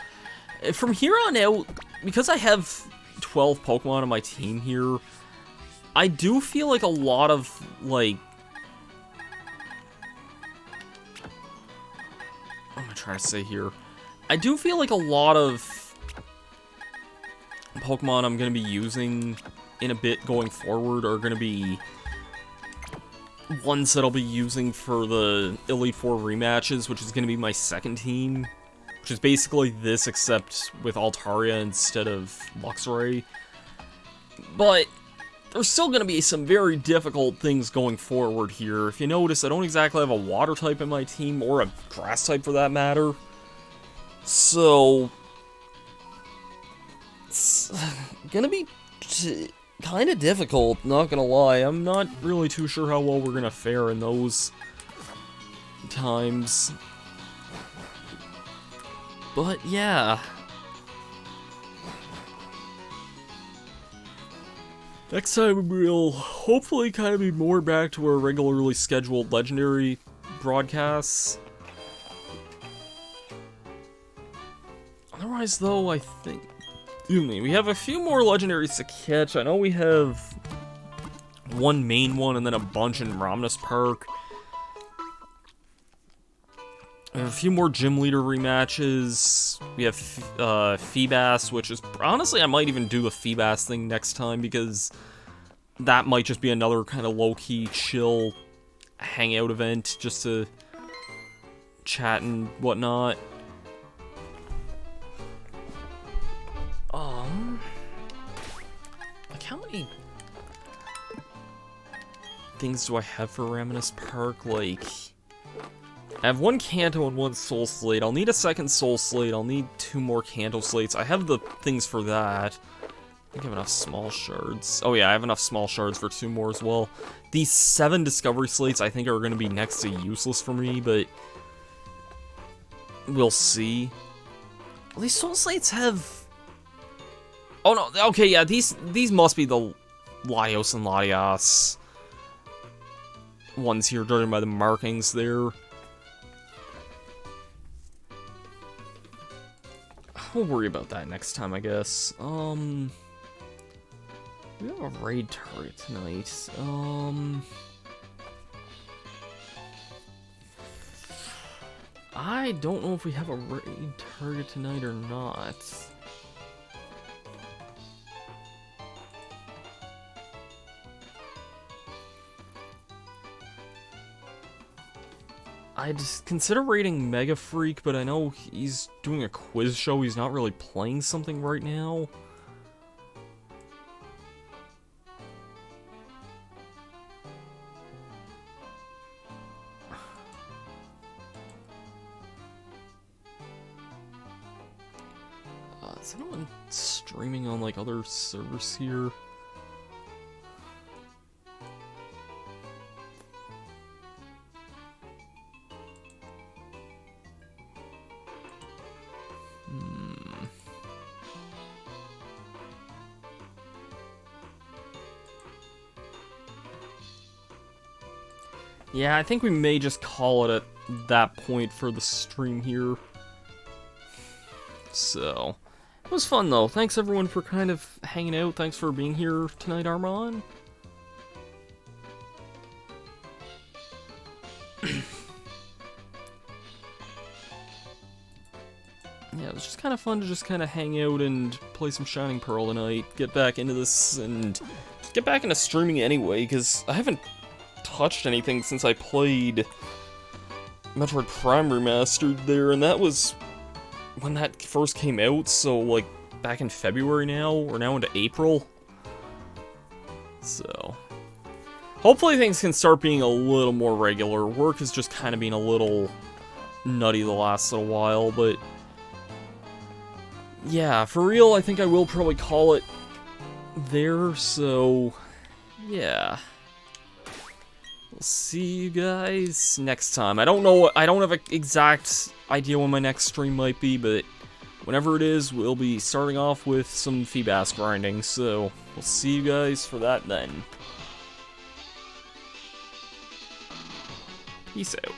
From here on out, because I have 12 Pokemon on my team here, I do feel like a lot of, like... What am I trying to say here? I do feel like a lot of Pokemon I'm going to be using in a bit going forward are going to be ones that I'll be using for the Elite Four rematches, which is going to be my second team, which is basically this except with Altaria instead of Luxray. But there's still going to be some very difficult things going forward here. If you notice, I don't exactly have a water type in my team, or a grass type for that matter. So it's gonna be kind of difficult, not gonna lie. I'm not really too sure how well we're gonna fare in those times. But yeah. Next time we'll hopefully kind of be more back to our regularly scheduled legendary broadcasts. Otherwise, though, I think... we have a few more legendaries to catch. I know we have one main one and then a bunch in Ramnas Park. We have a few more gym leader rematches. We have Feebas, which is... Honestly, I might even do the Feebas thing next time, because that might just be another kind of low-key, chill hangout event, just to chat and whatnot. Like, how many things do I have for Ramnas Park? Like, I have one Kanto and one Soul Slate. I'll need a second Soul Slate. I'll need 2 more Kanto Slates. I have the things for that. I think I have enough small shards. Oh yeah, I have enough small shards for 2 more as well. These 7 Discovery Slates I think are going to be next to useless for me, but we'll see. Well, these Soul Slates have... Oh no, okay, yeah, these must be the Laios and Latias ones here, judging by the markings there. We'll worry about that next time, I guess. We have a raid target tonight. I don't know if we have a raid target tonight or not. I'd consider raiding Mega Freak, but I know he's doing a quiz show. He's not really playing something right now. Is anyone streaming on, like, other servers here? Yeah, I think we may just call it at that point for the stream here. So, It was fun, though. Thanks, everyone, for kind of hanging out. Thanks for being here tonight, Armand. Yeah, it was just kind of fun to just kind of hang out and play some Shining Pearl tonight. Get back into this and get back into streaming anyway, because I haven't touched anything since I played Metroid Prime Remastered there, and that was when that first came out, so like back in February now. We're now into April. So hopefully things can start being a little more regular. Work has just kind of been a little nutty the last little while, but yeah, for real, I think I will probably call it there, so yeah. We'll see you guys next time. I don't know, I don't have an exact idea when my next stream might be, but whenever it is, we'll be starting off with some Feebas grinding, so we'll see you guys for that then. Peace out.